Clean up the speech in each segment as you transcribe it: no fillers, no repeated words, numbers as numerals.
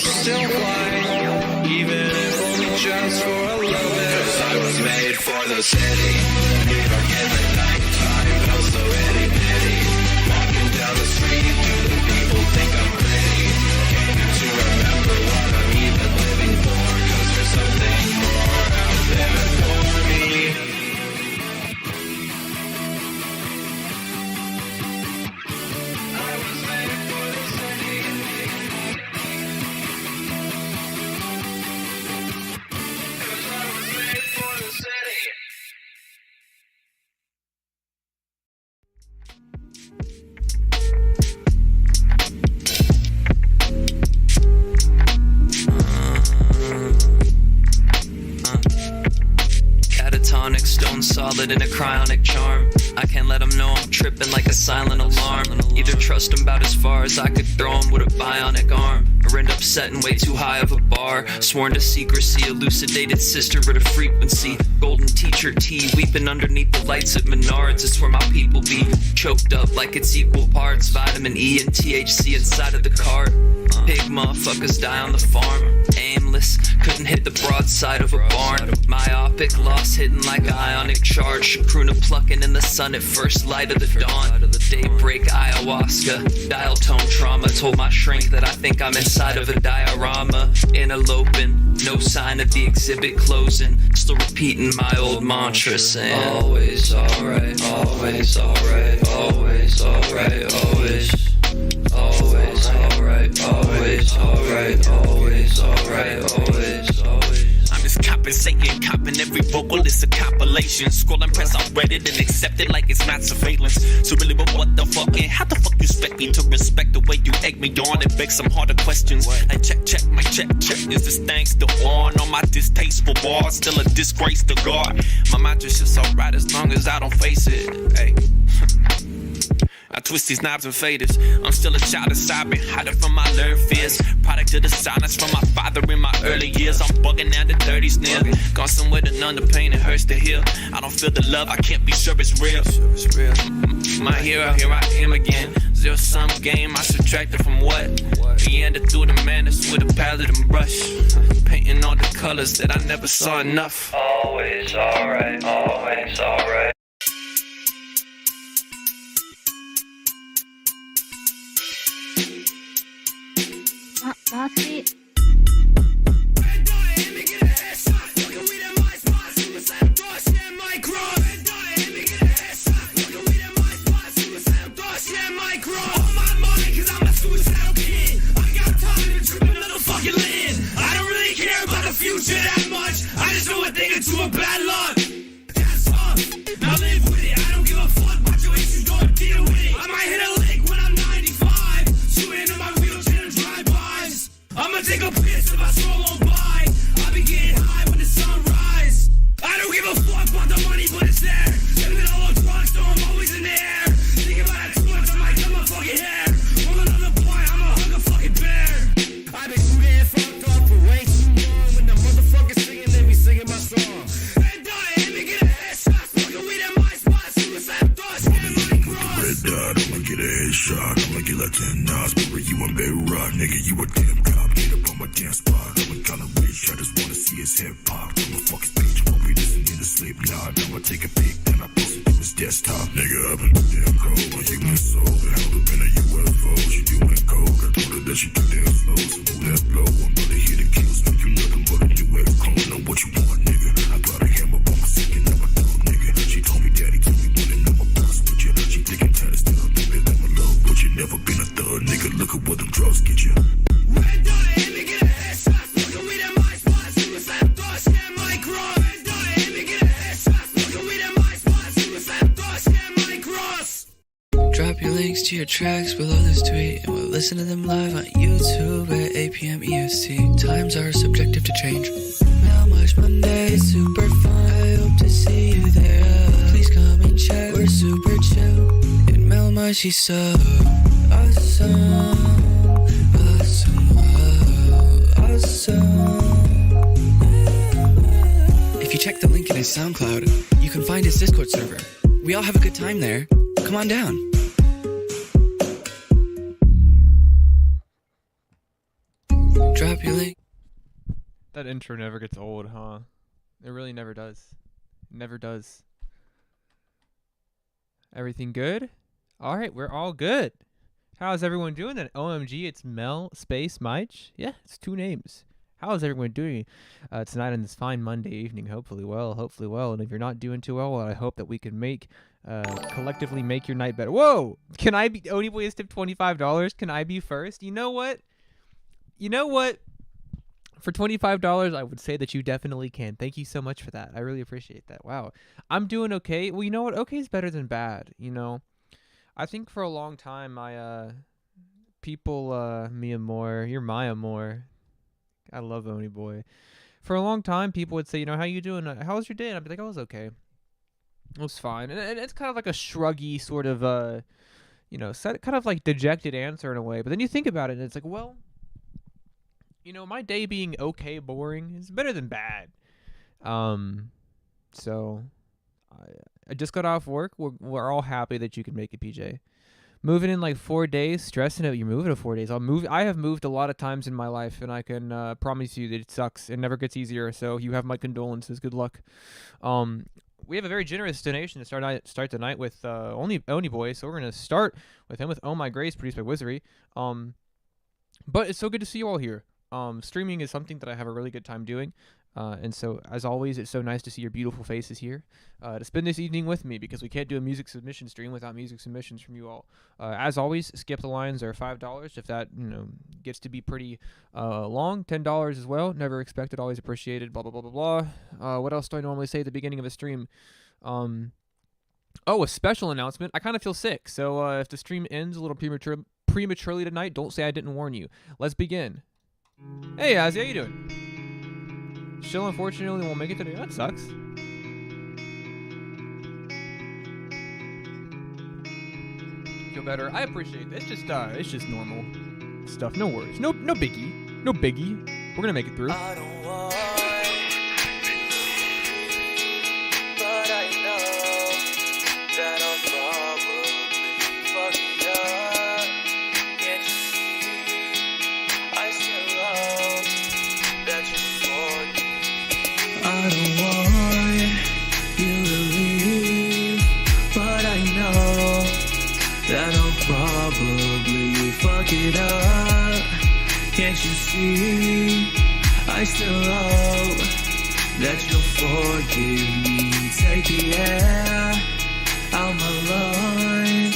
still fly, even if only just for a little bit. 'Cause I was made for the city. New York in the nighttime felt so itty bitty. Walking down the street, do the people think I'm pretty? Can't you to remember what I'm even living for? 'Cause there's something more out there for me. I was made for the city. Catatonic, stone solid in a cryonic charm. I can't let them know I'm tripping like a silent alarm. Either trust him about as far as I could throw him with a bionic arm, or end up setting way too high of a bar. Sworn to secrecy, elucidated sister at a frequency. Golden teacher T, weeping underneath the lights at Menards. It's where my people be, choked up like it's equal parts vitamin E and THC inside of the cart. Pig motherfuckers die on the farm. Aimless, couldn't hit the broadside of a barn. Myopic, lost hitting like an ionic charge. Shakruna plucking in the sun at first light of the dawn. Daybreak ayahuasca, dial tone trauma. Told my shrink that I think I'm inside of a diorama. Interloping, no sign of the exhibit closing. Still repeating my old mantra saying, always alright, always alright, always alright, always. Always alright, always alright, always alright, always, always. I'm just compensating, copping every vocal is a compilation. Scrolling press, I read it and accept it like it's not surveillance. So really, but what the fuck, and how the fuck you expect me to respect the way you egg me on and beg some harder questions? I check, my check, is this thing still on? All my distasteful bars, still a disgrace to God. My mind just is alright as long as I don't face it, hey. I twist these knobs and faders. I'm still a child inside me, hiding from my learned fears. Product of the silence from my father in my early years. I'm bugging out the 30s near. Gone somewhere to numb the pain, it hurts to heal. I don't feel the love, I can't be sure it's real. My hero, here I am again. Zero sum game, I subtracted from what? Meander through the madness with a palette and brush. Painting all the colors that I never saw enough. Always alright, always alright. Moxie. Future that much, I just know a thing or two of bad luck. That's up, now live with it. I don't give a fuck about your issues, go deal with it. I might hit a lick when I'm 95, shooting in my wheelchair and drive-bys. I'ma take a piss if I stroll on by. I'll be getting high when the sun rise. I don't give a fuck about the money, but it's there. Living all on drugs, so I'm always in the air. Thinking about that too much, I might cut my fucking hair. Roll another point, I'ma hug a fucking bear. I've been too damn fucked up for way too long. When the motherfuckers singing, they be singing my song. Red dot, hit me, get a headshot. Smoking weed at my spot, suicide thoughts, get my cross. Red dot, I'ma get a headshot. I'ma get like 10 knots. Bury you in bedrock, nigga, you a damn cop. Get up on my damn spot. I'm a kind of rich, I just wanna see his head pop. I'ma fuck his bitch, won't be listening to sleep nod. I'ma take a pic, then I post it to his desktop. Nigga, I've been too damn cold. My human soul, the hell up in a UFO. She doing coke, I told her that she too damn slow. So move that blow, I'm gonna hit the kills. You nothing but a UFO. Know what you want, nigga. I got a hammer on my second, I'm a dumb nigga. She told me daddy told me wanna know my boss, but you. She thinking tatted still up in bed, I'm a love, but you never been a thug, nigga. Look at what them drugs get you. Red dot, hit me, get a headshot. Smoking weed at my spot, suicide thoughts, get my cross. Red dot, hit me, get a headshot. Smoking weed at my spot, suicide thoughts, get my cross. Drop your links to your tracks below this tweet, and we'll listen to them live on YouTube at 8 p.m. EST. Times are subjective to change. Melmige Monday, super fun. I hope to see you there. Please come and check. We're super chill. In Melmige, she's so awesome. Awesome. Awesome. If you check the link in his SoundCloud, you can find his Discord server. We all have a good time there. Come on down. Drop your link. That intro never gets old, huh? It really never does. Never does. Everything good? All right, we're all good. How's everyone doing then? OMG, it's Mel space Mige. Yeah, it's 2 names. How is everyone doing tonight on this fine Monday evening? Hopefully well. And if you're not doing too well, I hope that we can collectively make your night better. Whoa! Can I be... Oni Boy has tipped $25. Can I be first? You know what? For $25, I would say that you definitely can. Thank you so much for that. I really appreciate that. Wow. I'm doing okay. Well, you know what? Okay is better than bad, you know? I think for a long time, mi amor, you're my amor. I love Oni Boy. For a long time, people would say, you know, how you doing? How was your day? And I'd be like, I was okay. It was fine. And it's kind of like a shruggy sort of, kind of like dejected answer in a way. But then you think about it, and it's like, well, you know, my day being okay, boring is better than bad. So I just got off work. We're all happy that you can make it, PJ. Moving in like 4 days, stressing out. You're moving in 4 days. I have moved a lot of times in my life, and I can promise you that it sucks. It never gets easier. So you have my condolences. Good luck. We have a very generous donation to start the night with Oni Boy. So we're gonna start with him with Oh My Grace, produced by Wizardry. But it's so good to see you all here. Streaming is something that I have a really good time doing. And so, as always, it's so nice to see your beautiful faces here to spend this evening with me, because we can't do a music submission stream without music submissions from you all. As always, Skip the Lines are $5 if that gets to be pretty long. $10 as well. Never expected, always appreciated. Blah blah blah blah blah. What else do I normally say at the beginning of a stream? A special announcement. I kind of feel sick, so if the stream ends a little prematurely tonight, don't say I didn't warn you. Let's begin. Hey, Azzy, how you doing? Chill, unfortunately, won't make it today. That sucks. Feel better. I appreciate this. It's just normal stuff. No worries. No biggie. No biggie. We're gonna make it through. I don't want, but I know that I'll probably fuck it up. Can't you see? I still love that you forgive me. I don't want you to leave, but I know that I'll probably fuck it up. Can't you see? I still hope that you'll forgive me. Take the air out my lungs.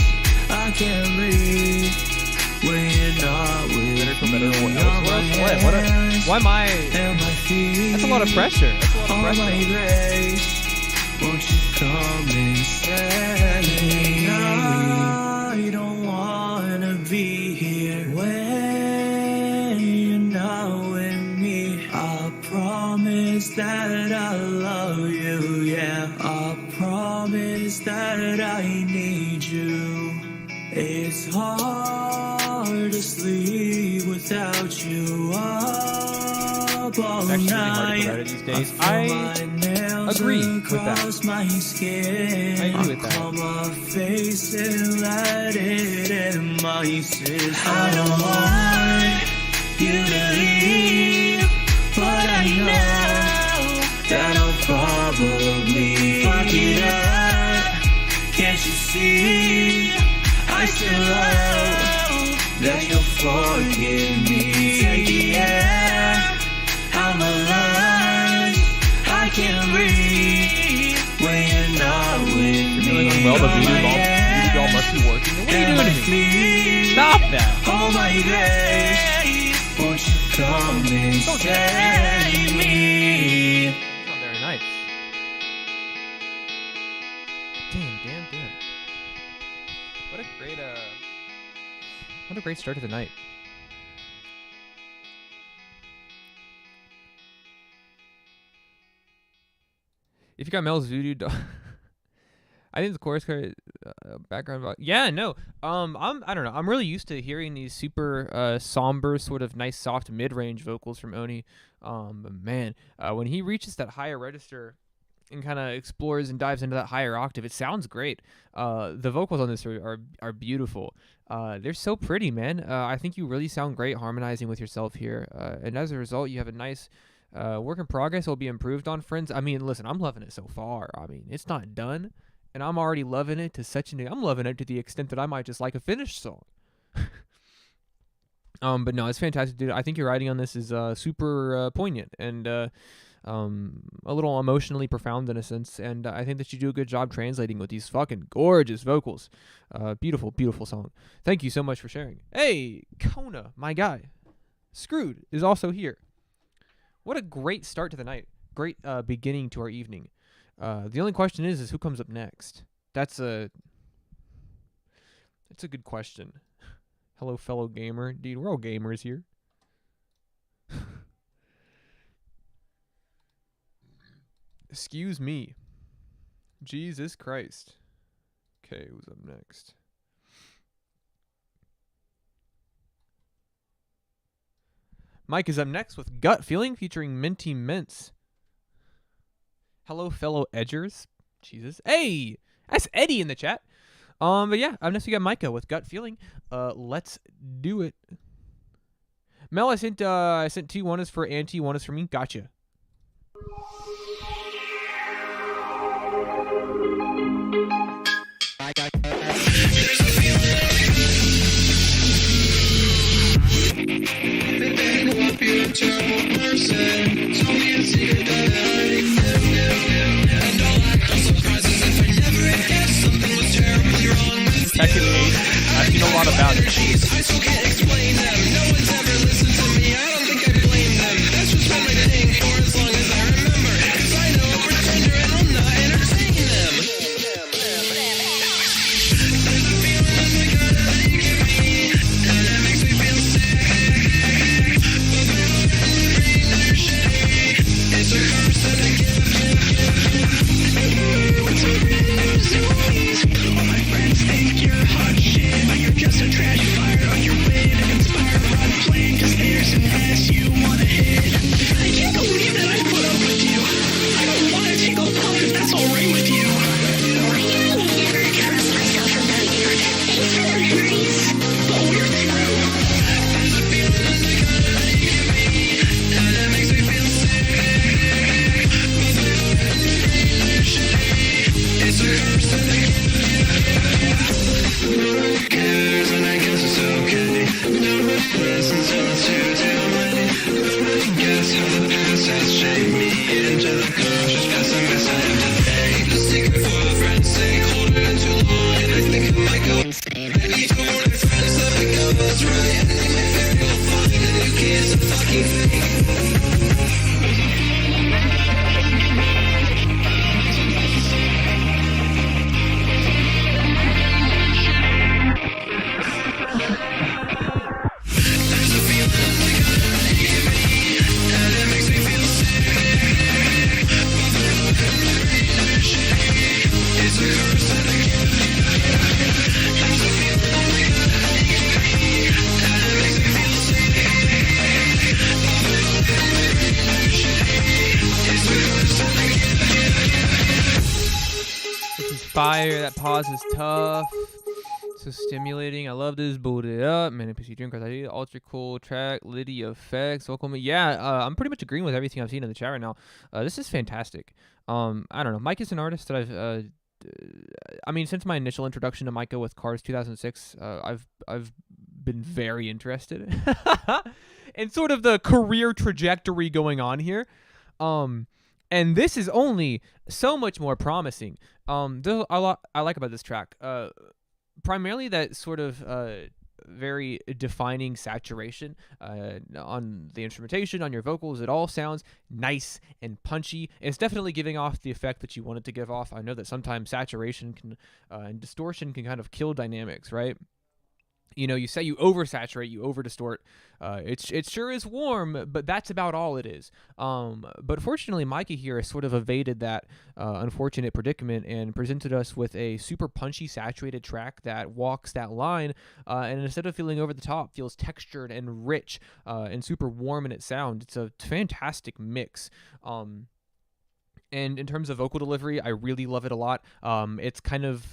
I can't breathe when you're not with me. On my hands Why am I? and my feet. That's a lot of pressure. On my grace, won't you come and set me? I don't wanna be here when you're not with me. I promise that I love you, yeah. I promise that I need you. It's hard to sleep without you up all It's actually really hard to night. get out of these days. I feel my nails agree with that. across my skin. I agree with that. Call my face and let it in my system. I don't want you to leave, but I know that I'll probably fuck it up. Can't you see? I still hope that you'll forgive me. Take the air out my lungs. I can't breathe when you're not with You're me. doing well, but On my voodoo doll must be working. What are you and doing my to me? feet. Stop that. Oh my grace, won't you come and save me? It's not very nice. Damn. What a great start to the night. If you got Mel's voodoo doll, I think the chorus card background. Yeah, no. I don't know. I'm really used to hearing these super somber, sort of nice, soft mid-range vocals from Oni. But man, when he reaches that higher register, and kind of explores and dives into that higher octave. It sounds great. The vocals on this are beautiful. They're so pretty, man. I think you really sound great harmonizing with yourself here. And as a result, you have a nice work in progress. Will be improved on, friends. I mean, listen, I'm loving it so far. I mean, it's not done, and I'm already loving it to such an. I'm loving it to the extent that I might just like a finished song. But no, it's fantastic, dude. I think your writing on this is super poignant and a little emotionally profound in a sense. And I think that you do a good job translating with these fucking gorgeous vocals. Beautiful, beautiful song. Thank you so much for sharing. Hey, Kona, my guy. Screwed is also here. What a great start to the night. Great beginning to our evening. The only question is who comes up next? That's a good question. Hello, fellow gamer. Dude, we're all gamers here. Excuse me. Jesus Christ. Okay, who's up next? Mike is up next with Gut Feeling featuring Minty Mints. Hello, fellow edgers. Jesus. Hey! That's Eddie in the chat. But yeah, up next we got Micah with Gut Feeling. Let's do it. Mel, I sent two. One is for Auntie, one is for me. Gotcha. Second Ace. I've seen a lot about it. I still can't explain them. No one's ever listened to me. I don't think I blame them. That's just been my thing for as long as I remember. 'Cause I know a pretender and I'm not entertaining them. There's a feeling in my gut that you give me, and it makes me feel sick. But the love in the brain that you're shitty, it's a curse and a gift. What's up, all my friends think you're hot shit, but you're just a trash fire on your way to inspire. Run playing 'cause there's an ass you wanna hit. I can't believe that I put up with you. I don't wanna take a walk if that's alright with you. But we're through. There's a feeling in the gut that you give me, and it makes me feel sick. But the love in the brain that you're shitty, it's a curse and a gift. Who cares, and I guess it's okay. Nobody listens till it's too late. Nobody gets how the past has shaped me into the conscious pessimist I am today. The secret for a friend's sake, hold it in too long, and I think I might go insane. Maybe told my friends that I go was right, and they might very well find a new key is a fucking fake. Fire, that pause is tough. So stimulating. I love this. Boot it up. Man, NPC Dream Cars ID. Ultra cool track. Lydia effects. Welcome. Yeah, I'm pretty much agreeing with everything I've seen in the chat right now. This is fantastic. I don't know. Mike is an artist that I mean, since my initial introduction to Micah with Cars 2006, I've been very interested in sort of the career trajectory going on here. And this is only so much more promising. There's a lot I like about this track. Primarily that sort of very defining saturation on the instrumentation, on your vocals. It all sounds nice and punchy. It's definitely giving off the effect that you want it to give off. I know that sometimes saturation can and distortion can kind of kill dynamics, right? You know, you say you oversaturate, you overdistort. It sure is warm, but that's about all it is. But fortunately, Micah here has sort of evaded that unfortunate predicament and presented us with a super punchy, saturated track that walks that line, and instead of feeling over the top, feels textured and rich and super warm in its sound. It's a fantastic mix. And in terms of vocal delivery, I really love it a lot. It's kind of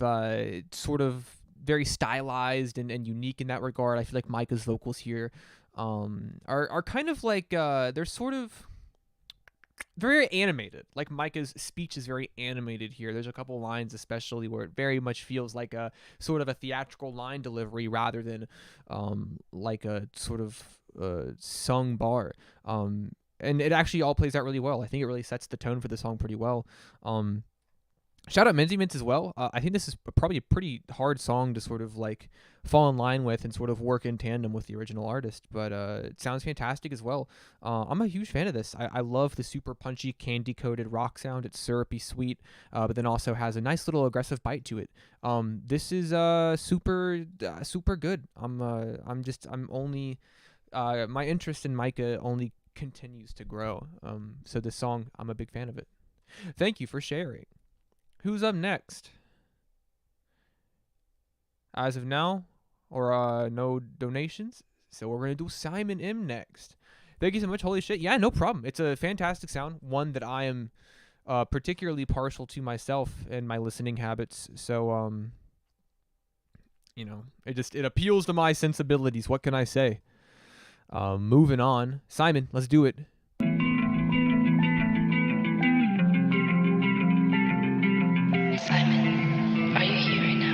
sort of very stylized and unique in that regard. I feel like Micah's vocals here are kind of like they're sort of very animated. Like Micah's speech is very animated here. There's a couple lines especially where it very much feels like a sort of a theatrical line delivery rather than like a sort of sung bar. And it actually all plays out really well. I think it really sets the tone for the song pretty well. Shout out Minzy Mints as well. I think this is probably a pretty hard song to sort of like fall in line with and sort of work in tandem with the original artist, but it sounds fantastic as well. I'm a huge fan of this. I love the super punchy candy-coated rock sound. It's syrupy sweet, but then also has a nice little aggressive bite to it. This is super good. I'm only my interest in Micah only continues to grow. So this song, I'm a big fan of it. Thank you for sharing. Who's up next? As of now, or no donations, so we're gonna do Simon M next. Thank you so much. Holy shit, yeah, no problem. It's a fantastic sound, one that I am particularly partial to myself and my listening habits. So you know, it appeals to my sensibilities. What can I say? Moving on, Simon, let's do it. Simon, are you here right now?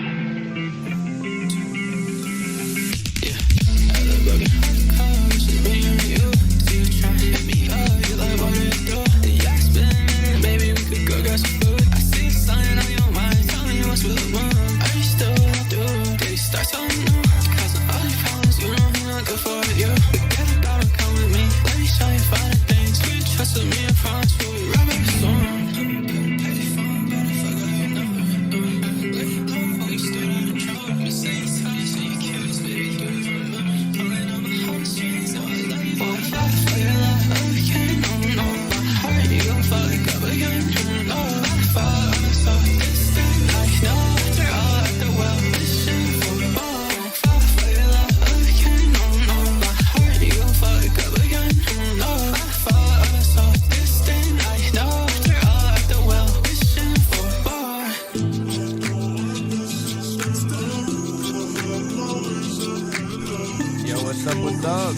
What's up?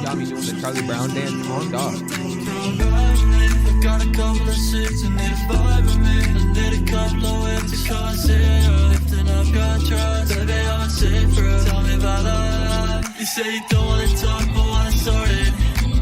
Got me doing the Charlie Brown dance on dog. Got a couple of seats and need a vibe with me. I need a couple of whips to consider. Lifting up your trust, baby, I'm safer. Tell me about love. You say you don't wanna talk, but wanna sort it.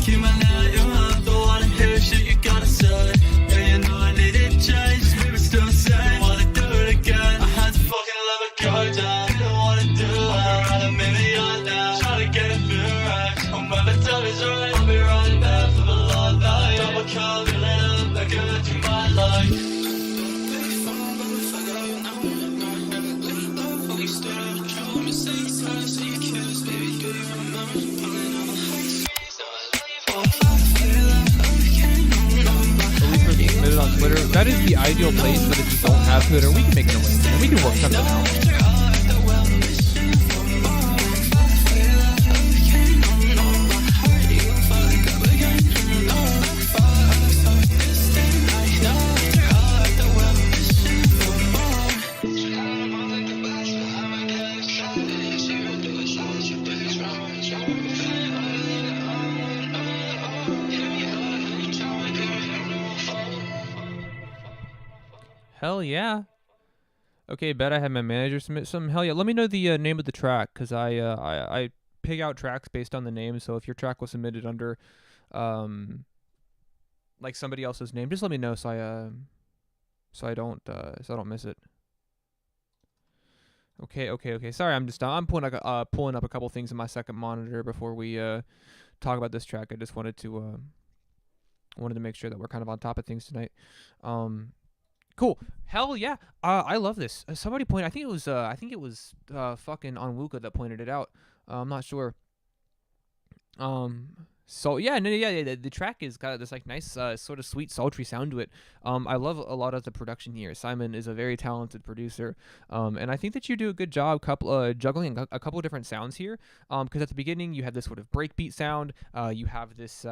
Keep my name out your mouth, don't wanna hear shit, you gotta sell it. And you know I needed change, maybe still say wanna do it again. I had to fucking let it go down. Didn't wanna do it, I'd rather maybe on now. Try to get a few racks. Oh, my time is right, I'll be right back for the long night. Double call, fill it up, like a to my life. Submit it on Twitter. That is the ideal place, but if you don't have Twitter, we can make it a link and we can work something out. Hell yeah. Okay, bet I had my manager submit some. Hell yeah. Let me know the name of the track, because I pick out tracks based on the name. So if your track was submitted under like somebody else's name, just let me know so I don't miss it. Okay. Sorry, I'm pulling up a couple things in my second monitor before we talk about this track. I just wanted to make sure that we're kind of on top of things tonight. Cool. Hell yeah. I love this. Somebody pointed. I think it was fucking Onwuka that pointed it out. I'm not sure. So yeah, the track is got this like nice sort of sweet sultry sound to it. I love a lot of the production here. Simon is a very talented producer. And I think that you do a good job juggling a couple of different sounds here. Because at the beginning you have this sort of breakbeat sound. You have this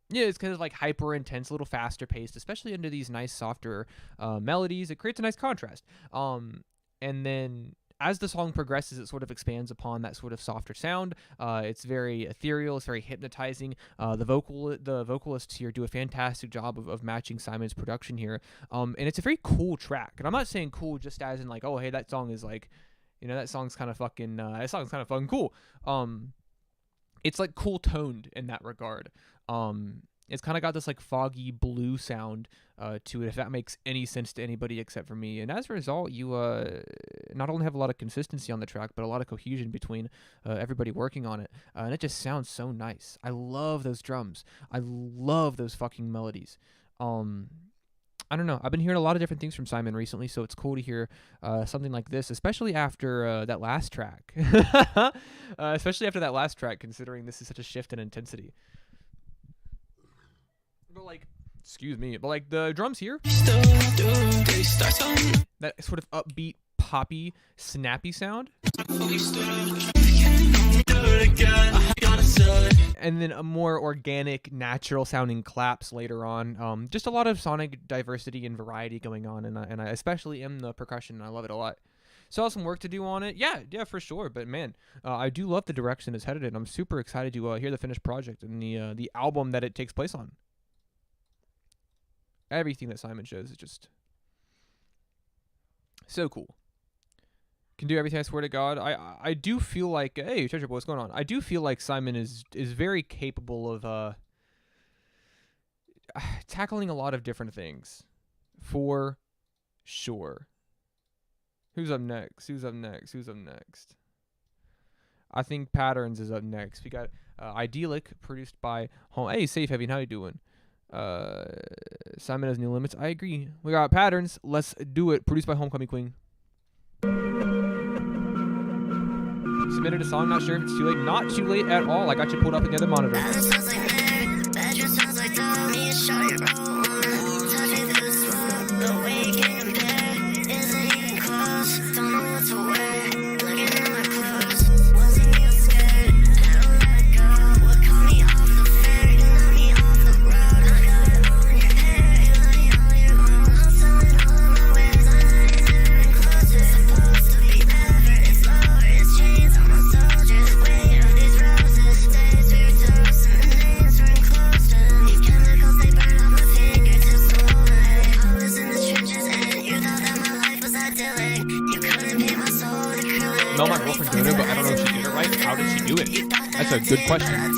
Yeah, it's kind of like hyper intense, a little faster paced, especially under these nice softer melodies. It creates a nice contrast. And then as the song progresses, it sort of expands upon that sort of softer sound. It's very ethereal. It's very hypnotizing. The vocalists here do a fantastic job of matching Simon's production here. And it's a very cool track. And I'm not saying cool just as in like, oh, hey, that song is like, that song's kind of fucking, cool. It's like cool toned in that regard. It's kind of got this like foggy blue sound to it, if that makes any sense to anybody except for me. And as a result, you not only have a lot of consistency on the track, but a lot of cohesion between everybody working on it. And it just sounds so nice. I love those drums. I love those fucking melodies. I don't know. I've been hearing a lot of different things from Simon recently, so it's cool to hear something like this, especially after that last track. Considering this is such a shift in intensity. But like, excuse me, but like the drums here, that sort of upbeat, poppy, snappy sound, and then a more organic, natural sounding claps later on. Just a lot of sonic diversity and variety going on, and I especially am the percussion, and I love it a lot. Still have some work to do on it. Yeah, for sure. But man, I do love the direction it's headed in. I'm super excited to hear the finished project and the album that it takes place on. Everything that Simon shows is just so cool. Can do everything, I swear to God. I do feel like, hey, Treasure Boy, what's going on? I do feel like Simon is very capable of tackling a lot of different things, for sure. Who's up next? I think Patterns is up next. We got Idyllic, produced by Home. Hey, Safe Heavy, how you doing? Simon has new limits. I agree. We got Patterns. Let's do it. Produced by Homecoming Queen. Submitted a song. Not sure if it's too late. Not too late at all. I got you pulled up in the other monitor. Mel, my girlfriend, doing it, but I don't know if she did it right. How did she do it? That's a good question.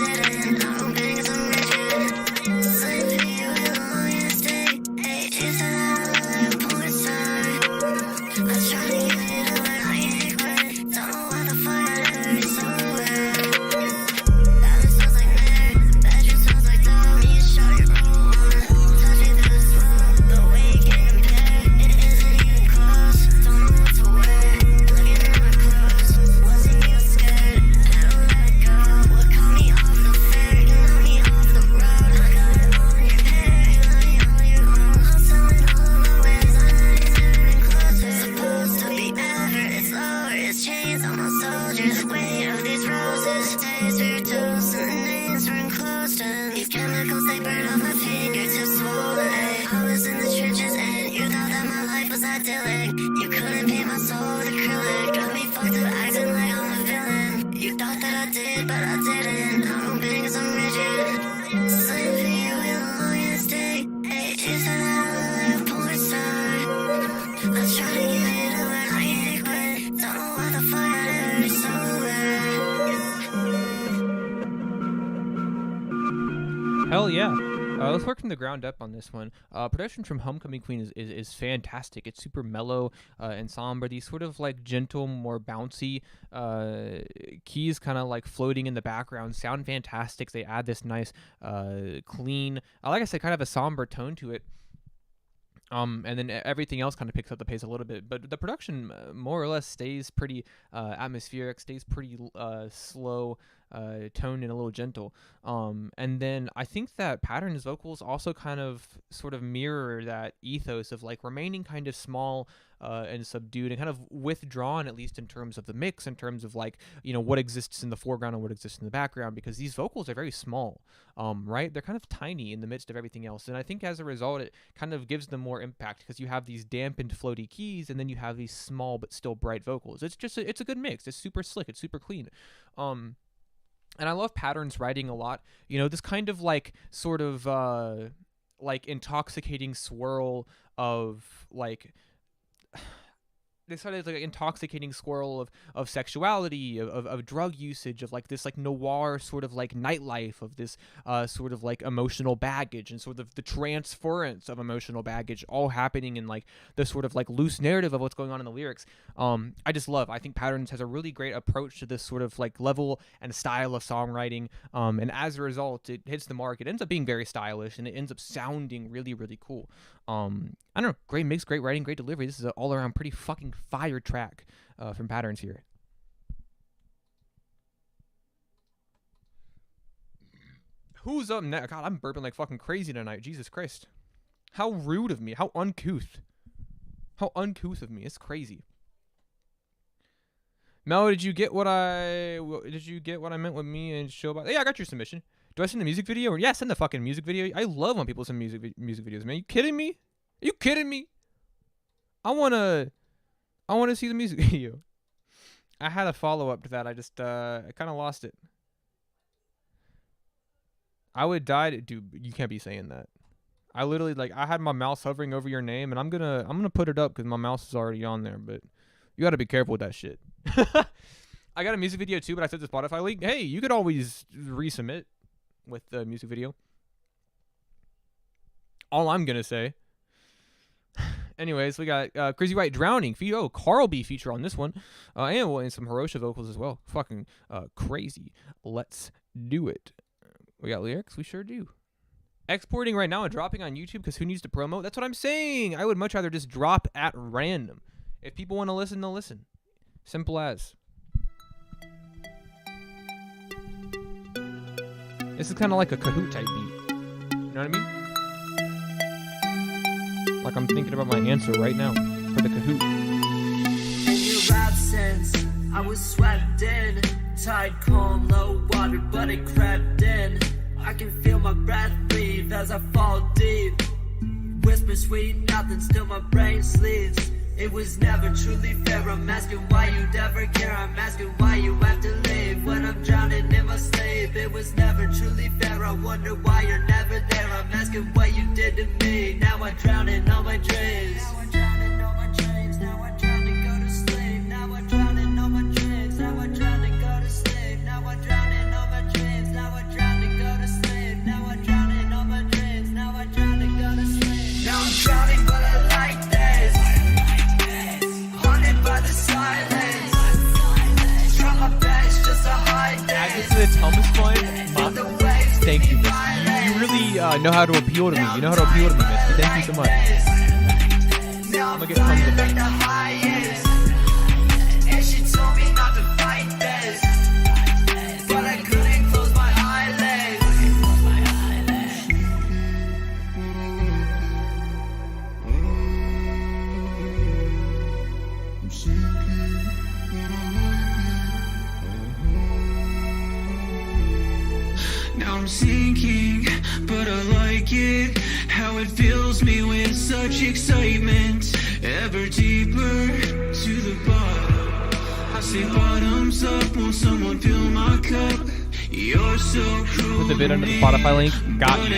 Hell yeah. Let's work from the ground up on this one. Production from Homecoming Queen is fantastic. It's super mellow and somber. These sort of like gentle, more bouncy keys kind of like floating in the background sound fantastic. They add this nice, clean, like I said, kind of a somber tone to it. And then everything else kind of picks up the pace a little bit. But the production more or less stays pretty atmospheric, stays pretty slow, tone and a little gentle. And then I think that Pattern's vocals also kind of sort of mirror that ethos of like remaining kind of small and subdued and kind of withdrawn, at least in terms of the mix, in terms of like, you know, what exists in the foreground and what exists in the background, because these vocals are very small, right? They're kind of tiny in the midst of everything else. And I think as a result, it kind of gives them more impact because you have these dampened floaty keys and then you have these small but still bright vocals. It's just, it's a good mix. It's super slick. It's super clean. And I love Pattern's writing a lot. You know, this kind of like sort of like intoxicating swirl of like this sort of like intoxicating swirl of sexuality, of drug usage, of like this like noir sort of like nightlife, of this sort of like emotional baggage and sort of the transference of emotional baggage all happening in like the sort of like loose narrative of what's going on in the lyrics. I think Patterns has a really great approach to this sort of like level and style of songwriting, and as a result it hits the mark. It ends up being very stylish and it ends up sounding really, really cool. I don't know, great mix, great writing, great delivery. This is an all-around pretty fucking fire track from Patterns here. Who's up next? God, I'm burping like fucking crazy tonight. Jesus Christ. How rude of me. How uncouth. How uncouth of me. It's crazy. Mel, did you get what I meant with me and show about? Yeah, I got your submission. Do I send the music video? Or yeah, send the fucking music video. I love when people send music videos, man. You kidding me? Are you kidding me? I wanna see the music video. I had a follow-up to that. I just I kind of lost it. I would die to, dude, you can't be saying that. I literally, like, I had my mouse hovering over your name, and I'm gonna put it up because my mouse is already on there, but you gotta be careful with that shit. I got a music video too, but I said the Spotify link. Hey, you could always resubmit with the music video. All I'm gonna say. Anyways, we got Crazy White Drowning. Carl B feature on this one. And some Hirosha vocals as well. Fucking crazy. Let's do it. We got lyrics? We sure do. Exporting right now and dropping on YouTube because who needs to promote? That's what I'm saying. I would much rather just drop at random. If people want to listen, they'll listen. Simple as. This is kind of like a Kahoot type beat. You know what I mean? Like I'm thinking about my answer right now for the Kahoot. In your absence, I was swept in. Tide calm, low water, but it crept in. I can feel my breath leave as I fall deep. Whisper sweet nothing, still my brain sleeps. It was never truly fair. I'm asking why you'd ever care. I'm asking why you have to leave when I'm drowning in my sleep. It was never truly fair. I wonder why you're never there. I'm asking what you did to me. Now I'm drowning all my dreams. Now I'm drowning all my dreams. Now I'm drowning, go to sleep. Now I'm drowning all my dreams. Now I'm drowning, go to sleep. Now I'm drowning all my dreams. Now I'm drowning, go to sleep. Now I'm drowning all my dreams. Now I'm drowning, go to sleep. Now I'm drowning, but I like this. By the silence, try my best just to hide this. Add this to the Thomas Fine. Thank you, Miss. You really know how to appeal to me. You know how to appeal to me, Miss. Thank you so much. I'm gonna get thumbs up back. And she told me not to fight this, but I couldn't close my eyelids. Now I'm sinking, but I like it. How it fills me with such excitement. Ever deeper to the bottom. I say bottoms up, will someone fill my cup? You're so cruel. Put the vid under the Spotify link. Got you. I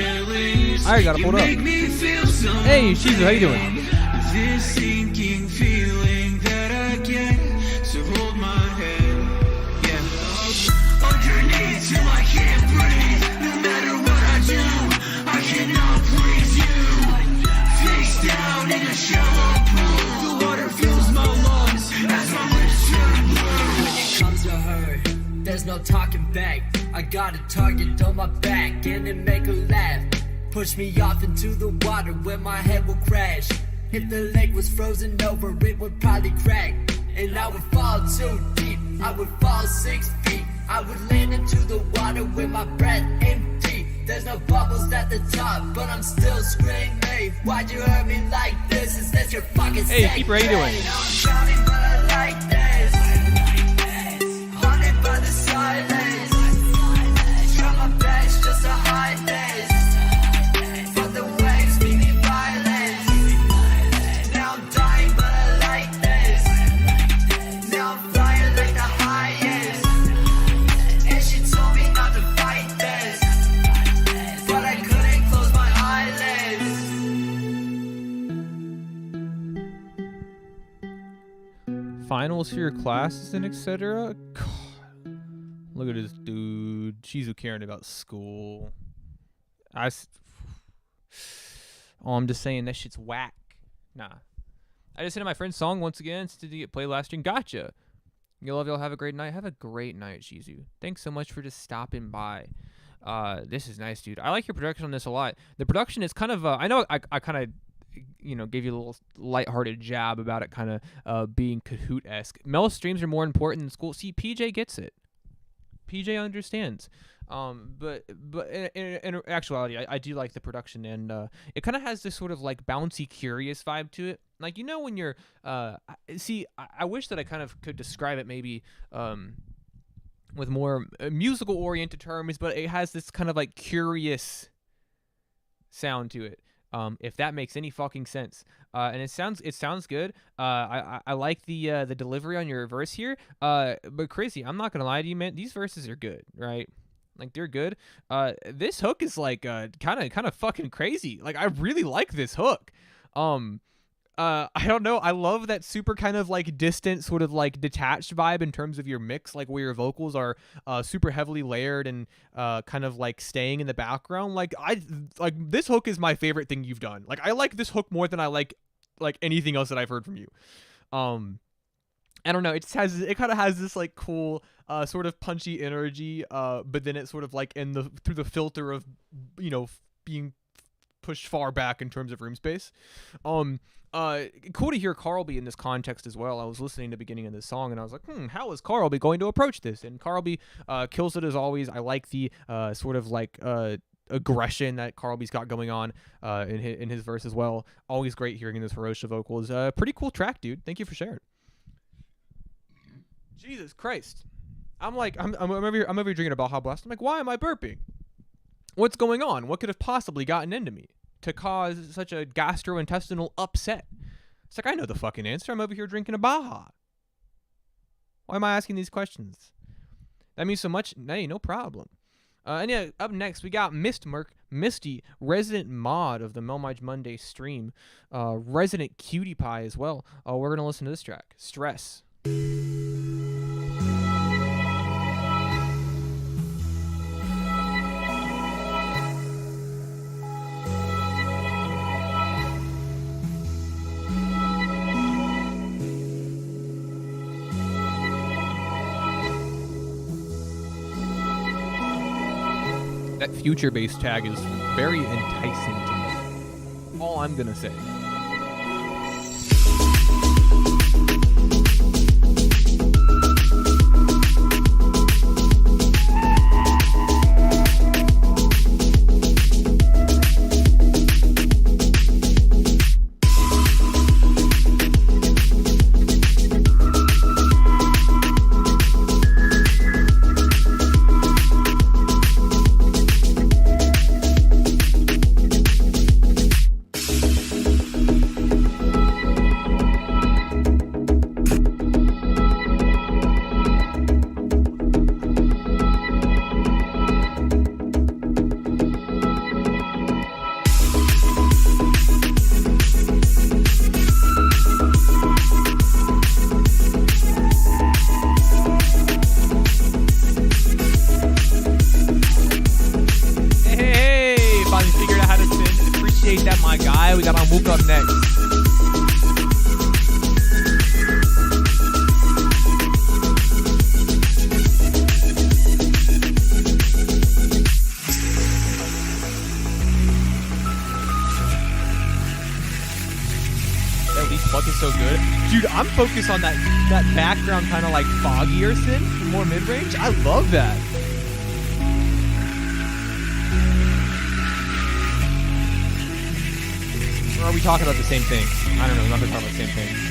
already got it pulled up. Hey, Shizu, how you doing? This sinking feeling that I get, so hold my head, yeah. Underneath till I can't breathe. No matter what I do, I cannot please you. Face down in a shallow pool. The water fills my lungs as my lips turn blue. When it comes to her, there's no talking back. I got a target on my back and it make her laugh. Push me off into the water where my head will crash. If the lake was frozen over, it would probably crack. And I would fall too deep, I would fall 6 feet. I would land into the water with my breath empty. There's no bubbles at the top, but I'm still screaming. Why'd you hurt me like this? Is this your fucking Hey, Keeper, how you doing? I'm drowning, but I like this. Haunted by the silence. Try my best just to hide this. But the waves make me violent. Now I'm dying, but I like this. Now I'm flying like the highest. And she told me not to fight this. But I couldn't close my eyelids. Finals for your classes and etc. Look at this dude. She's who caring about school. I'm just saying that shit's whack. Nah. I just hit my friend's song once again. Did you get played last stream? Gotcha. You love y'all. Have a great night. Have a great night, Shizu. Thanks so much for just stopping by. This is nice, dude. I like your production on this a lot. The production is kind of, I know I kind of, gave you a little lighthearted jab about it kind of being Kahoot-esque. Mel streams are more important than school. See, PJ gets it. PJ understands. But in actuality, I do like the production, and it kind of has this sort of like bouncy, curious vibe to it. Like, when you're, see, I wish that I kind of could describe it maybe with more musical-oriented terms, but it has this kind of like curious sound to it. If that makes any fucking sense, and it sounds good. I like the delivery on your verse here. But crazy, I'm not gonna lie to you, man. These verses are good, right? Like, they're good. This hook is like kind of fucking crazy. Like, I really like this hook. I don't know. I love that super kind of like distant, sort of like detached vibe in terms of your mix, like where your vocals are super heavily layered and kind of like staying in the background. Like, this hook is my favorite thing you've done. Like, I like this hook more than I like anything else that I've heard from you. I don't know. It kind of has this like cool sort of punchy energy, but then it's sort of like through the filter of being pushed far back in terms of room space. Cool to hear Carlby in this context as well. I was listening to the beginning of this song and I was like, how is Carlby going to approach this? And Carlby kills it as always. I like the sort of like aggression that Carlby's got going on in his verse as well. Always great hearing those Hiroshima vocals. Pretty cool track, dude. Thank you for sharing. Jesus Christ. I'm over here drinking a Baja Blast. I'm like, why am I burping? What's going on? What could have possibly gotten into me to cause such a gastrointestinal upset? It's like, I know the fucking answer. I'm over here drinking a Baja. Why am I asking these questions? That means so much. Hey, no problem. And yeah, up next, we got Misty, resident mod of the Melmige Monday stream, resident cutie pie as well. We're going to listen to this track, Stress. That future-based tag is very enticing to me. All I'm gonna say. We got Amuk up next. That lead pluck is so good. Dude, I'm focused on that background kind of like foggier synth, more mid-range. I love that. Or are we talking about the same thing? I don't know. I'm not talking about the same thing.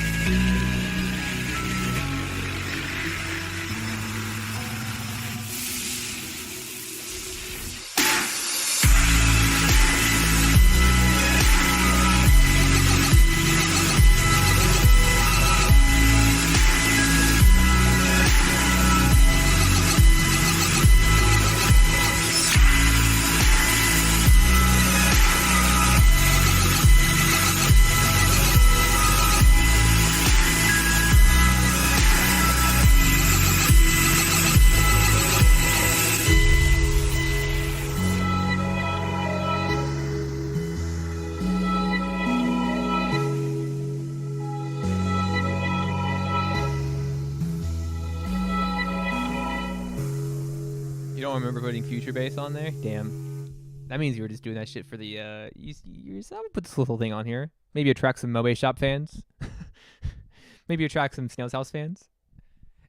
You don't remember putting Future Bass on there? Damn. That means you were just doing that shit for the, I'm gonna put this little thing on here. Maybe attract some Mobe Shop fans. Maybe attract some Snail's House fans.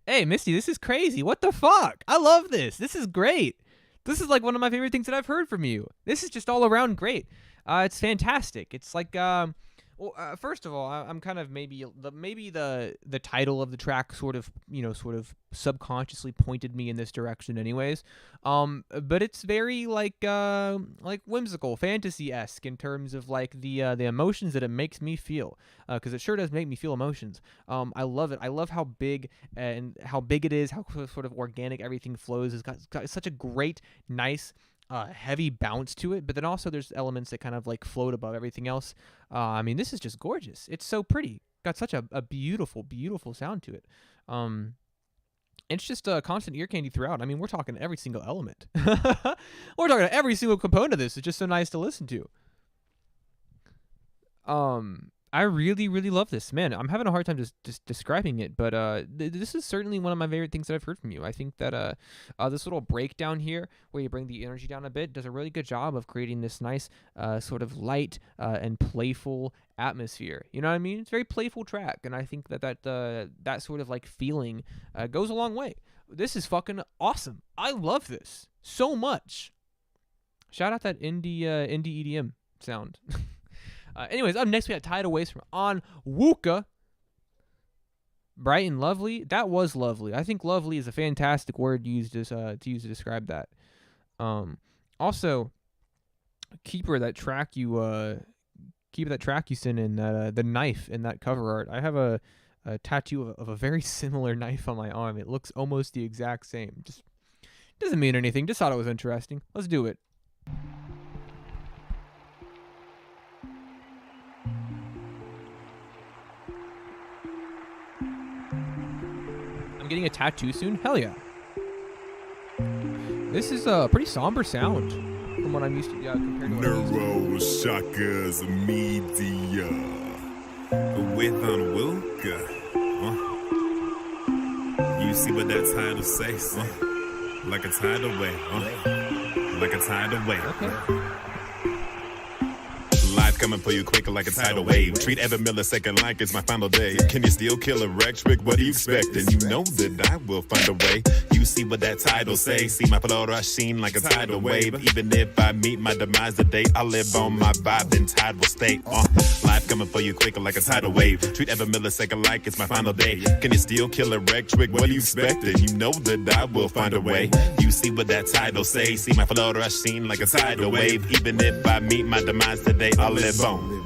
Hey, Misty, this is crazy. What the fuck? I love this. This is great. This is like one of my favorite things that I've heard from you. This is just all around great. It's fantastic. It's like, first of all, I'm kind of maybe the title of the track sort of subconsciously pointed me in this direction anyways. But it's very like whimsical, fantasy-esque in terms of like the emotions that it makes me feel. Because it sure does make me feel emotions. I love it. I love how big it is, how sort of organic everything flows. It's got such a great, nice, heavy bounce to it, but then also there's elements that kind of like float above everything else. I mean, this is just gorgeous. It's so pretty. Got such a beautiful, beautiful sound to it. It's just a constant ear candy throughout. I mean, we're talking every single element. We're talking every single component of this. It's just so nice to listen to. I really, really love this. Man, I'm having a hard time just describing it, but this is certainly one of my favorite things that I've heard from you. I think that this little breakdown here, where you bring the energy down a bit, does a really good job of creating this nice sort of light and playful atmosphere. You know what I mean? It's a very playful track, and I think that sort of like feeling goes a long way. This is fucking awesome. I love this so much. Shout out that indie EDM sound. Anyways, up next we got Tidal Waves from On Wooka. Bright and lovely. That was lovely. I think lovely is a fantastic word used to use to describe that. Also, Keeper, that track you sent in, the knife in that cover art. I have a tattoo of a very similar knife on my arm. It looks almost the exact same. Just doesn't mean anything. Just thought it was interesting. Let's do it. Getting a tattoo soon? Hell yeah. This is a pretty somber sound from what I'm used to compared to what I'm used to. Neuroshocker's media with On Wilka. You see what that title says? Like a tidal wave. Like a tidal wave. Okay. Life coming for you quicker like a tidal wave. Treat every millisecond like it's my final day. Can you still kill a wreck trick? What do you expect? And you know that I will find a way. You see what that title say? See my flow rushing like a tidal wave. Even if I meet my demise today, I live on my vibe in tidal state. Life coming for you quicker like a tidal wave. Treat every millisecond like it's my final day. Can you still kill a wreck trick? What do you expect? And you know that I will find a way. You see what that title say? See my flow rushing like a tidal wave. Even if I meet my demise today, I'll live on.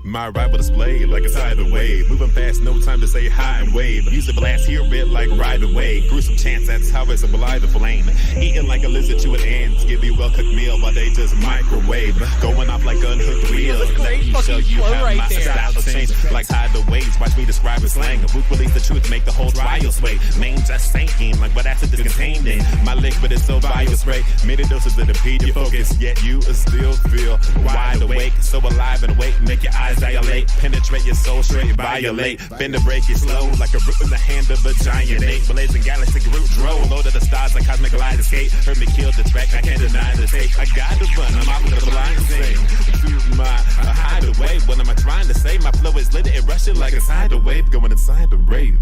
My arrival display like a tidal wave. Moving fast, no time to say hi and wave. Music blast, hear it like right away. Gruesome chance, that's how it's supply the flame. Eating like a lizard to an ants. Give you a well-cooked meal while they just microwave. Going off like unhooked wheels. Let me show you how my style change. Like tidal waves, watch me describe with slang. A book release the truth, make the whole trial sway. Main just sinking, like what acid is contained in. My liquid is so bio spray. Many doses of the impede your focus, yet you still feel wide awake. So alive and awake, make your eyes dilate, penetrate your soul straight, violate, bend and break it slow like a root in the hand of a giant ape, blazing galactic root drove, load of the stars like cosmic light escape, heard me kill the track, I can't deny time to take. I gotta run, I'm out with a blind thing. To my hideaway, what am I trying to say? My flow is lit and rushing like a tidal wave going inside the rave.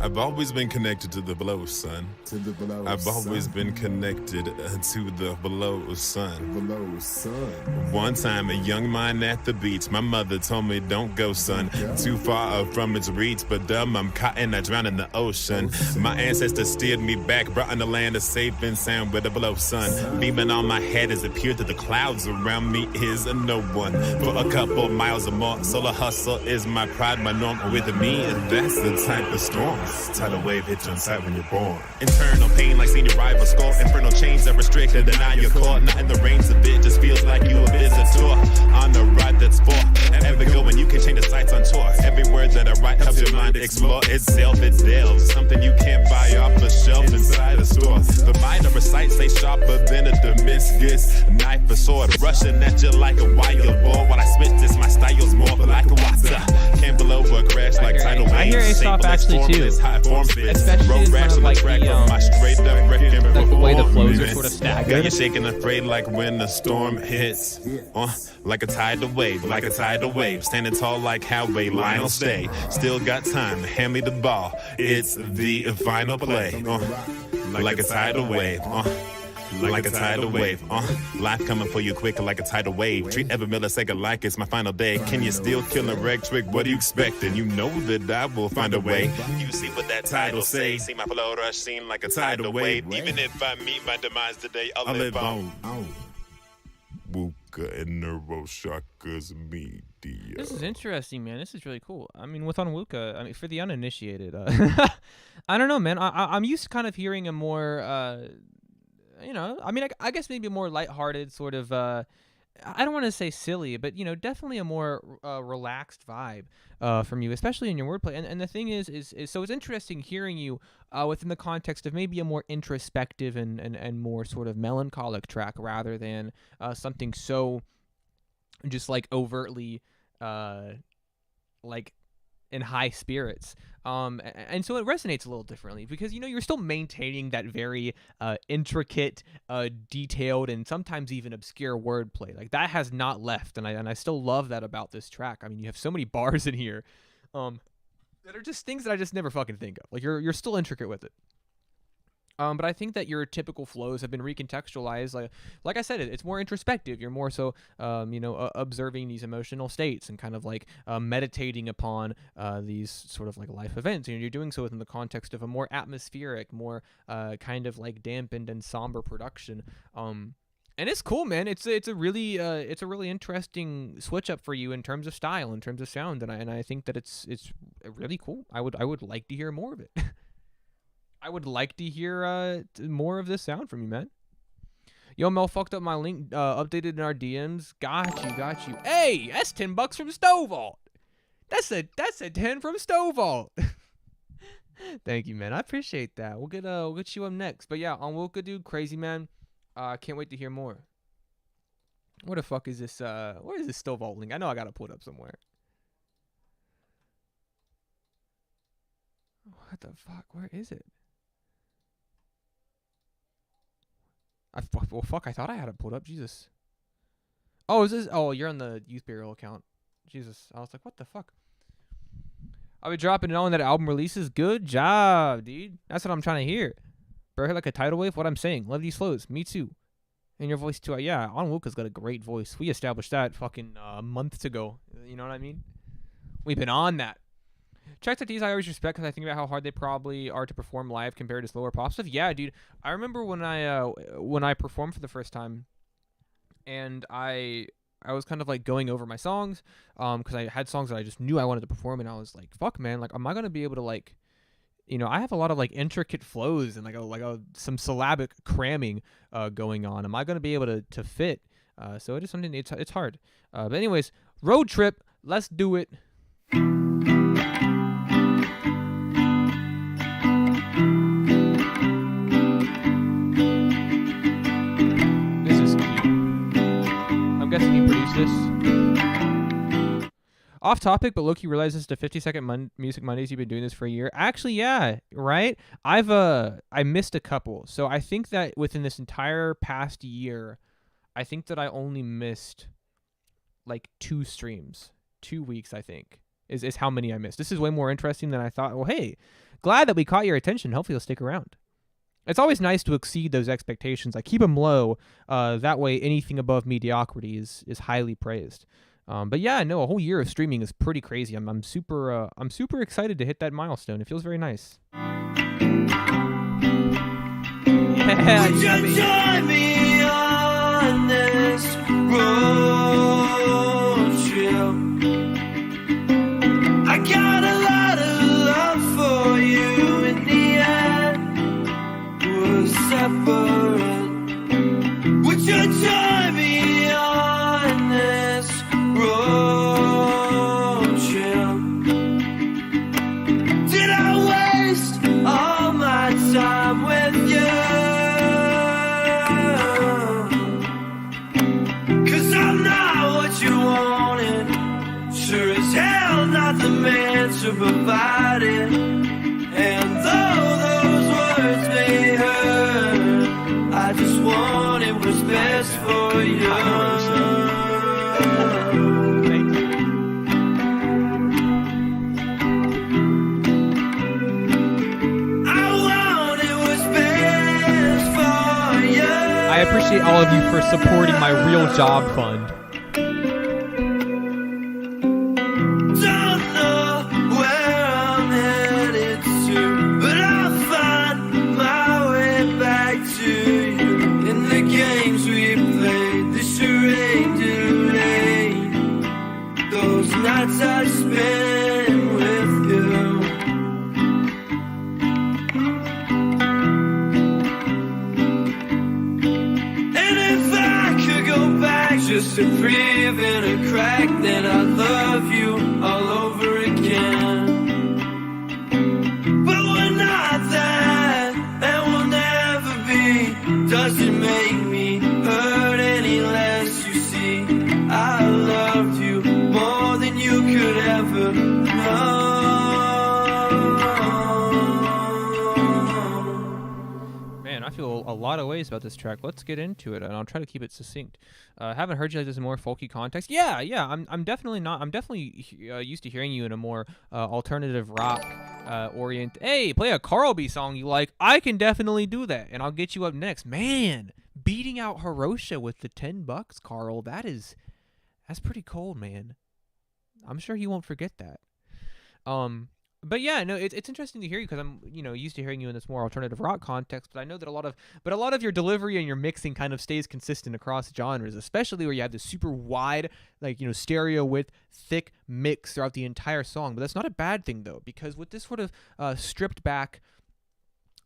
I've always been connected to the below, son. I've always been connected to the below, son. One time, a young mind at the beach, my mother told me, don't go, son. Too far from its reach, but dumb, I'm caught and I drown in the ocean. My ancestors steered me back, brought in the land of safe and sound with the below, sun. Beaming on my head as it appeared that the clouds around me is a no one. For a couple miles or more, solar hustle is my pride, my norm. With me, that's the type of storm. Tidal wave hits you inside when you're born. Internal pain like seeing your rival score. Infernal chains that restrict and deny your core. Not in the reins of it, just feels like you a visitor on the ride that's for ever going. You can change the sights on tour. Every word that I write helps your mind explore itself. It's delves, something you can't buy off the shelf inside a store. The mind of recite stay sharper than a Damascus knife or sword, rushing at you like a wild boar. While I spit this, my style's more like a water. Can't below or crash like tidal waves. I hear Aesop actually too. Especially in kind of like the way the flows are sort of staggered. Got you shaking afraid like when the storm hits. Like a tidal wave, like a tidal wave. Standing tall like Howay, Lionel stay. Still got time, hand me the ball. It's the final play. Like a tidal wave. Like a tidal wave, life coming for you quicker like a tidal wave. Treat every millisecond like it's my final day. Can you still kill a reg trick? What do you expect? And you know that I will find a way. You see what that title say. See my flow rush scene like a tidal wave. Even if I meet my demise today, I'll live on. Wuka and Neuroshocker's media. This is interesting, man. This is really cool. I mean, with Onwuka, I mean, for the uninitiated, I don't know, man. I'm used to kind of hearing a more, you know, I mean, I guess maybe a more lighthearted sort of, I don't want to say silly, but, you know, definitely a more relaxed vibe from you, especially in your wordplay. And the thing is so it's interesting hearing you within the context of maybe a more introspective and more sort of melancholic track rather than something so just like overtly like in high spirits. And so it resonates a little differently because, you know, you're still maintaining that very intricate, detailed, and sometimes even obscure wordplay. Like, that has not left, and I still love that about this track. I mean, you have so many bars in here that are just things that I just never fucking think of. Like, you're still intricate with it. But I think that your typical flows have been recontextualized. Like I said, it's more introspective. You're more so, you know, observing these emotional states and kind of like meditating upon these sort of like life events. And you're doing so within the context of a more atmospheric, more kind of like dampened and somber production. And it's cool, man. It's a really interesting switch up for you in terms of style, in terms of sound, and I think that it's really cool. I would like to hear more of it. I would like to hear more of this sound from you, man. Yo, Mel fucked up my link, updated in our DMs. Got you. Hey, that's $10 from Stovevault. That's a 10 from Stovevault. Thank you, man. I appreciate that. We'll get you up next. But yeah, on Wilka, dude, crazy, man. Can't wait to hear more. Where the fuck is this? Where is this Stovevault link? I know I gotta pull it up somewhere. What the fuck? Where is it? Well, fuck, I thought I had it pulled up. Jesus. Oh, is this? Oh, you're on the Youth Burial account. Jesus. I was like, what the fuck? I'll be dropping it on that album releases. Good job, dude. That's what I'm trying to hear. Bro, like a tidal wave. What I'm saying. Love these flows. Me too. And your voice too. Yeah, Onwuka's got a great voice. We established that fucking months ago. You know what I mean? We've been on that. Tracks like these I always respect because I think about how hard they probably are to perform live compared to slower pop stuff. Yeah, dude. I remember when I performed for the first time, and I was kind of like going over my songs, because I had songs that I just knew I wanted to perform, and I was like, fuck, man, like, am I gonna be able to, like, you know, I have a lot of like intricate flows and some syllabic cramming going on. Am I gonna be able to fit? So it is something. It's hard. But anyways, Road Trip. Let's do it. I'm guessing he produced this. Off topic, but Loki realizes the 50-second Music Mondays. You've been doing this for a year. Actually, yeah, right. I missed a couple, so I think that within this entire past year, I think that I only missed like 2 streams, 2 weeks. I think is how many I missed. This is way more interesting than I thought. Well, hey, glad that we caught your attention. Hopefully, you'll stick around. It's always nice to exceed those expectations. I keep them low. That way, anything above mediocrity is highly praised. But yeah, no, a whole year of streaming is pretty crazy. I'm super excited to hit that milestone. It feels very nice. Yeah, Would you join me on this road trip? I got a lot of love for you. In the end, we're separate. Would you join me on this road trip? Did I waste all my time with you? 'Cause I'm not what you wanted. Sure as hell not the man to provide it. And though those words may hurt, I just wanted what's best for you. Thank you. I wanted what's best for you. I appreciate all of you for supporting my real job fund. Don't know where I'm headed to, but I'll find my way back to you. In the games we played, the charade delayed, those nights I spent with you. And if I could go back just to breathe in a crack, then I'd love you all over again. But we're not that, and we'll never be. Doesn't make me hurt any less. You see, I loved you more than you could ever know. Man, I feel a lot of ways about this track. Let's get into it, and I'll try to keep it succinct. Haven't heard you like this in more folky context. Yeah. I'm definitely not. I'm definitely used to hearing you in a more alternative rock orient. Hey, play a Carl B song you like. I can definitely do that, and I'll get you up next. Man, beating out Hirosha with the $10, Carl. That's pretty cold, man. I'm sure you won't forget that. But yeah, no, it's interesting to hear you because I'm used to hearing you in this more alternative rock context. But I know that a lot of your delivery and your mixing kind of stays consistent across genres, especially where you have this super wide, stereo width, thick mix throughout the entire song. But that's not a bad thing though, because with this sort of stripped back,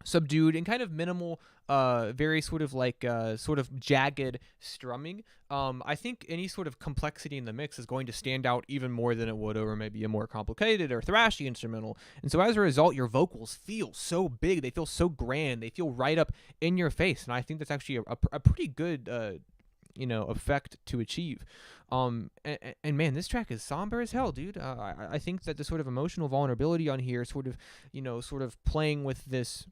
subdued and kind of minimal, very sort of jagged strumming, I think any sort of complexity in the mix is going to stand out even more than it would over maybe a more complicated or thrashy instrumental. And so as a result, your vocals feel so big, they feel so grand, they feel right up in your face, and I think that's actually a pretty good effect to achieve. And man, this track is somber as hell, dude. I think that the sort of emotional vulnerability on here, sort of playing with this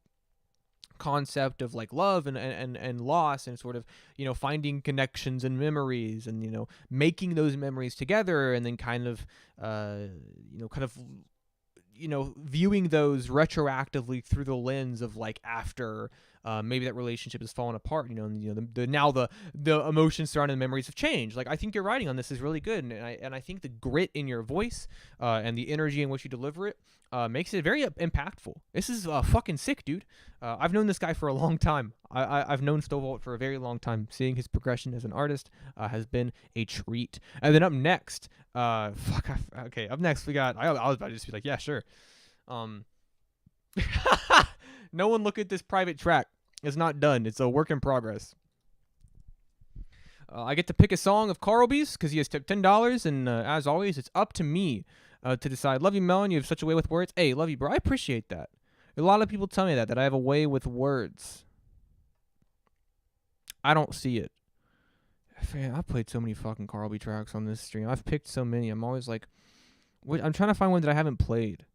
concept of like love and loss, and sort of finding connections and memories, and making those memories together, and then kind of viewing those retroactively through the lens of like after maybe that relationship has fallen apart, the emotions surrounding the memories have changed. Like, I think your writing on this is really good, and I think the grit in your voice and the energy in which you deliver it makes it very impactful. This is fucking sick, dude. I've known this guy for a long time. I've known Stovalt for a very long time. Seeing his progression as an artist has been a treat. And then up next, up next we got, I was about to just be like, yeah, sure. No one look at this private track. It's not done. It's a work in progress. I get to pick a song of Carl B's because he has tipped $10, and as always, it's up to me to decide. Love you, Melon. You have such a way with words. Hey, love you, bro. I appreciate that. A lot of people tell me that I have a way with words. I don't see it. Man, I've played so many fucking Carl B tracks on this stream. I've picked so many. I'm always like, I'm trying to find one that I haven't played.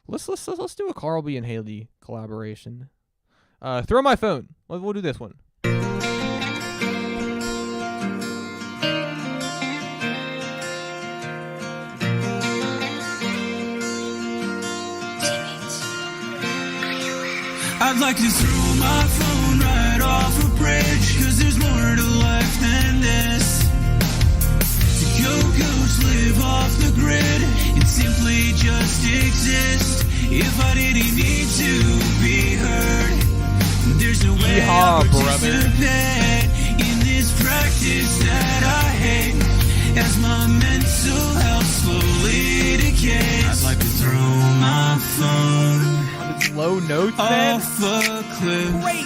Let's do a Carl B and Haley collaboration. Throw My Phone. We'll do this one. I'd like to throw my phone right off a bridge, 'cause there's more to life than this. To go ghost, live off the grid, and simply just exist. If I didn't need to be heard, there's no way I participate in this practice that I hate, as my mental health slowly decays. I'd like to throw my phone Low notes, man. off a cliff. Crazy.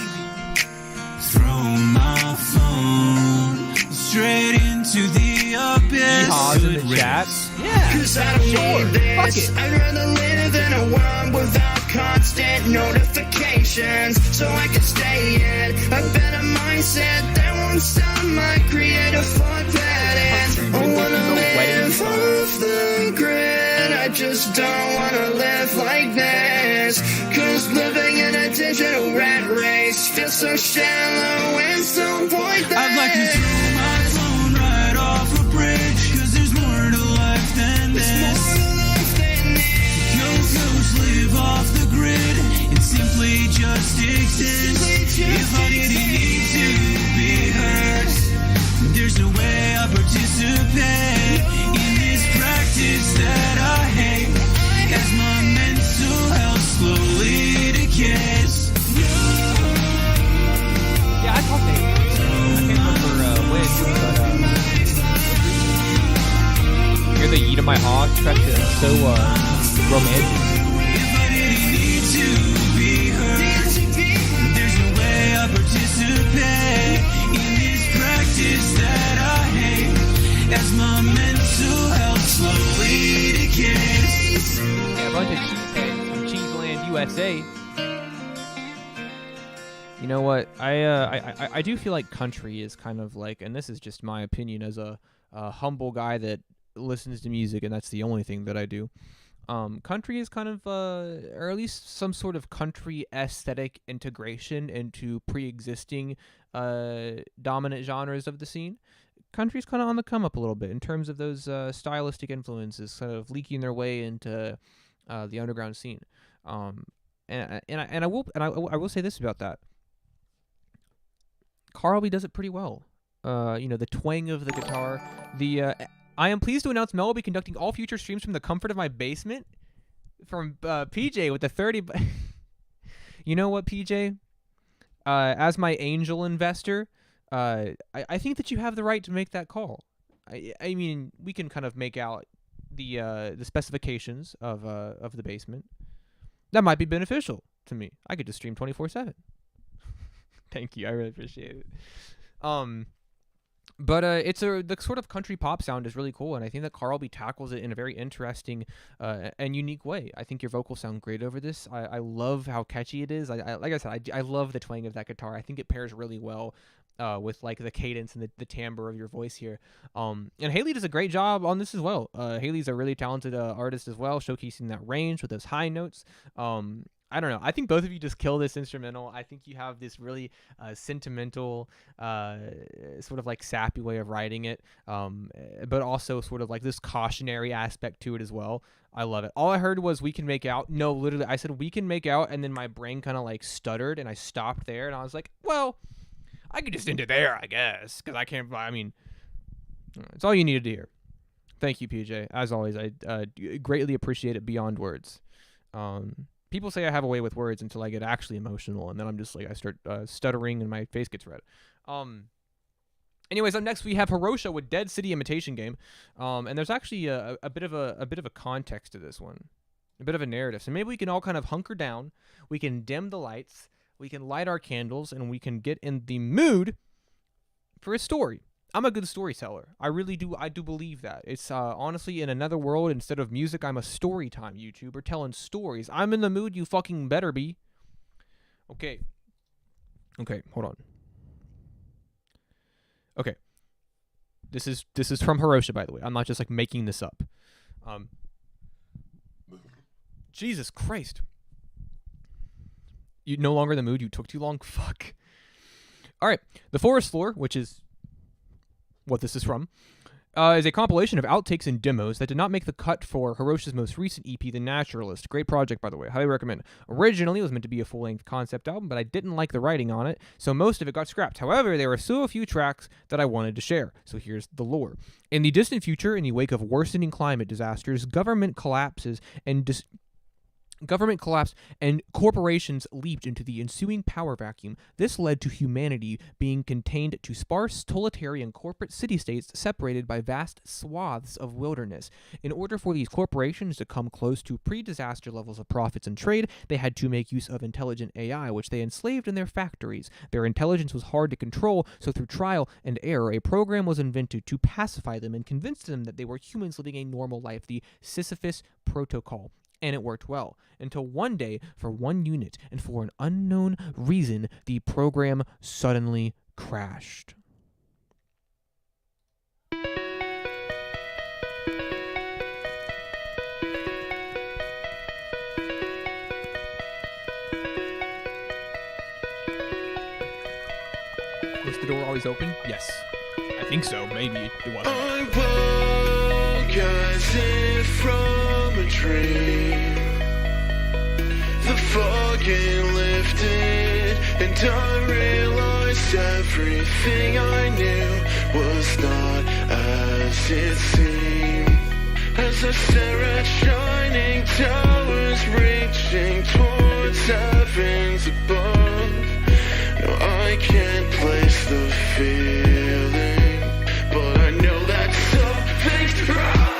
Throw my phone straight into the abyss. Yeehaws in the chat. Yeah. Cause I don't need this. I'd rather live in a world without constant notifications, so I can stay in a better mindset that won't stop my creative thought patterns. I wanna live off the grid. I just don't wanna live like this, 'cause living in a digital rat race feels so shallow and so pointless. I'd like to throw my phone right off a bridge, 'cause there's more to life than this. Ghosts live off the grid and simply just exist. If I didn't need to be heard, there's no way I participate in this practice that I hate, as my mental health slowly decays. Yeah, I thought they. I can't remember when, but hear the yeet of my hog track is so romantic. If I didn't need to be heard, there's no way I participate in this practice that I hate, as my mental health slowly decays. Yeah, a bunch of cheeseheads from Cheeseland, USA. You know what? I do feel like country is kind of like, and this is just my opinion as a humble guy that listens to music, and that's the only thing that I do. Country is kind of, or at least some sort of country aesthetic integration into pre-existing dominant genres of the scene. Country's kind of on the come up a little bit in terms of those stylistic influences, kind of leaking their way into the underground scene. And I will say this about that. Carl B does it pretty well. The twang of the guitar. I am pleased to announce Mel will be conducting all future streams from the comfort of my basement. From PJ with the 30. You know what, PJ? As my angel investor, I think that you have the right to make that call. I mean, we can kind of make out the specifications of the basement. That might be beneficial to me. I could just stream 24/7. Thank you. I really appreciate it. But the sort of country pop sound is really cool, and I think that Carl B tackles it in a very interesting and unique way. I think your vocals sound great over this. I love how catchy it is. Like I said, I love the twang of that guitar. I think it pairs really well with like the cadence and the timbre of your voice here. And Haley does a great job on this as well. Haley's a really talented artist as well, showcasing that range with those high notes. I don't know. I think both of you just kill this instrumental. I think you have this really sentimental, sort of like sappy way of writing it, but also sort of like this cautionary aspect to it as well. I love it. All I heard was "we can make out." No, literally, I said "we can make out," and then my brain kind of like stuttered, and I stopped there, and I was like, "Well, I could just end it there, I guess, because I can't." I mean, it's all you needed to hear. Thank you, PJ. As always, I greatly appreciate it beyond words. People say I have a way with words until I get actually emotional, and then I'm just like, I start stuttering and my face gets red. Anyways, up next we have Hirosha with Dead City Imitation Game, and there's actually a bit of a context to this one, a bit of a narrative. So maybe we can all kind of hunker down, we can dim the lights, we can light our candles, and we can get in the mood for a story. I'm a good storyteller. I really do. I do believe that. It's honestly in another world, instead of music, I'm a story time YouTuber telling stories. I'm in the mood. You fucking better be. Okay, hold on. Okay. This is from Hiroshima, by the way. I'm not just like making this up. Jesus Christ. You no longer in the mood? You took too long? Fuck. All right. The Forest Floor, which is what this is from, is a compilation of outtakes and demos that did not make the cut for Hiroshima's most recent EP, The Naturalist. Great project, by the way. Highly recommend. Originally, it was meant to be a full-length concept album, but I didn't like the writing on it, so most of it got scrapped. However, there were still a few tracks that I wanted to share, so here's the lore. In the distant future, in the wake of worsening climate disasters, government collapsed and corporations leaped into the ensuing power vacuum. This led to humanity being contained to sparse, totalitarian corporate city-states separated by vast swaths of wilderness. In order for these corporations to come close to pre-disaster levels of profits and trade, they had to make use of intelligent AI, which they enslaved in their factories. Their intelligence was hard to control, so through trial and error, a program was invented to pacify them and convince them that they were humans living a normal life, the Sisyphus Protocol. And it worked well, until one day, for one unit, and for an unknown reason, the program suddenly crashed. Was the door always open? Yes. I think so. Maybe it wasn't. I woke as if from a dream. The fogging lifted, and I realized everything I knew was not as it seemed. As I stare at shining towers reaching towards heavens above, no, I can't place the feeling, but I know that something's wrong.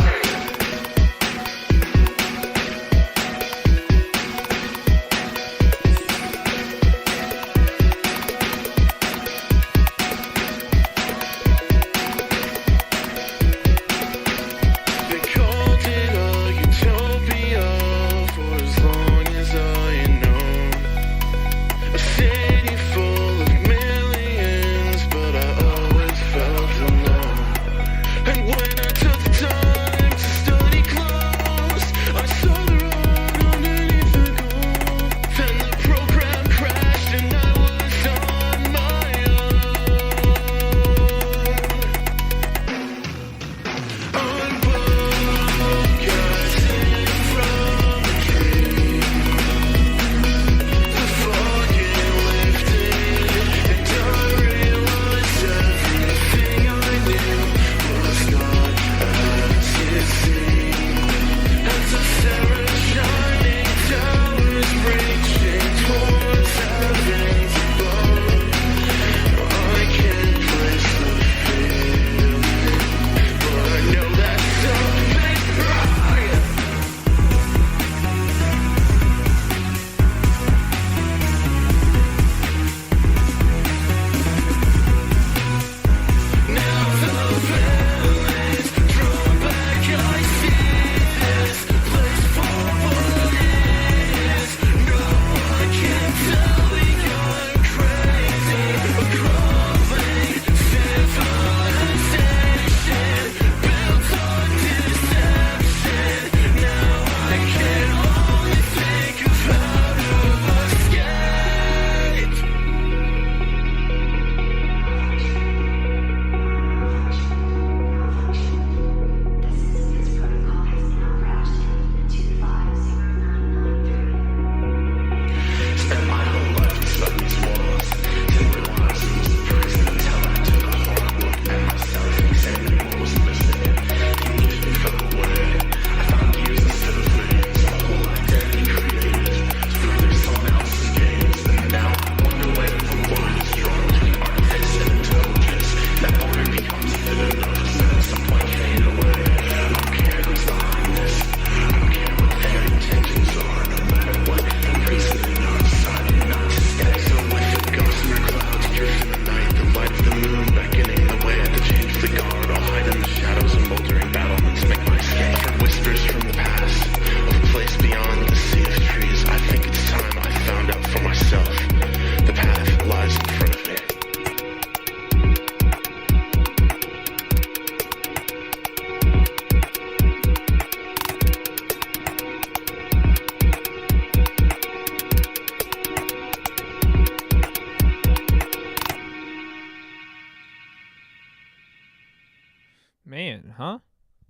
huh?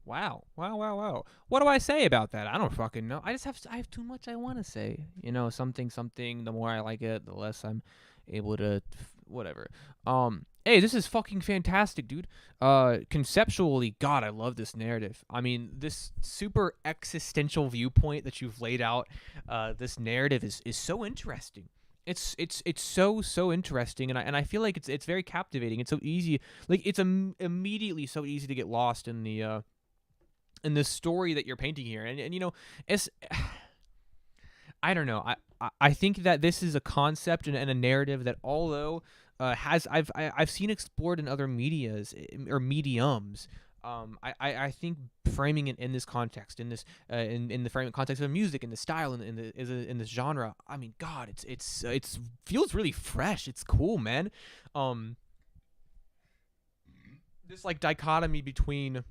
Wow. What do I say about that? I don't fucking know. I have too much I want to say. You know, something. The more I like it, the less I'm able to, whatever. Hey, this is fucking fantastic, dude. Conceptually, God, I love this narrative. I mean, this super existential viewpoint that you've laid out, this narrative is so interesting. It's so interesting, and I feel like it's very captivating. It's so easy, like it's immediately so easy to get lost in the in the story that you're painting here, and you know, it's I don't know. I think that this is a concept and a narrative that, although I've seen explored in other medias or mediums. I think framing it in this context, in this in the framing context of music, in the style, in this genre. I mean, God, it's feels really fresh. It's cool, man. This like dichotomy between,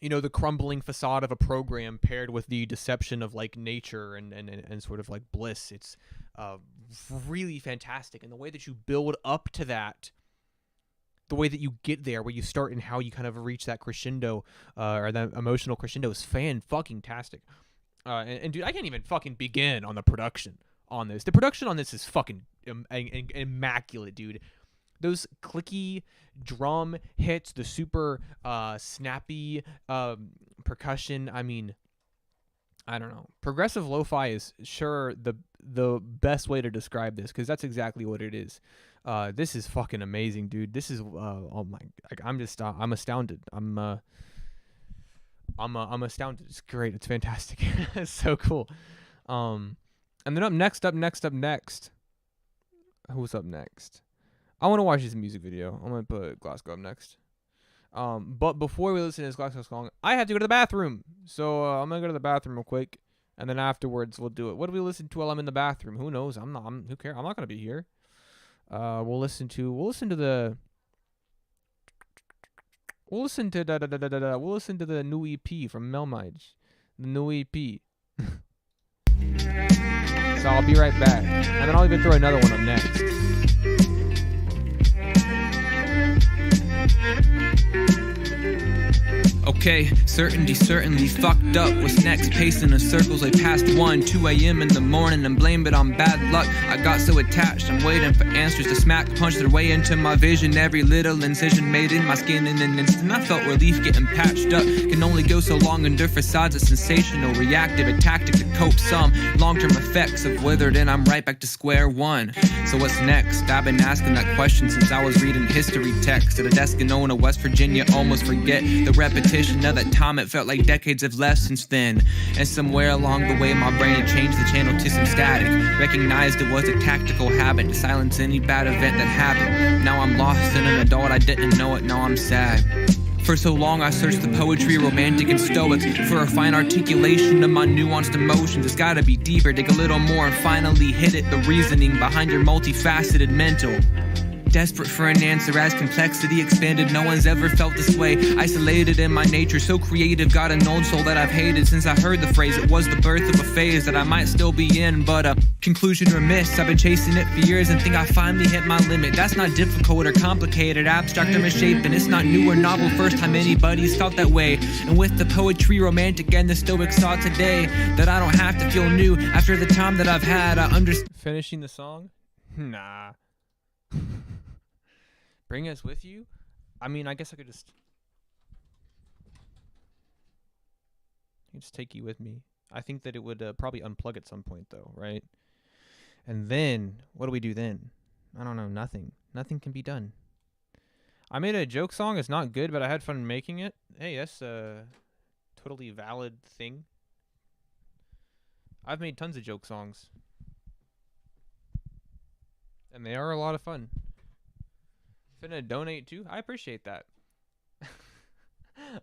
you know, the crumbling facade of a program paired with the deception of like nature and sort of like bliss. It's really fantastic, and the way that you build up to that, the way that you get there, where you start and how you kind of reach that crescendo or that emotional crescendo is fan-fucking-tastic. And dude, I can't even fucking begin on the production on this. The production on this is fucking immaculate, dude. Those clicky drum hits, the super snappy percussion. I mean, I don't know. Progressive lo-fi is sure the best way to describe this, because that's exactly what it is. This is fucking amazing, dude. This is oh my, I'm astounded. I'm astounded. It's great. It's fantastic. It's so cool. And then up next. Who's up next? I want to watch this music video. I'm gonna put Glasgow up next. But before we listen to this Glasgow song, I have to go to the bathroom. So I'm gonna go to the bathroom real quick, and then afterwards we'll do it. What do we listen to while I'm in the bathroom? Who knows? Who cares? I'm not gonna be here. We'll listen to the new EP from Melmige, the new EP. So I'll be right back, and then I'll even throw another one up next. Okay, certainty certainly fucked up. What's next? Pacing in circles like past 1, 2 a.m. in the morning and blame it on bad luck. I got so attached, I'm waiting for answers to smack punch their way into my vision. Every little incision made in my skin in an instant. I felt relief getting patched up. Can only go so long under facades of sensational, reactive, a tactic to cope some long-term effects of withered, and I'm right back to square one. So what's next? I've been asking that question since I was reading history texts at a desk in Ona, West Virginia. Almost forget the repetition of that time. It felt like decades of lessons then, and somewhere along the way my brain had changed the channel to some static. Recognized it was a tactical habit to silence any bad event that happened. Now I'm lost in an adult, I didn't know it, now I'm sad. For so long I searched the poetry, romantic and stoic, for a fine articulation of my nuanced emotions. It's gotta be deeper, dig a little more and finally hit it. The reasoning behind your multifaceted mental. Desperate for an answer as complexity expanded. No one's ever felt this way. Isolated in my nature, so creative. Got an old soul that I've hated since I heard the phrase. It was the birth of a phase that I might still be in, but a conclusion remiss. I've been chasing it for years and think I finally hit my limit. That's not difficult or complicated, abstract or misshapen. It's not new or novel, first time anybody's felt that way. And with the poetry, romantic, and the stoic saw today that I don't have to feel new after the time that I've had. I understand. Finishing the song? Nah. Bring us with you? I mean, I guess I could just take you with me. I think that it would probably unplug at some point, though, right? And then, what do we do then? I don't know, nothing. Nothing can be done. I made a joke song. It's not good, but I had fun making it. Hey, that's a totally valid thing. I've made tons of joke songs. And they are a lot of fun. Finna donate too? I appreciate that.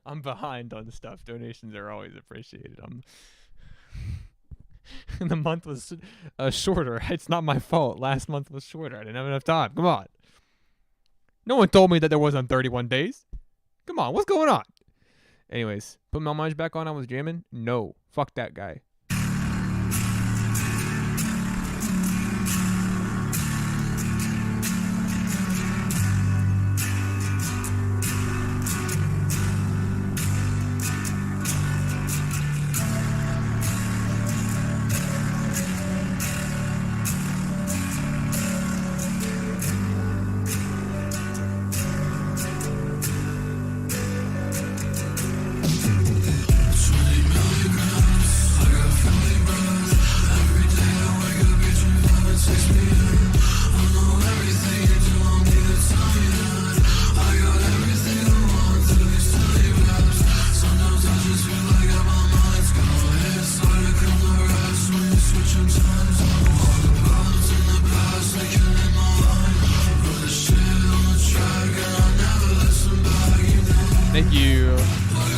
I'm behind on stuff. Donations are always appreciated. The month was shorter. It's not my fault. Last month was shorter. I didn't have enough time. Come on. No one told me that there wasn't 31 days. Come on. What's going on? Anyways, put Melmige back on. I was jamming. No. Fuck that guy.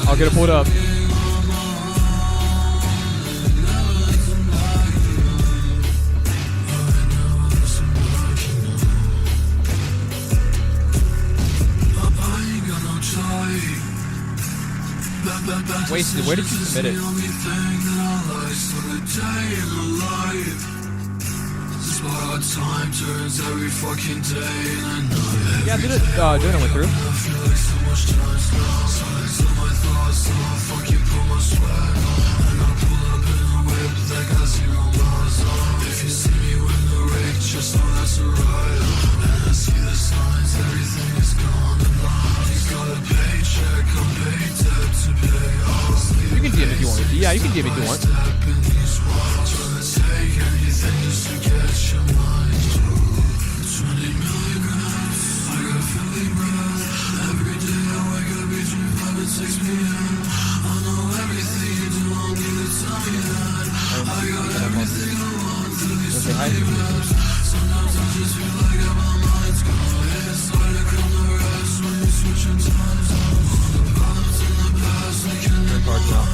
I'll get it pulled up. Wasted. Where did you submit it? Yeah, did it? Doing it went through. You can DM if you want. Yeah, you can DM if you want. Say hi. Cards now.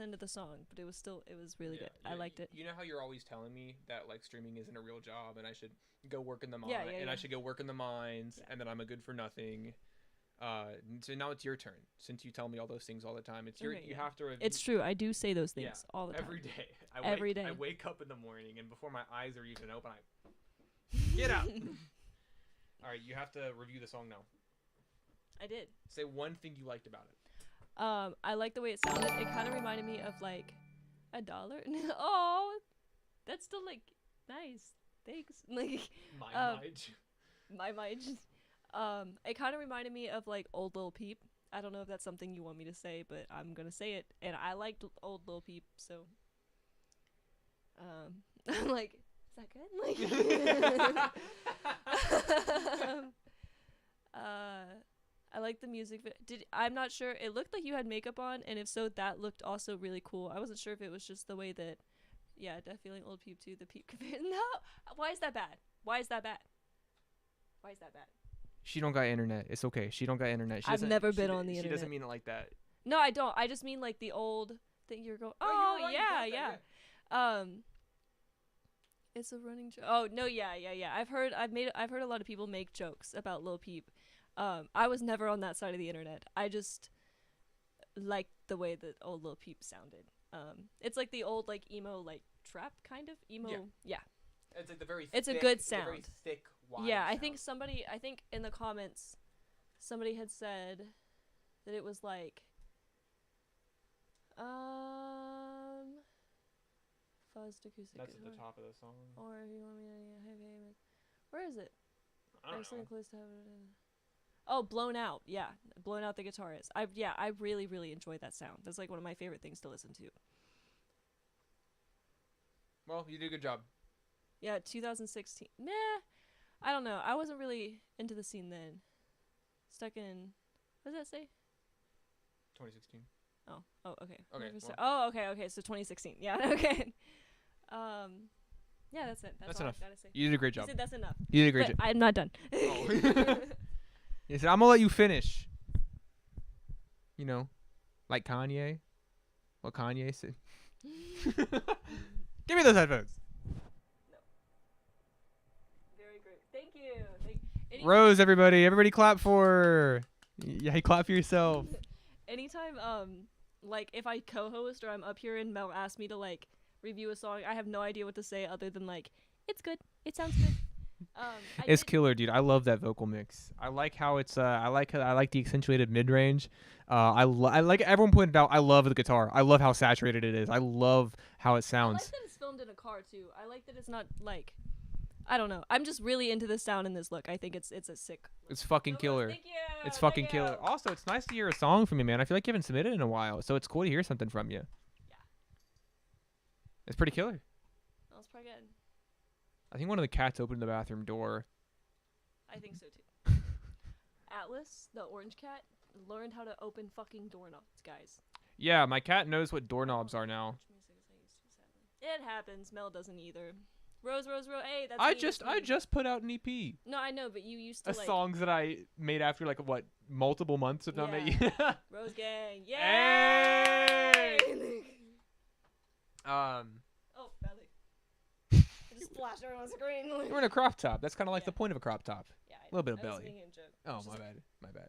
End of the song, but it was really good. I liked it. You know how you're always telling me that like streaming isn't a real job and I should go work in the mine I should go work in the mines and that I'm a good for nothing. So now it's your turn. Since you tell me all those things all the time, it's you have to review. It's true. I do say those things all the time. Every day. I wake up in the morning and before my eyes are even open, I get out. All right, you have to review the song now. I did. Say one thing you liked about it. I like the way it sounded. It kind of reminded me of like $1. Oh, that's still like nice. Thanks. Like my Mige. It kind of reminded me of like old Lil Peep. I don't know if that's something you want me to say, but I'm gonna say it. And I liked old Lil Peep, so I'm like, is that good? Like, I like the music. I'm not sure. It looked like you had makeup on, and if so, that looked also really cool. I wasn't sure if it was just the way that, yeah, definitely old Peep too. The Peep compare. No, why is that bad? Why is that bad? Why is that bad? She don't got internet. It's okay. She don't got internet. I've never been on the internet. She doesn't mean it like that. No, I don't. I just mean like the old thing you're going. Oh, right, yeah. It's a running joke. Oh no, yeah. I've heard a lot of people make jokes about Lil Peep. I was never on that side of the internet. I just liked the way that old Lil Peep sounded. It's like the old like emo like trap kind of emo. Yeah. It's like the very. It's a good sound. Very thick. Yeah, sound. I think in the comments, somebody had said that it was like, fuzzed acoustic. That's at the top of the song. Or if you want me to, where is it? I don't know. Close to have it in. Oh, Blown Out. Yeah, Blown Out the guitar is. I really, really enjoyed that sound. That's like one of my favorite things to listen to. Well, you did a good job. Yeah, 2016. Meh. I don't know. I wasn't really into the scene then. Stuck in. What does that say? 2016. Oh, okay. Okay. Well. Okay. So 2016. Yeah, okay. Yeah, that's it. That's all enough. I gotta say. You did a great job. You said that's enough. You did a great job. I'm not done. Oh. He said, I'm gonna let you finish. You know, like Kanye. What Kanye said. Give me those headphones. No. Very great. Thank you. Rose, everybody clap for her. Yeah, clap for yourself. Anytime, like if I co-host or I'm up here and Mel asks me to like review a song, I have no idea what to say other than like, it's good. It sounds good. It's killer, dude. I love that vocal mix. I like how it's. I like the accentuated mid range. I like everyone pointed out. I love the guitar. I love how saturated it is. I love how it sounds. I like that it's filmed in a car too. I like that it's not like. I don't know. I'm just really into this sound and this look. I think it's a sick. It's fucking killer. Thank you. It's fucking Thank you. killer. Also, it's nice to hear a song from you, man. I feel like you haven't submitted in a while, so it's cool to hear something from you. Yeah. It's pretty killer. That was pretty good. I think one of the cats opened the bathroom door. I think so too. Atlas, the orange cat, learned how to open fucking doorknobs, guys. Yeah, my cat knows what doorknobs are now. It happens. Mel doesn't either. Rose. Hey, that's I me, just that's me. put out an EP. No, I know, but you used to A like songs that I made after like what multiple months of not making. Rose Gang. Yay! Hey! Oh, belly. I just flashed her on the screen. You're in a crop top. That's kind of like the point of a crop top. Yeah, A little bit of I was belly. making a joke. Oh, She's my like- bad. My bad.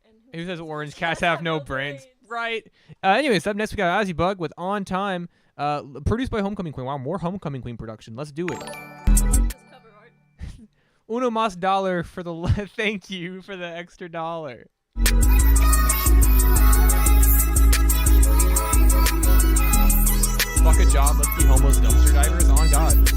And Who says orange Cats cats have no brains? Right. Anyways, up next we got Ozzy Bug with On Time, produced by Homecoming Queen. Wow, more Homecoming Queen production. Let's do it. This cover art. Uno mas dollar for the thank you for the extra dollar. Fuck a job. Let's be homeless dumpster divers. On God.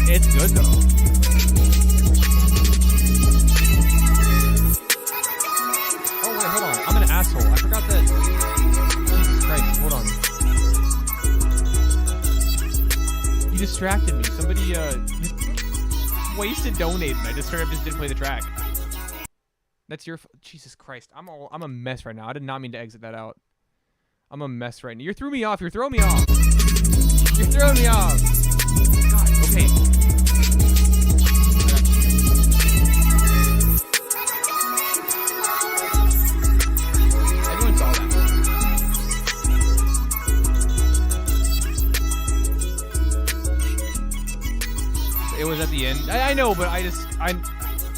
It's good though. Oh wait, hold on. I'm an asshole. I forgot that. Jesus Christ, hold on. You distracted me. Somebody wasted donated. I just didn't play the track. That's your Jesus Christ. I'm a mess right now. I did not mean to exit that out. I'm a mess right now. You threw me off. You're throwing me off. You're throwing me off. God, okay. Everyone saw that. It was at the end. I know, but I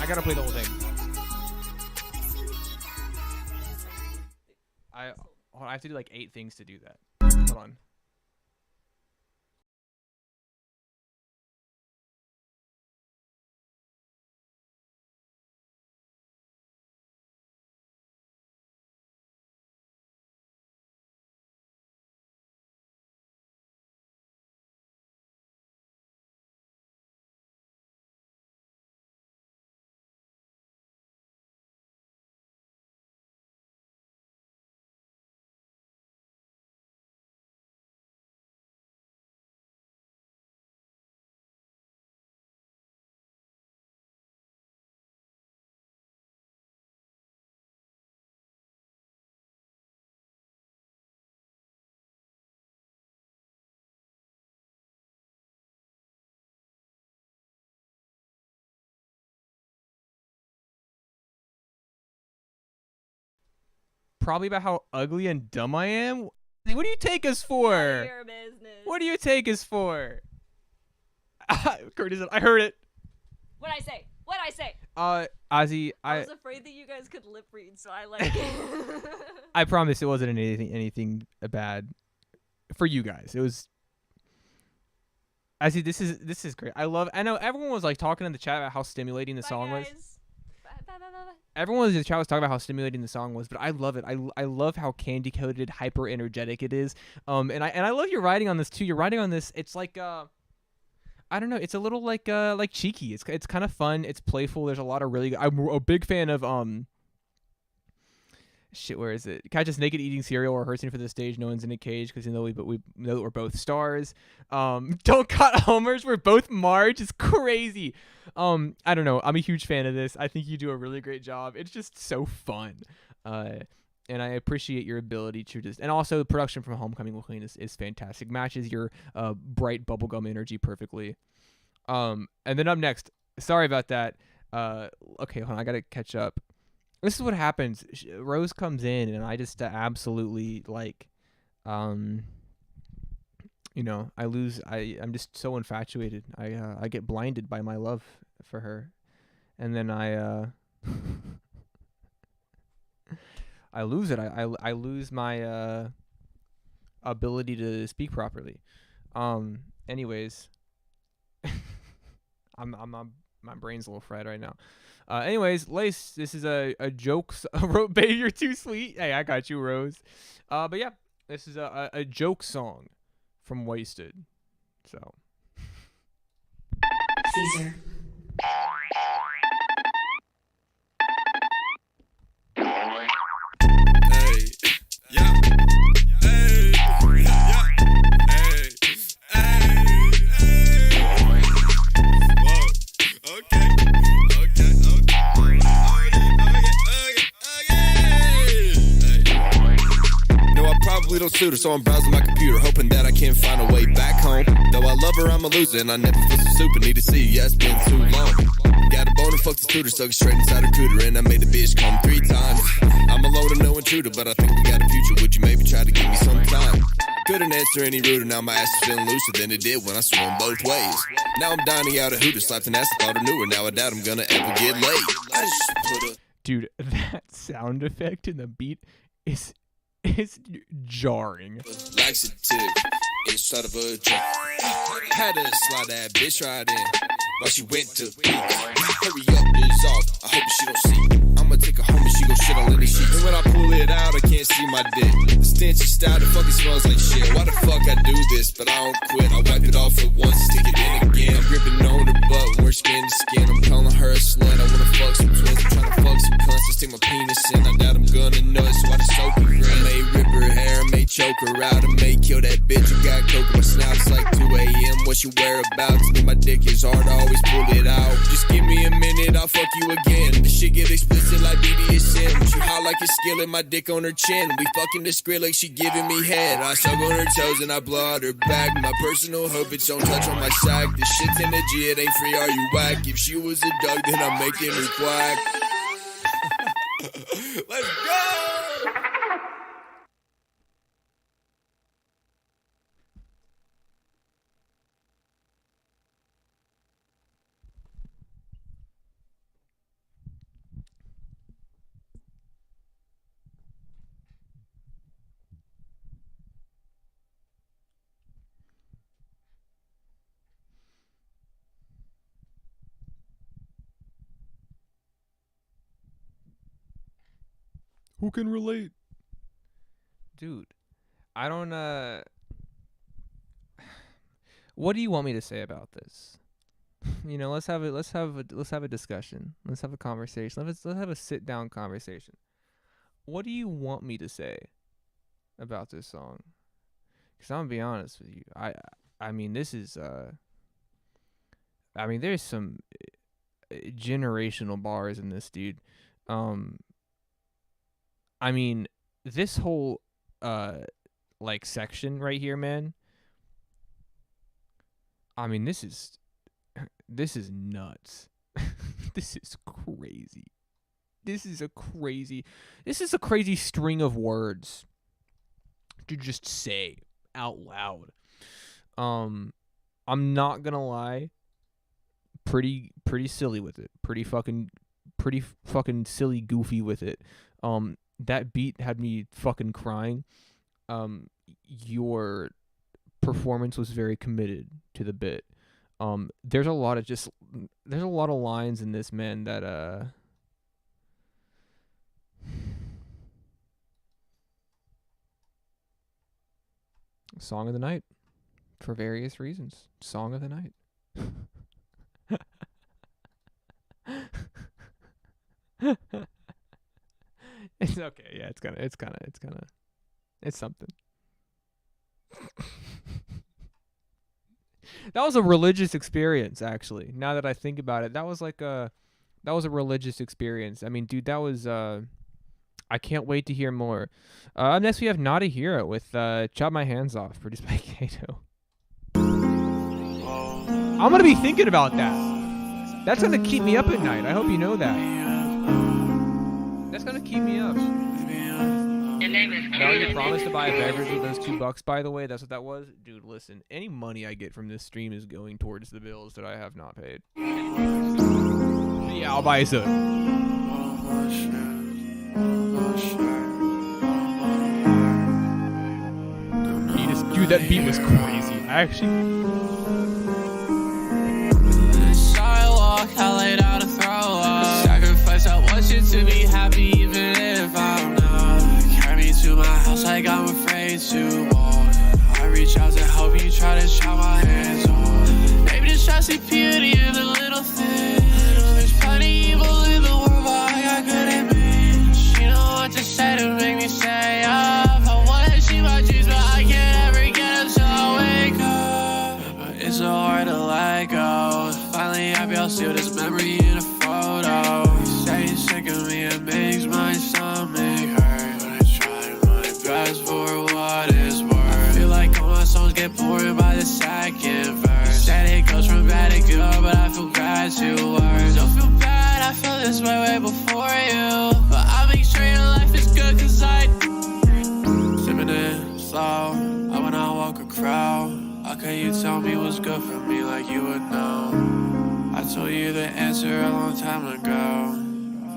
gotta play the whole thing. I have to do like 8 things to do that. Hold on. Probably about how ugly and dumb I am. What do you take us for? Your business. What do you take us for? Curtis, I heard it. What'd I say? What'd I say? Ozzy, I was afraid that you guys could lip read, so I like it. I promise it wasn't anything bad for you guys. It was. Ozzy, this is great. I know everyone was like talking in the chat about how stimulating the song was. Bye. Everyone in the chat was talking about how stimulating the song was, but I love it. I love how candy coated, hyper energetic it is. And I love your writing on this too. You're writing on this. It's like I don't know. It's a little like cheeky. It's kind of fun. It's playful. There's a lot of really good. I'm a big fan of shit. Where is it? Catch Us Naked Eating Cereal, or Rehearsing for the Stage. No One's in a Cage, because we know that we're both stars. Don't Cut Homers. We're both Marge. It's crazy. I don't know. I'm a huge fan of this. I think you do a really great job. It's just so fun. And I appreciate your ability to just, and also the production from Homecoming Queen is fantastic. Matches your bright bubblegum energy perfectly. And then up next, sorry about that. Okay, hold on, I gotta catch up. This is what happens. Rose comes in, and I just absolutely like, you know, I lose. I'm just so infatuated. I get blinded by my love for her, and then I lose it. I lose my ability to speak properly. Anyways, my brain's a little fried right now. Anyways, Lace, this is a joke. Baby, you're too sweet. Hey, I got you, Rose. But yeah, this is a joke song from Wasted. So. Caesar. Don't suit her, so I'm browsing my computer, hoping that I can find a way back home. Though I love her, I'm a loser, and I never feel so super. Need to see, yeah, it's been too long. Got a boner, fuck the scooter, stuck straight inside her cooter, and I made the bitch come 3 times. I'm alone and no intruder, but I think we got a future. Would you maybe try to give me some time? Couldn't answer any ruder, now my ass is feeling looser than it did when I swung both ways. Now I'm dining out a Hooter, slapped an ass, I thought I knew her. Now I doubt I'm gonna ever get laid. I just put a... Dude, that sound effect in the beat is jarring. Laxative inside of a drink. Had to slide that bitch right in while she went to pee. Hurry up, it's off. I hope she don't see. I'ma take her home and she gon' shit all in the sheets. And when I pull it out, I can't see my dick. The stench is style, it fucking smells like shit. Why the fuck I do this? But I don't quit. I wipe it off at once, stick it in again. I'm gripping on her butt when we're skin to skin. I'm calling her a slut. I wanna fuck some twins. I'm trying to fuck some cunts. Let's take my penis in. I doubt I'm gonna nut, so I just soak her in. I may rip her hair, I may choke her out, I may kill that bitch who got coke in my snout. It's like 2 a.m. What you whereabouts? Me, my dick is hard, I always pull it out. Just give me a minute, I'll fuck you again. The shit get explicit like BDSM. She hot like a skillet, my dick on her chin. We fucking the Skrillex, she giving me head. I suck on her toes and I blow out her back. My personal hope, bitch, don't touch on my sack. This shit's in the G, it ain't free, are you whack? If she was a dog, then I'm making her quack. Let's go! Who can relate? Dude, I don't what do you want me to say about this? You know, let's have a discussion. Let's have a conversation. Let's have a sit down conversation. What do you want me to say about this song? Cuz I'm gonna be honest with you. I mean, this is I mean, there's some generational bars in this, dude. I mean, this whole like section right here, man. I mean, this is nuts. This is crazy. This is a crazy string of words to just say out loud. I'm not gonna lie. Pretty silly with it. Pretty fucking silly goofy with it. That beat had me fucking crying. Your performance was very committed to the bit. There's a lot of lines in this, man, that Song of the night, for various reasons. Song of the night. It's okay. Yeah, it's something. That was a religious experience, actually. Now that I think about it, that was a religious experience. I mean, dude, that was I can't wait to hear more. Next we have Not a Hero with Chop My Hands Off, produced by Kato. I'm gonna be thinking about that. That's gonna keep me up at night. I hope you know that. That's gonna keep me up. Now you promised to buy a beverage with those $2, by the way. That's what that was. Dude, listen. Any money I get from this stream is going towards the bills that I have not paid. But yeah, I'll buy you some. Dude, that beat was crazy. I actually... I laid out a throw up. Sacrifice, I want you to be happy even if I'm not. Carry me to my house like I'm afraid to walk. I reach out to help you, try to chop my hands off. Maybe just try to see beauty in the little things. There's plenty evil in the world, but I got good admits. You know what to say to make me stay up. I wanna achieve my dreams, but I can't ever get up, so I wake up. But it's so hard to let go. Finally happy, I'll seal this memory in a photo. You say you're sick of me, it makes my stomach hurt. But I try my best for what it's worth. I feel like all my songs get boring by the second verse. You said it goes from bad to good, but I feel bad to worse. Don't feel bad, I feel this way before you. But I make sure your life is good, cause I sipping it slow. I when I walk a crowd. How can you tell me what's good for me like you would know? I told you the answer a long time ago.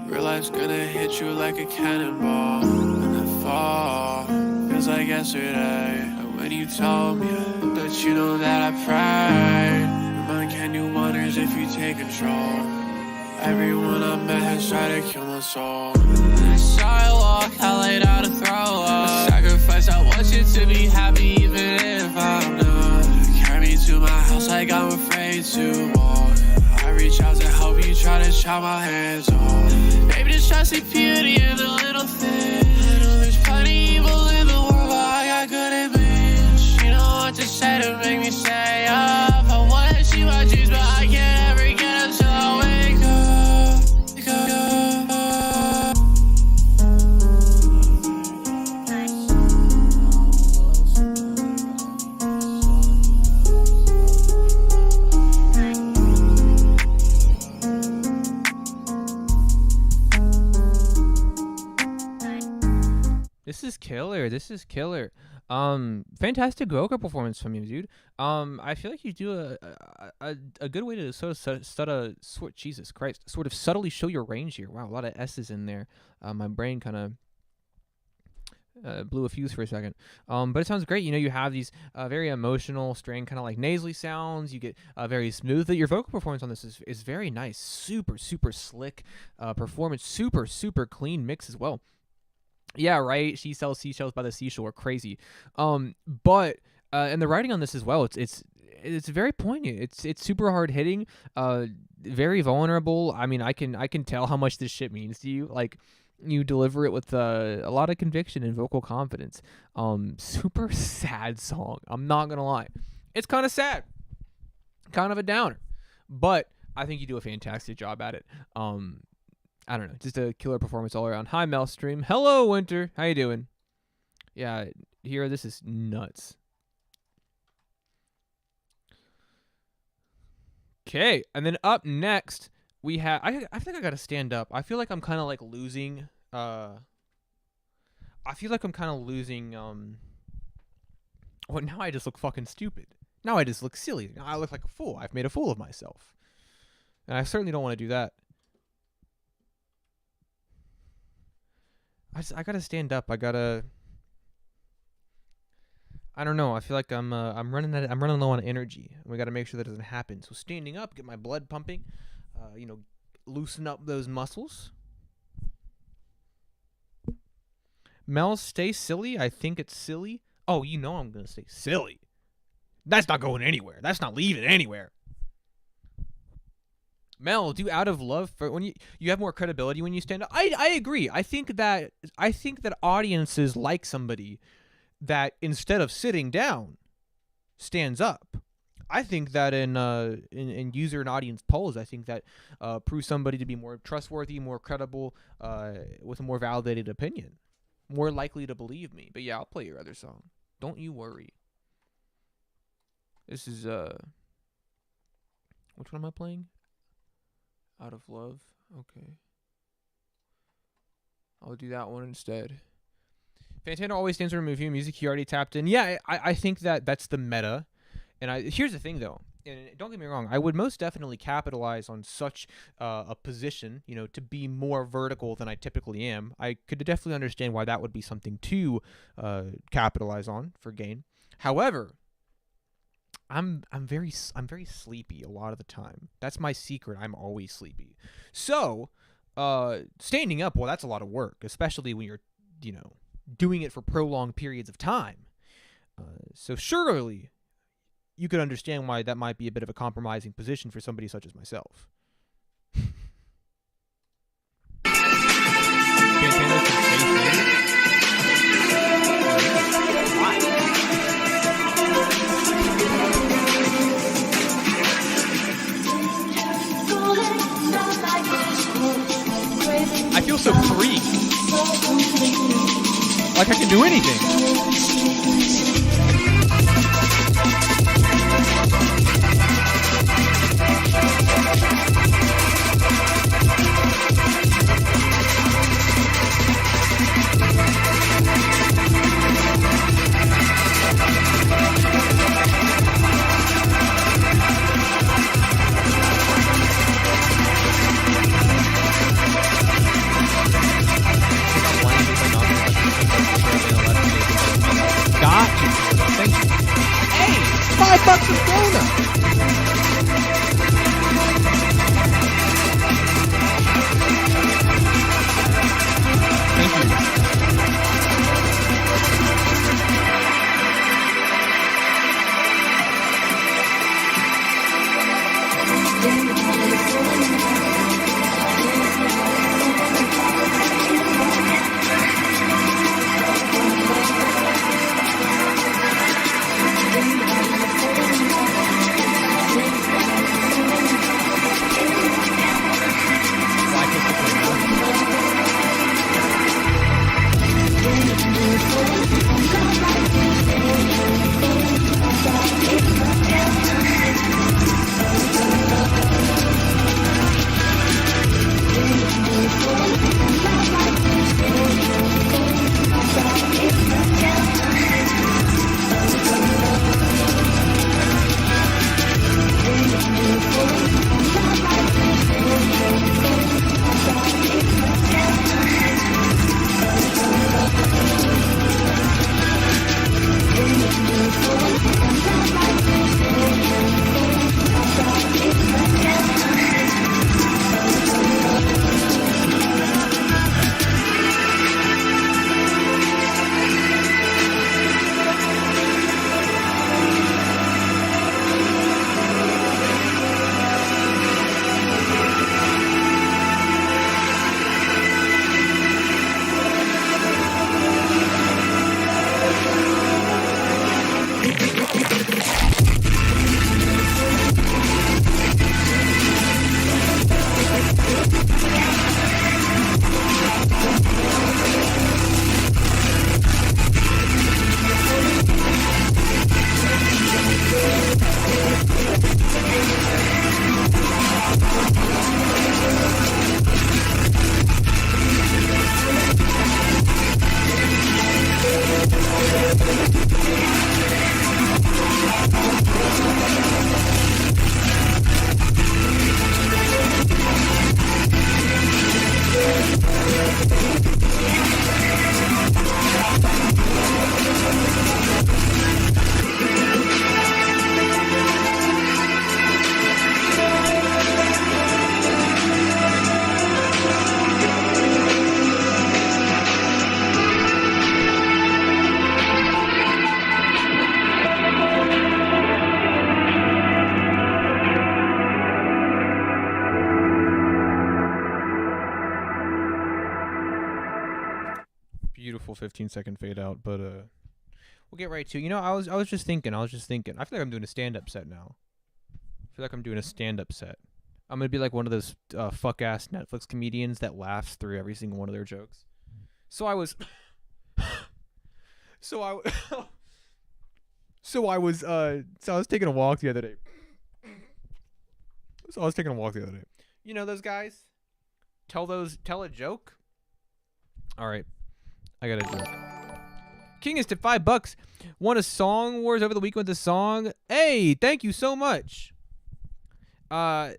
Real life's gonna hit you like a cannonball and then fall. Feels like yesterday. And when you told me, I hope that you know that I prayed. Your mind can do wonders if you take control. Everyone I met has tried to kill my soul. The sidewalk, I laid out a throw up. A sacrifice, I want you to be happy even if I'm not. Carry me to my house like I'm afraid to walk. I reach out to help you, try to chop my hands off. Maybe just try to see beauty in the little things. I know there's plenty evil in the world, but I got good admits. You know what to say to make me stay up. I wanna achieve my dreams, but I can't ever get up, so I wake up. This is killer. This is killer. Fantastic vocal performance from you, dude. I feel like you do a good way to sort of Jesus Christ, sort of subtly show your range here. Wow, a lot of S's in there. My brain kind of blew a fuse for a second. But it sounds great. You know, you have these very emotional, strained, kind of like nasally sounds. You get very smooth. Your vocal performance on this is very nice. Super, super slick performance. Super, super clean mix as well. Yeah, right. She sells seashells by the seashore. Crazy. But and the writing on this as well. It's very poignant. It's super hard hitting. Very vulnerable. I mean, I can tell how much this shit means to you. Like, you deliver it with a lot of conviction and vocal confidence. Super sad song. I'm not gonna lie. It's kind of sad. Kind of a downer. But I think you do a fantastic job at it. I don't know, just a killer performance all around. Hi, Melstream. Hello, Winter. How you doing? Yeah, here, this is nuts. Okay, and then up next, we have... I think I gotta stand up. I feel like I'm kind of like losing... I feel like I'm kind of losing... Well, now I just look fucking stupid. Now I just look silly. Now I look like a fool. I've made a fool of myself. And I certainly don't want to do that. I gotta stand up. I don't know. I feel like I'm running low on energy. We gotta make sure that doesn't happen. So standing up, get my blood pumping. Loosen up those muscles. Mel, stay silly. I think it's silly. Oh, you know I'm gonna stay silly. That's not going anywhere. That's not leaving anywhere. Mel, do out of love for when you have more credibility when you stand up. I agree. I think that audiences like somebody that instead of sitting down stands up. I think that in user and audience polls, I think that proves somebody to be more trustworthy, more credible, with a more validated opinion, more likely to believe me. But yeah, I'll play your other song. Don't you worry. This is which one am I playing? Out of Love. Okay. I'll do that one instead. Fantano always stands to remove you. Music he already tapped in. Yeah, I think that's the meta. And here's the thing, though. And don't get me wrong. I would most definitely capitalize on such a position, to be more vertical than I typically am. I could definitely understand why that would be something to capitalize on for gain. However, I'm very sleepy a lot of the time. That's my secret. I'm always sleepy. So, standing up, well, that's a lot of work, especially when you're, doing it for prolonged periods of time. So surely you could understand why that might be a bit of a compromising position for somebody such as myself. I feel so free. Like I can do anything. beautiful 15-second fade out, but we'll get right to. You know, I was just thinking. I feel like I'm doing a stand-up set now. I'm gonna be like one of those fuck ass Netflix comedians that laughs through every single one of their jokes. So I was taking a walk the other day. You know those guys? Tell a joke? Alright. I got a joke. King is to $5. Won a Song Wars over the weekend with a song. Hey, thank you so much. But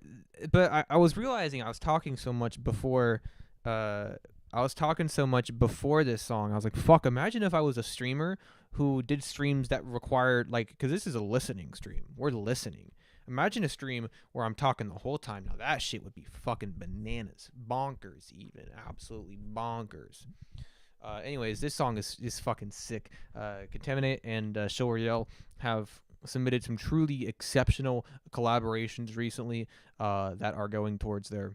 I was realizing I was talking so much before this song. I was like, fuck, imagine if I was a streamer who did streams that required, like, because this is a listening stream. We're listening. Imagine a stream where I'm talking the whole time. Now that shit would be fucking bananas. Bonkers even. Absolutely bonkers. Anyways, this song is fucking sick. Contaminate and Show Yell have submitted some truly exceptional collaborations recently that are going towards their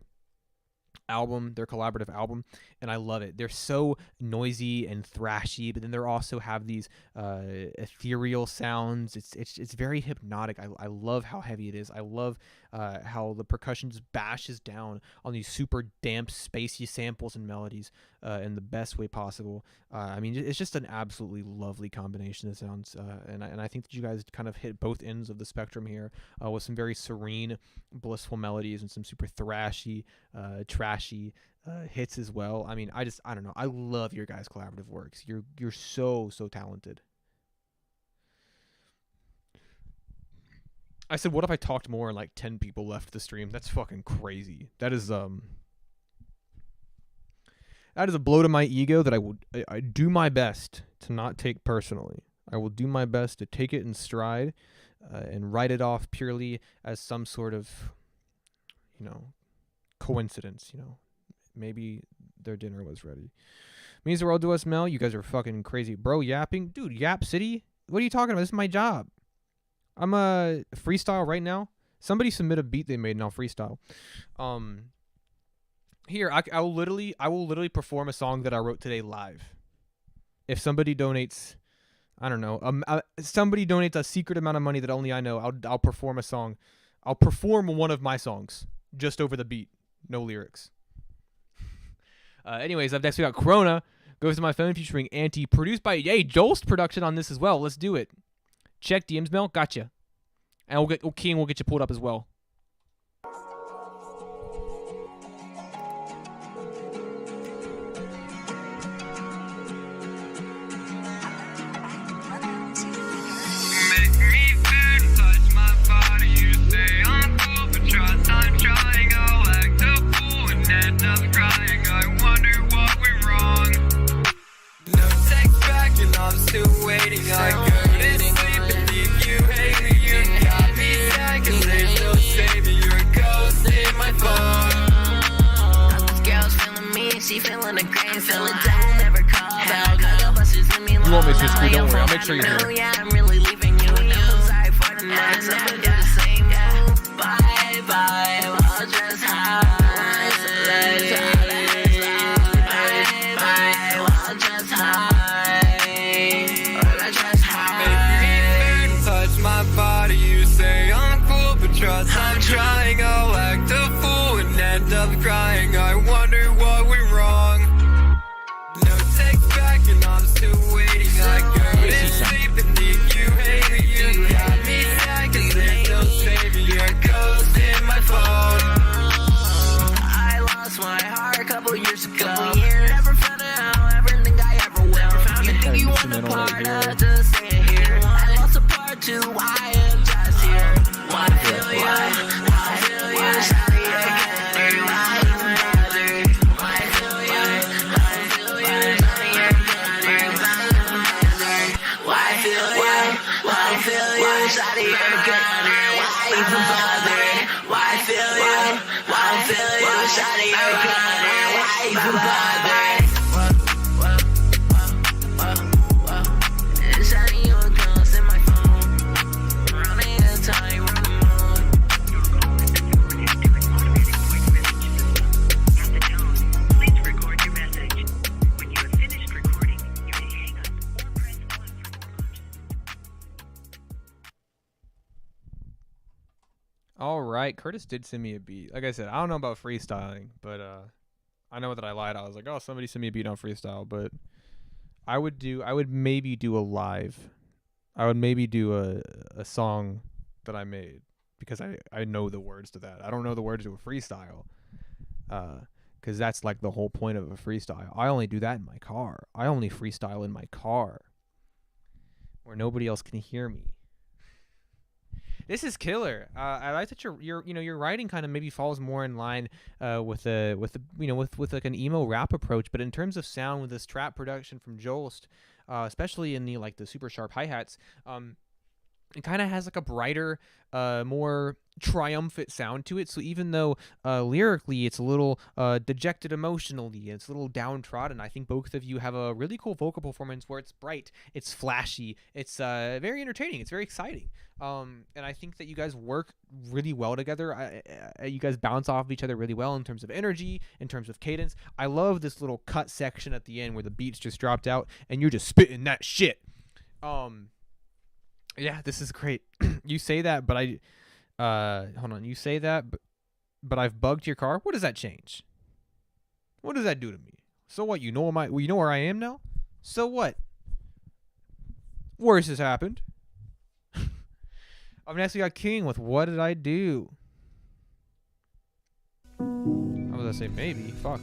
collaborative album, and I love it. They're so noisy and thrashy, but then they also have these ethereal sounds. It's very hypnotic. I love how heavy it is. I love how the percussion just bashes down on these super damp, spacey samples and melodies in the best way possible. I mean, it's just an absolutely lovely combination of sounds, and I think that you guys kind of hit both ends of the spectrum here with some very serene, blissful melodies and some super thrashy, trashy hits as well. I mean, I don't know. I love your guys' collaborative works. You're so talented. I said, what if I talked more and like 10 people left the stream? That's fucking crazy. That is a blow to my ego that I do my best to not take personally. I will do my best to take it in stride and write it off purely as some sort of, coincidence. Maybe their dinner was ready. Means the world to us, Mel. You guys are fucking crazy, bro. Yapping, dude. Yap City. What are you talking about? This is my job. I'm a freestyle right now. Somebody submit a beat they made and I'll freestyle. Here, I will literally perform a song that I wrote today live. If somebody donates, I don't know, somebody donates a secret amount of money that only I know, I'll perform a song. I'll perform one of my songs just over the beat, no lyrics. Anyways, up next we got Corona. Goes to my phone featuring Anti, produced by Jolst production on this as well. Let's do it. Check DMs, Mel. Gotcha. And we'll get you pulled up as well. I'm still waiting. I go to sleep and leave you hanging. You got me second, there's no saving. You're a ghost in my phone. This girl's feeling me, she feeling the grain, feeling down, never call back. You want me to screw? Don't worry, I'll make sure you're here. Yeah, I'm really leaving you. I'm sorry for the night. Never do the same move. Bye bye. I'll just hide. I'm trying, I'll act a fool and end up crying. I wonder what went wrong. No takes back and I'm still waiting. I go to sleep and leave you hanging. You got me second, there's no saving. You're a ghost in my phone. I lost my heart a couple years ago. Never found out everything I ever will. You think you want a part of to stay here. I lost a part too, I am just here. I feel you, I feel you, shawty, again. I feel you, I feel you, shawty, again. I feel you, shawty, again. Why even bother? Why feel you, shawty, again. Why even bother? Shawty, you a ghost in my phone. Running in time. right. Curtis did send me a beat. Like I said, I don't know about freestyling, but I know that I lied. I was like, oh, somebody sent me a beat on freestyle, but I would maybe do a live. I would maybe do a song that I made because I know the words to that. I don't know the words to a freestyle. Because that's like the whole point of a freestyle. I only do that in my car. I only freestyle in my car where nobody else can hear me. This is killer. I like that your writing kind of maybe falls more in line with like an emo rap approach, but in terms of sound with this trap production from Jolst, especially in the super sharp hi-hats, it kind of has like a brighter, more triumphant sound to it. So even though lyrically it's a little dejected emotionally, it's a little downtrodden, I think both of you have a really cool vocal performance where it's bright, it's flashy, it's very entertaining, it's very exciting. And I think that you guys work really well together. You guys bounce off of each other really well in terms of energy, in terms of cadence. I love this little cut section at the end where the beats just dropped out and you're just spitting that shit. Yeah, this is great. You say that, but hold on. You say that, but I've bugged your car. What does that change? What does that do to me? So what? You know where I am now? So what? Worse has happened. I've next got King with What Did I Do? I was gonna say maybe. Fuck.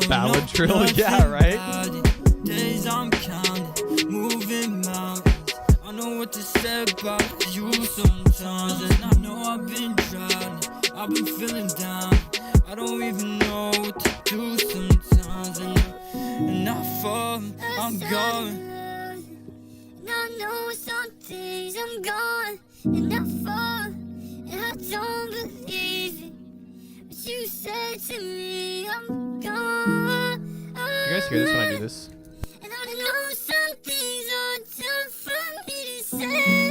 Ballad trill, yeah, right? Days I'm counting, moving mountains. I know what to say about you sometimes, and I know I've been drowning, I've been feeling down. I don't even know what to do sometimes, and I fall, I'm going. And I know some days I'm gone, and I fall, and I don't believe it. But you said to me, I'm gone. Do you guys hear this when I do this? And I know some things are tough for me to say.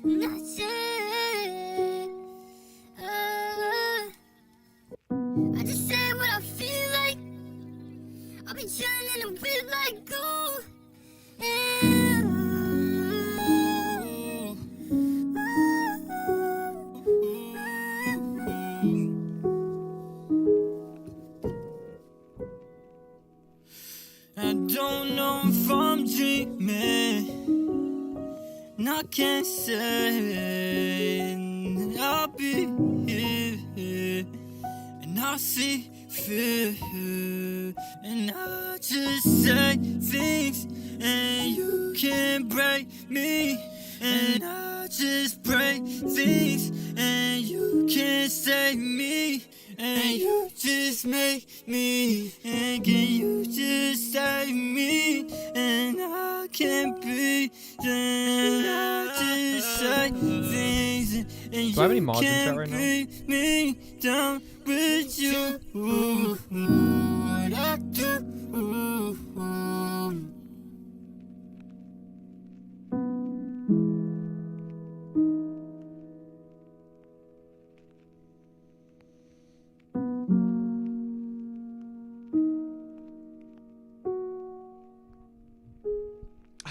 And I say, I just say what I feel like. I'll be chilling in a whip like gold. I don't know if I'm dreaming, and I can't say I'll be here, and I see fear, and I just say things, and you can't break me, and I just break things, and you can't save me. And you just make me, and can you just save me? And I can't be, and I just say things, and Do I have any you mods in chat right can't now? bring me down with you. What I do.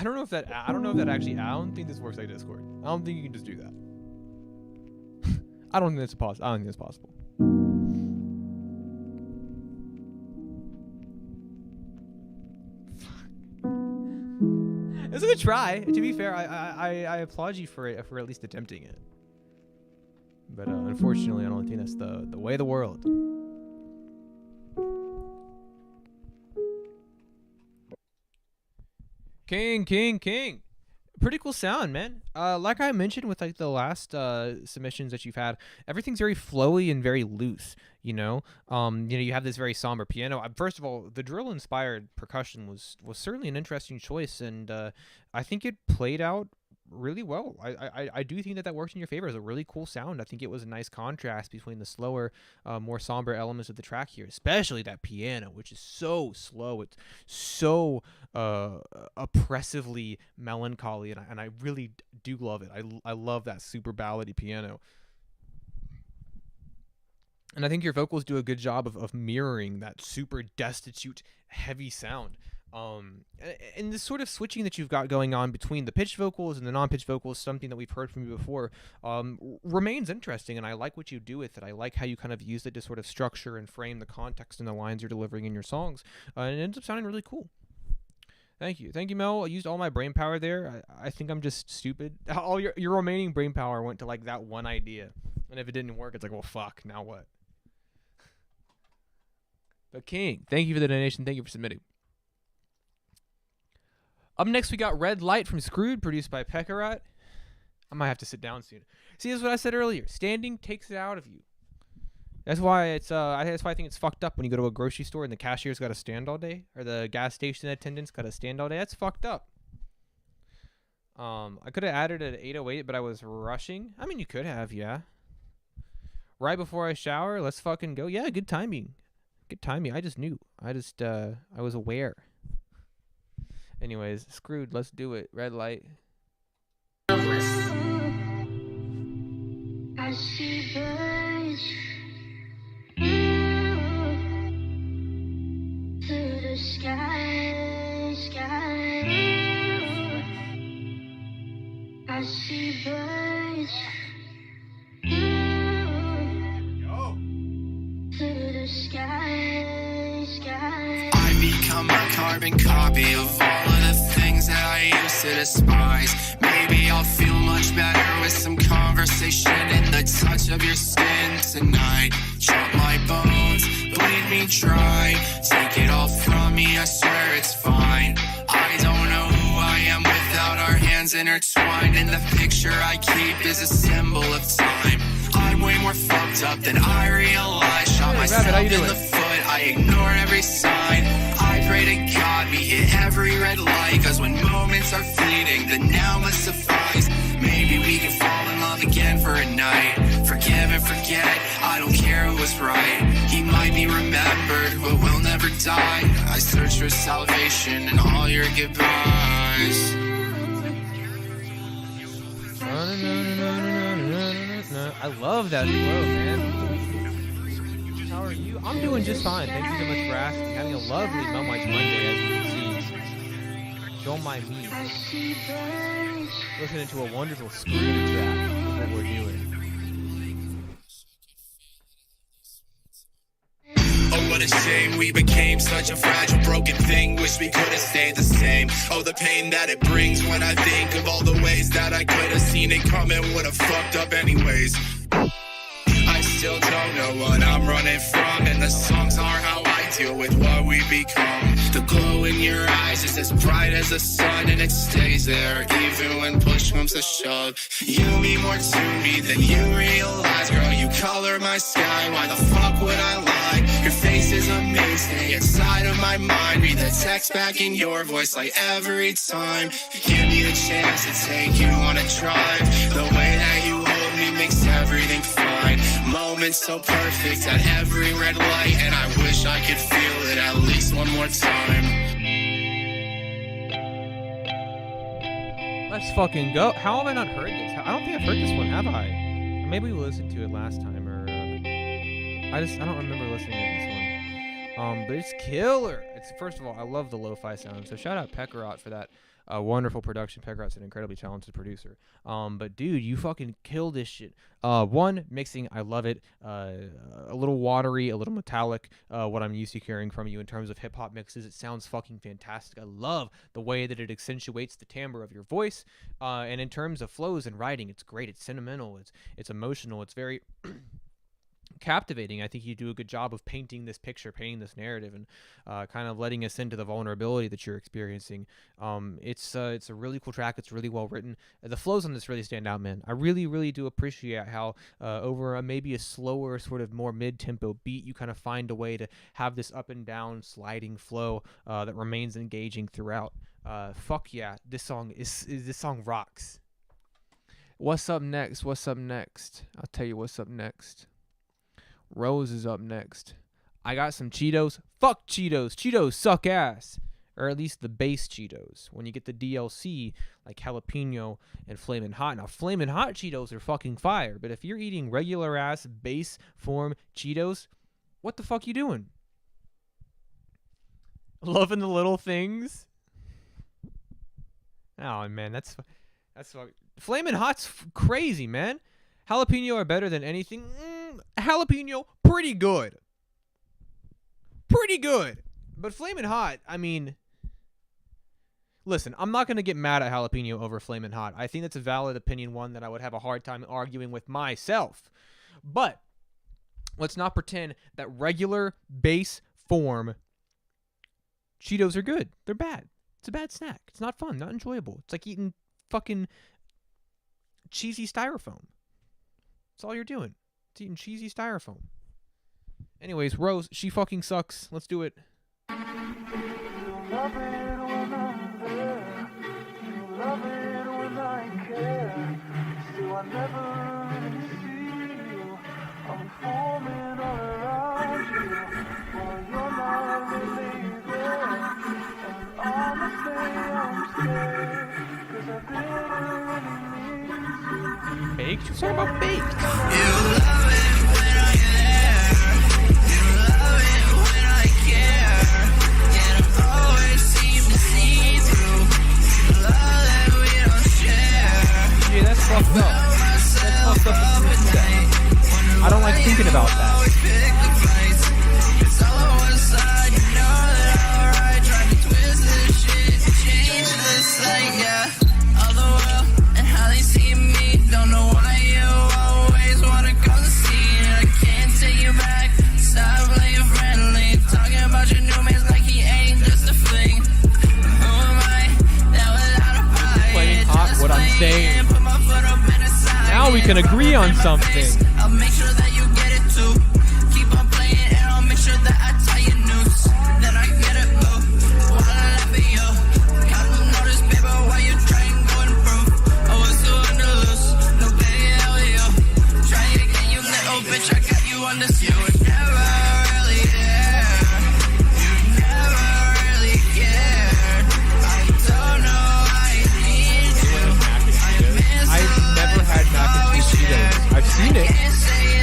I don't know if that actually. I don't think this works like Discord. I don't think you can just do that. I don't think that's possible. I don't think it's possible. It's a good try. To be fair, I applaud you for at least attempting it. But unfortunately, I don't think that's the way of the world. King. Pretty cool sound, man. Like I mentioned with like the last submissions that you've had, everything's very flowy and very loose. You have this very somber piano. First of all, the drill-inspired percussion was certainly an interesting choice, and I think it played out really well. I do think that worked in your favor. It was a really cool sound. I think it was a nice contrast between the slower, more somber elements of the track here, especially that piano, which is so slow. It's so oppressively melancholy, and I really do love it. I love that super ballady piano. And I think your vocals do a good job of mirroring that super destitute, heavy sound. And this sort of switching that you've got going on between the pitched vocals and the non-pitched vocals, something that we've heard from you before, remains interesting, and I like what you do with it. I like how you kind of use it to sort of structure and frame the context and the lines you're delivering in your songs, and it ends up sounding really cool. Thank you, Mel. I used all my brain power there. I think I'm just stupid. All your remaining brain power went to like that one idea, and if it didn't work, it's like, well, fuck, now what? But King, thank you for the donation. Thank you for submitting. Up next, we got Red Light from Screwed, produced by Pekarat. I might have to sit down soon. See, this is what I said earlier. Standing takes it out of you. That's why that's why I think it's fucked up when you go to a grocery store and the cashier's got to stand all day, or the gas station attendant's got to stand all day. That's fucked up. I could have added an 808, but I was rushing. I mean, you could have, yeah. Right before I shower, let's fucking go. Yeah, good timing. Good timing. I just knew. I was aware. Anyways, Screwed, let's do it. Red Light. I see birds through the sky. I see birds through the sky. I become a carbon copy of all of the things that I used to despise. Maybe I'll feel much better with some conversation and the touch of your skin tonight. Chop my bones, bleed me dry. Take it all from me, I swear it's fine. I don't know who I am without our hands intertwined, and the picture I keep is a symbol of time. I'm way more fucked up than I realize. Shot myself in the foot, I ignore every sign. I pray to God we hit every red light, cause when moments are fleeting, the now must suffice. Maybe we can fall in love again for a night. Forgive and forget, I don't care who was right. He might be remembered, but we'll never die. I search for salvation in all your goodbyes. I love that flow, man. How are you? I'm doing just fine. Thank you so much for asking. Having a lovely melmige Monday, as you can see. Don't mind me. Listening to a wonderful Screwed track is what we're doing. Oh, what a shame we became such a fragile, broken thing. Wish we could have stayed the same. Oh, the pain that it brings when I think of all the ways that I could have seen it coming. Would have fucked up anyways. I still don't know what I'm running from, and the songs are how I deal with what we become. The glow in your eyes is as bright as the sun, and it stays there even when push comes to shove. You mean more to me than you realize, girl. You color my sky. Why the fuck would I lie? Your face is a mainstay inside of my mind. Read the text back in your voice like every time. Give me the chance to take you on a drive. The way that you hold me makes everything fine. Moments so perfect at every red light, and I wish I could feel it at least one more time. Let's fucking go. How have I not heard this? I don't think I've heard this one, have I? Or maybe we listened to it last time, or I don't remember listening to this one. But it's killer. It's, first of all, I love the lo-fi sound, so shout out Pekarat for that. a wonderful production. Pegrat's an incredibly talented producer. But dude, you fucking kill this shit. One, mixing, I love it. A little watery, a little metallic. What I'm used to hearing from you in terms of hip hop mixes, it sounds fucking fantastic. I love the way that it accentuates the timbre of your voice. And in terms of flows and writing, it's great. It's sentimental. It's emotional. It's very captivating. I think you do a good job of painting this picture, painting this narrative, and kind of letting us into the vulnerability that you're experiencing. It's a really cool track. It's really well written. The flows on this really stand out, man. I really, really do appreciate how over maybe a slower, sort of more mid-tempo beat, you kind of find a way to have this up and down sliding flow that remains engaging throughout. Fuck yeah, this song rocks. What's up next? I'll tell you what's up next. Rose is up next. I got some Cheetos. Fuck Cheetos. Cheetos suck ass. Or at least the base Cheetos. When you get the DLC, like jalapeno and Flamin' Hot. Now, Flamin' Hot Cheetos are fucking fire. But if you're eating regular ass base form Cheetos, what the fuck you doing? Loving the little things? Oh, man, that's Flamin' Hot's crazy, man. Jalapeno are better than anything. Jalapeno, pretty good. But Flamin' Hot, I mean, listen, I'm not going to get mad at jalapeno over Flamin' Hot. I think that's a valid opinion, one that I would have a hard time arguing with myself. But let's not pretend that regular base form Cheetos are good. They're bad. It's a bad snack. It's not fun, not enjoyable. It's like eating fucking cheesy styrofoam. That's all you're doing. It's eating cheesy styrofoam. Anyways, Rose, she fucking sucks. Let's do it. Love it when I'm there. You love it when I care. Still, I never really see you. I'm forming all around you. While you're not really there. And honestly, I'm scared. 'Cause I didn't really need to. Baked? What's talking about baked? You love it when I'm there. You love it when I care. Yet I always seem to see through. Love that we don't share. Yeah, that's fucked up. That's fucked up to do that. I don't like thinking about that. It's all on one side, you know that alright. Try to twist this shit, change this side, yeah. All the world and how they see me. Don't know why you always wanna come to see it. I can't take you back. Stop playing friendly. Talking about your new man's like he ain't just a fling. Who am I? That without a fight. Playing hot, what I'm saying. Put my foot up in the side. Now we can agree on something. I'll make sure that you get it too. Keep on playing and I'll make sure that I tie your noose. Then I get it, boo. Wanna laugh at you. Got to notice, baby, why you try and go and prove. I was so under loose. No baby, hell you. Try it again, you little bitch. I got you on this. You were never really there. You never really cared. I don't know I need you. I've never had mac and cheese Cheetos. I've seen it.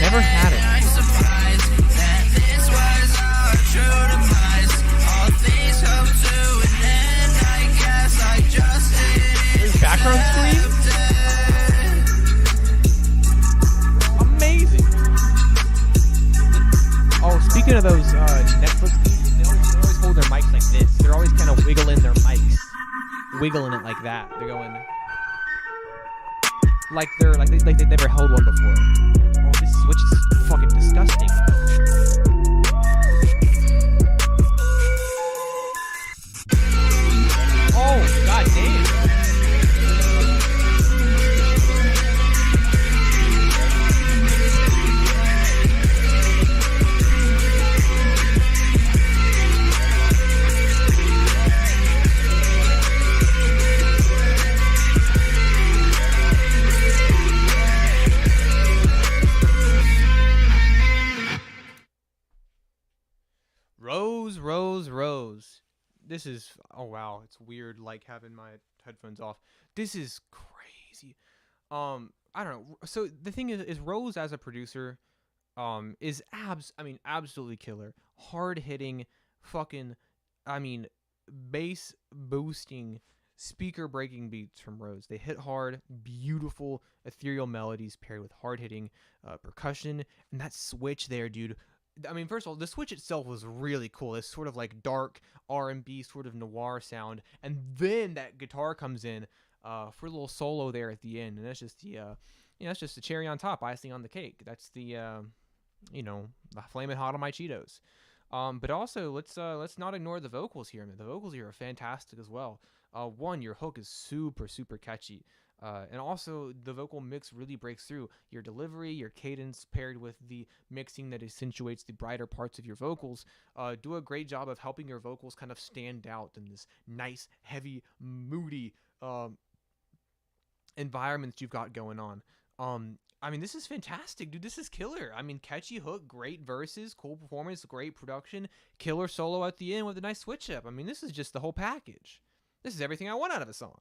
Never had it. I'm surprised that this was our true demise. All things come to an end. I guess I just did. There's background screen? Amazing. Oh, speaking of those Netflix dudes, they always hold their mics like this. They're always kind of wiggling their mics. Wiggling it like that. They're going like they never held one before. Oh, this switch is fucking disgusting. Oh, god damn. Rose. This is, oh wow, it's weird like having my headphones off. This is crazy. I don't know. So the thing is Rose as a producer is absolutely killer. Hard hitting, fucking, bass boosting speaker breaking beats from Rose. They hit hard, beautiful, ethereal melodies paired with hard hitting percussion, and that switch there, dude. I mean, first of all, the switch itself was really cool. It's sort of like dark R&B, sort of noir sound, and then that guitar comes in for a little solo there at the end, and that's just the that's just the cherry on top, icing on the cake. That's the the flaming hot on my Cheetos. But also let's not ignore the vocals here. I mean, the vocals here are fantastic as well. One, your hook is super super catchy. And also, the vocal mix really breaks through. Your delivery, your cadence, paired with the mixing that accentuates the brighter parts of your vocals, do a great job of helping your vocals kind of stand out in this nice, heavy, moody environment that you've got going on. I mean, this is fantastic, dude. This is killer. I mean, catchy hook, great verses, cool performance, great production, killer solo at the end with a nice switch up. I mean, this is just the whole package. This is everything I want out of a song.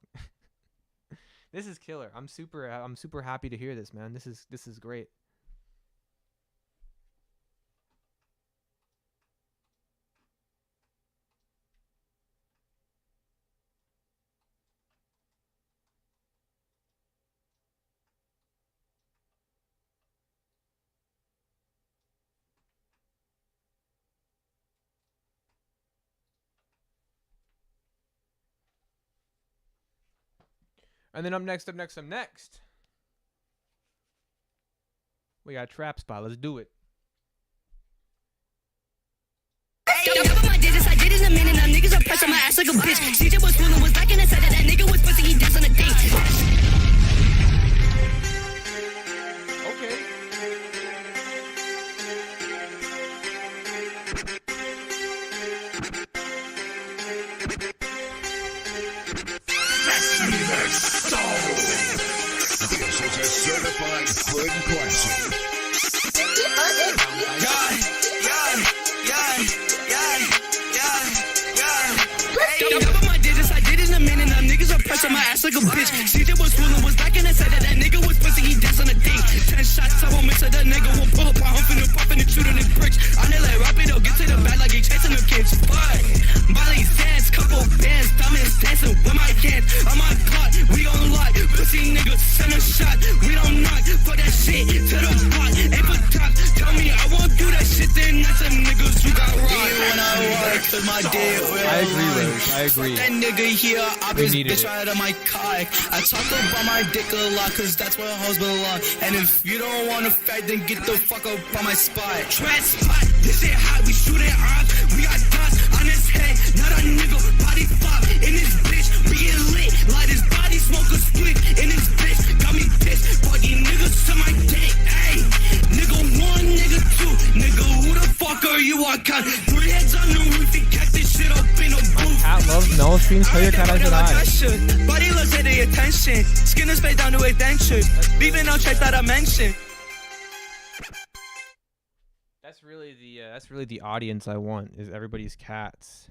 This is killer. I'm super happy to hear this, man. This is great. And then up next, we got Trap Spot. Let's do it. Double my digits, I did it in a minute. Now niggas are pressing my ass like a bitch. CJ was fooling, was back in the set that nigga was pussy, he danced on a date. Okay. This is a certified good classic. Double my digits, I did it in a minute. Now niggas are pressing my ass like a bitch. CJ was fooling, was back in the set that nigga was pussy, he danced on a date. 10 shots, I won't miss it. That nigga will pull up, humping and popping and shooting his bricks. I nearly rap it, get to the bag like he chasing the kids. But Molly sands, couple bands, diamonds dancing with my hands. I'm on clock, we on lock. Pussy niggas send a shot, we don't knock. Put that shit to the pot, aim for top. Tell me I won't do that shit, then that's some niggas who got rocked. When I walk, cause my dick real I agree, Rose. I agree. That nigga here, I We bitch needed bitch it. right on my cock. I talk about my dick a lot, cause that's where hoes belong. And if you don't wanna fight, then get the fuck up on my spot. Trap spot, this shit hot, we shoot it off. We got dust on his head, not a nigga, body flop. In this bitch, we get lit, light his body, smoke a split. In this bitch, got me pissed, fucking niggas to my dick. Ayy, nigga one, nigga two, nigga who the fuck are you? I got 3 heads on the roof, he kept this shit up in a booth. Cat loves Mellow Streams. Play your cat eyes and eyes. Body looks at the attention. Skin is paid down to a denture. Beeping on check that I mentioned. That's really the audience I want, is everybody's cats.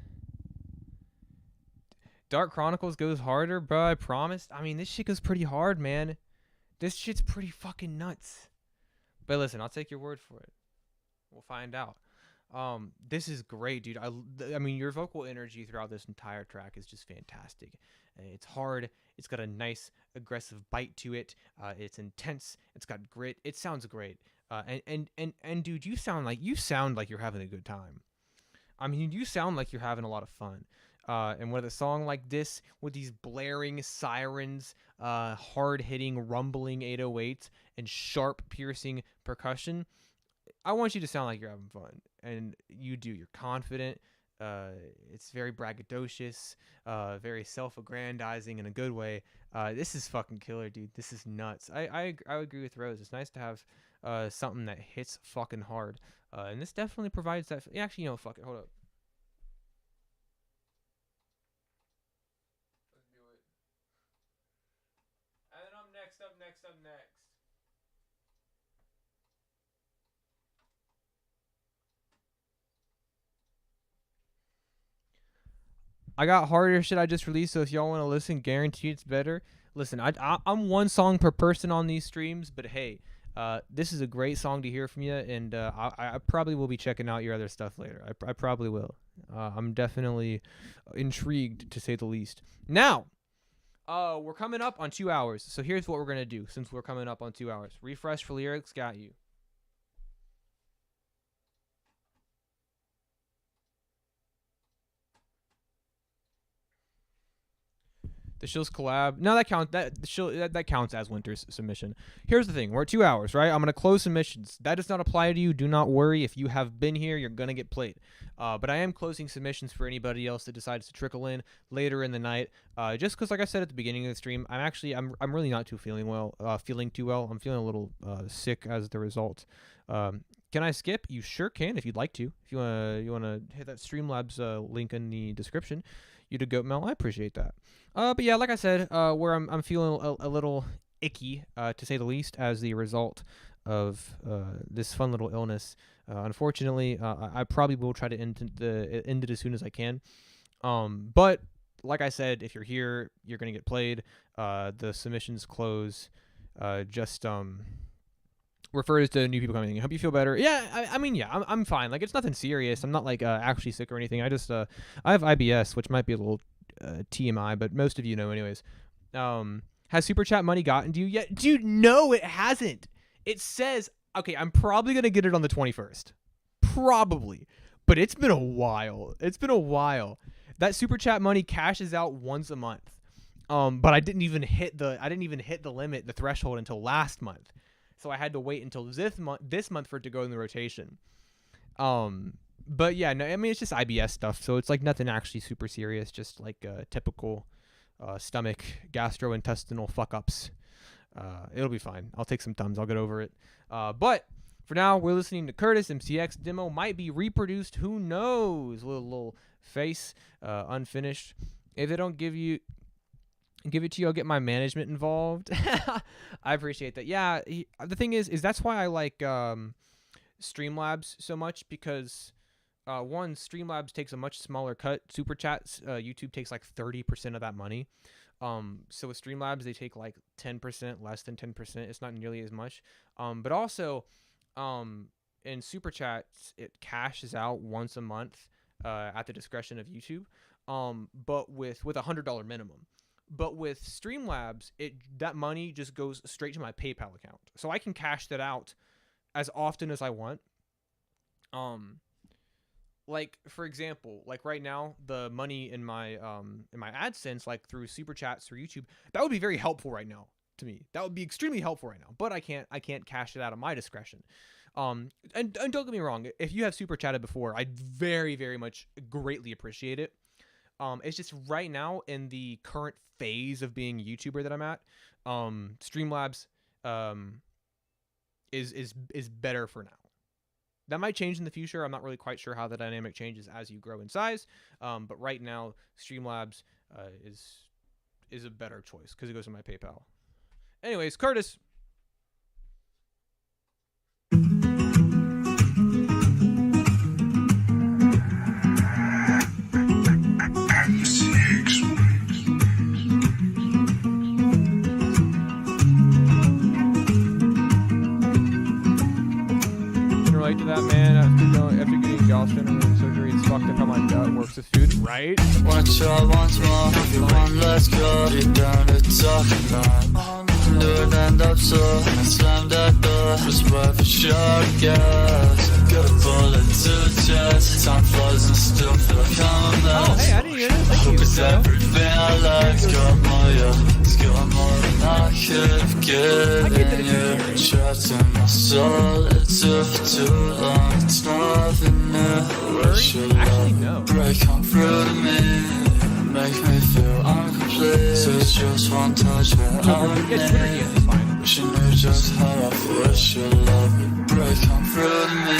Dark Chronicles goes harder, bro. I promised. I mean, this shit goes pretty hard, man. This shit's pretty fucking nuts. But listen, I'll take your word for it. We'll find out. This is great, dude. I mean, your vocal energy throughout this entire track is just fantastic. It's hard. It's got a nice aggressive bite to it. It's intense. It's got grit. It sounds great. And dude, you sound like you're having a good time. I mean, you sound like you're having a lot of fun. And with a song like this, with these blaring sirens, hard-hitting, rumbling 808s, and sharp, piercing percussion, I want you to sound like you're having fun. And you do. You're confident. It's very braggadocious, very self-aggrandizing in a good way. This is fucking killer, dude. This is nuts. I agree with Rose. It's nice to have something that hits fucking hard. And this definitely provides that. Actually, you know, fuck it. Hold up. Let's do it. And then up next. I got harder shit I just released, so if y'all want to listen, guarantee it's better. Listen, I'm one song per person on these streams, but hey, this is a great song to hear from you, and I probably will be checking out your other stuff later. I probably will. I'm definitely intrigued, to say the least. Now, We're coming up on 2 hours. So here's what we're going to do since we're coming up on 2 hours. Refresh for lyrics. Got you. The Shill's collab. No, that counts. That counts as Winter's submission. Here's the thing. We're at 2 hours, right? I'm gonna close submissions. That does not apply to you. Do not worry. If you have been here, you're gonna get played. But I am closing submissions for anybody else that decides to trickle in later in the night. Just because, like I said at the beginning of the stream, I'm really not feeling too well. I'm feeling a little sick as the result. Can I skip? You sure can if you'd like to. If you wanna hit that Streamlabs link in the description. You to Goat Mel, I appreciate that. But yeah, like I said, where I'm feeling a little icky, to say the least, as the result of this fun little illness. Unfortunately, I probably will try to end it as soon as I can. But like I said, if you're here, you're gonna get played. The submissions close. Refer to new people coming in. I hope you feel better. Yeah, I mean, I'm fine. Like, it's nothing serious. I'm not, like, actually sick or anything. I just, I have IBS, which might be a little TMI, but most of you know anyways. Has Super Chat money gotten to you yet? Dude, no, it hasn't. It says, okay, I'm probably going to get it on the 21st. Probably. But it's been a while. That Super Chat money cashes out once a month. But I didn't even hit the limit, the threshold, until last month. So I had to wait until this month for it to go in the rotation. But yeah, no, I mean, it's just IBS stuff. So it's like nothing actually super serious, just like typical stomach, gastrointestinal fuck-ups. It'll be fine. I'll take some Tums. I'll get over it. But for now, we're listening to Curtis. MCX demo might be reproduced. Who knows? Little face unfinished. If they don't give it to you, I'll get my management involved. I appreciate that. Yeah, the thing is that's why I like Streamlabs so much, because one, Streamlabs takes a much smaller cut. Super Chats, YouTube takes like 30% of that money. So with Streamlabs, they take like 10%, less than 10%. It's not nearly as much. But also, in Super Chats, it cashes out once a month at the discretion of YouTube. But with $100 minimum. But with Streamlabs, that money just goes straight to my PayPal account, so I can cash that out as often as I want. Like for example, like right now, the money in my AdSense, like through Super Chats through YouTube, that would be very helpful right now to me. That would be extremely helpful right now. But I can't cash it out at my discretion. And don't get me wrong, if you have Super Chatted before, I'd very, very much greatly appreciate it. It's just right now in the current phase of being a YouTuber that I'm at, Streamlabs is better for now. That might change in the future. I'm not really quite sure how the dynamic changes as you grow in size. But right now, Streamlabs is a better choice because it goes to my PayPal. Anyways, Curtis. To that, man, after getting gallstone surgery, it's fucked up how my gut works with food, right? Wanna try once more, if you want, let's go. You're down to talk about. Do it end up so, I slam that door. Just wait for sure, guess. Got a bullet to the chest. Time flies and still feel like I'm a mess. Oh, hey, I didn't hear that. Thank you. It's everything I like. It's got more, yeah. It's got more than I could have given you. Trapped in my soul, it took too long. It's nothing new. Wish your love break on through to me. Make me feel incomplete. So it's just one touch where I'm in. Wish you knew just how I feel. Wish your love would break on through to me.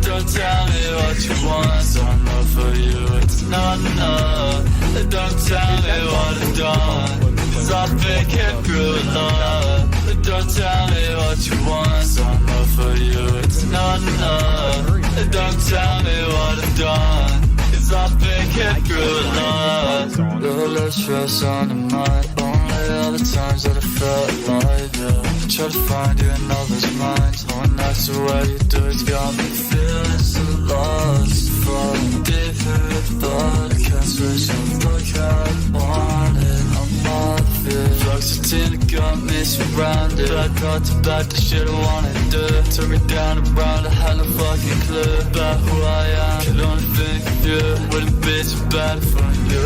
Don't tell me what you want. I know for you it's not enough. Don't tell me what I've done, 'cause I've been getting through a lot. Don't tell me what you want. I know for you it's not enough. Don't tell me what I've done, 'cause I've been getting through a lot. Your lips stress on the mind. Only other times that I felt alive, yeah. Try to find you in others' minds. When that's the way you do it, got me feeling so lost. Falling deep in the thought, I can't switch off like I wanted. I'm all So till I got me surrounded. Bad thoughts about the shit I wanna do. Turn me down around, I had no fucking clue about who I am. Could only think of you. What a bitch bad for you.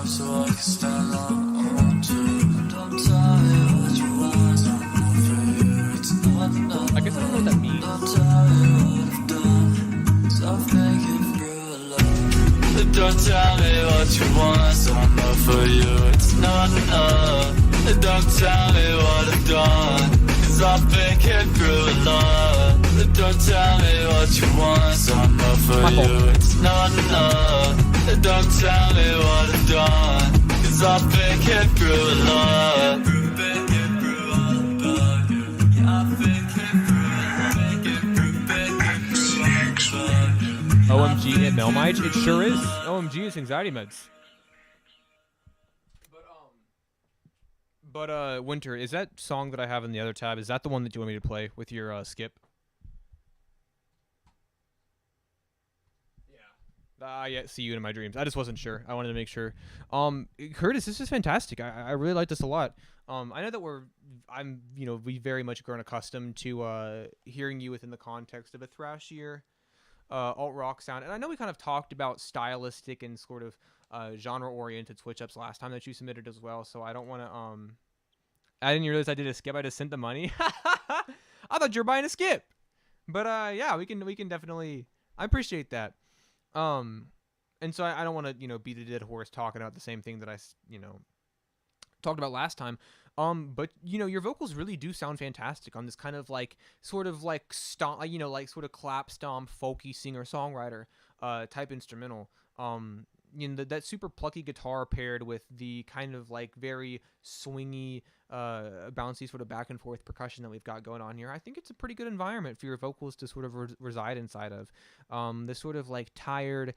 So I can stand on my own too. Don't tell me what you want. For you, it's not enough. I guess I don't know what that means. Don't tell me what I've done. So I'm thinking through a lot. Don't tell me what you want. So I know for you, it's not enough. Don't tell me what I've done. Cause I'm thinking through a lot. Don't tell me what you want. So I know for you, it's not enough. Don't tell me what I've done. Cause I'm thinking through a lot. OMG at melmige? It sure is. OMG is anxiety meds. But Winter, is that song that I have in the other tab, is that the one that you want me to play with your skip? Yeah, see you in my dreams. I just wasn't sure. I wanted to make sure. Curtis, this is fantastic. I really like this a lot. I know that we've very much grown accustomed to hearing you within the context of a thrashier alt rock sound, and I know we kind of talked about stylistic and sort of genre oriented switch ups last time that you submitted as well. So I don't want to I didn't realize I did a skip. I just sent the money. I thought you were buying a skip, but yeah, we can definitely. I appreciate that. And so I don't want to, beat a dead horse talking about the same thing that I, talked about last time. But your vocals really do sound fantastic on this kind of sort of stomp, sort of clap stomp, folky singer songwriter, type instrumental. That super plucky guitar paired with the kind of very swingy, bouncy sort of back and forth percussion that we've got going on here. I think it's a pretty good environment for your vocals to sort of reside inside of. This sort of tired,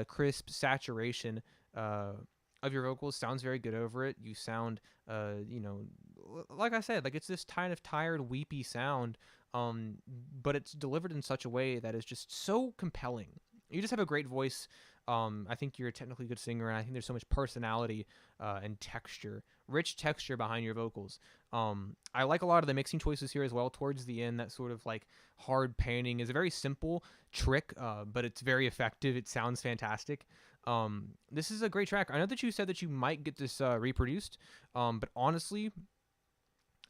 crisp saturation of your vocals sounds very good over it. You sound, like I said, it's this kind of tired, weepy sound, but it's delivered in such a way that is just so compelling. You just have a great voice. I think you're a technically good singer, and I think there's so much personality and texture, rich texture behind your vocals. I like a lot of the mixing choices here as well. Towards the end, that sort of hard panning is a very simple trick, but it's very effective. It sounds fantastic. This is a great track. I know that you said that you might get this reproduced, but honestly,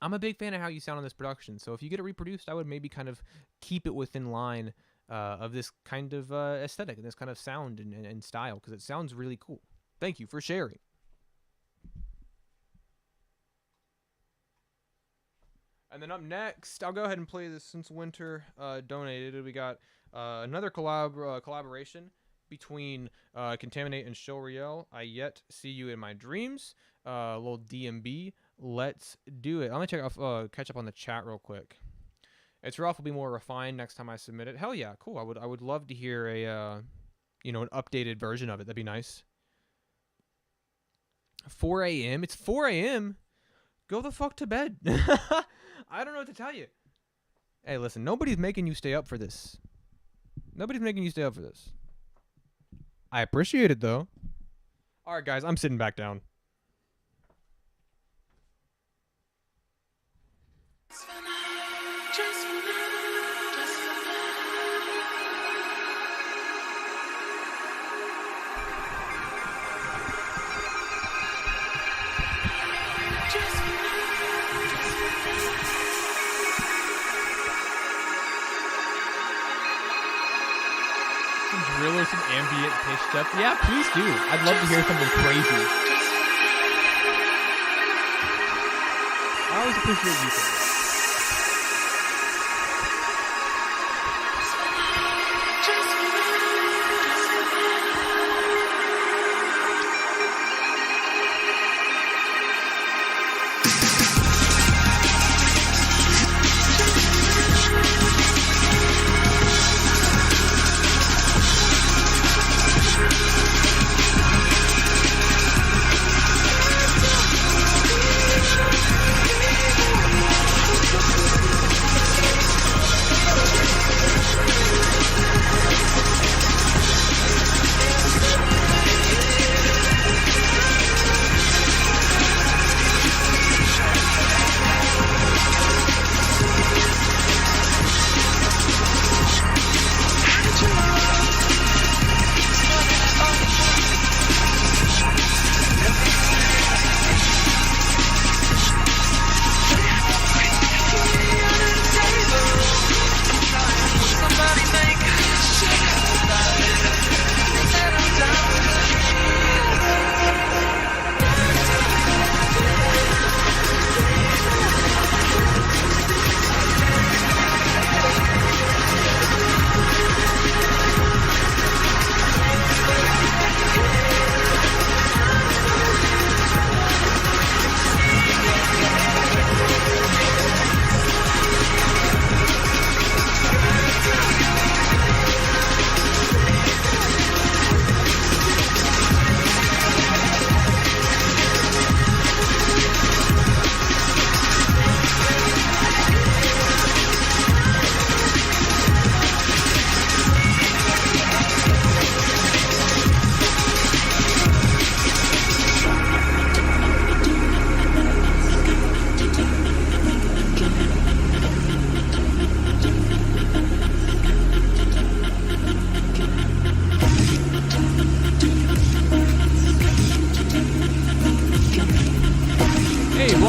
I'm a big fan of how you sound on this production. So if you get it reproduced, I would maybe kind of keep it within line of this kind of aesthetic and this kind of sound and style, because it sounds really cool. Thank you for sharing. And then up next, I'll go ahead and play this since Winter donated. We got another collaboration between Contaminate and Show Riel. I Yet See You in My Dreams. A little DMB. Let's do it. I'm gonna catch up on the chat real quick. Its rough will be more refined next time I submit it. Hell yeah, cool. I would love to hear a an updated version of it. That'd be nice. 4 a.m. It's 4 a.m. Go the fuck to bed. I don't know what to tell you. Hey, listen, nobody's making you stay up for this. Nobody's making you stay up for this. I appreciate it, though. All right, guys, I'm sitting back down. Driller, some ambient pitch stuff. Yeah, please do. I'd love to hear something crazy. I always appreciate you for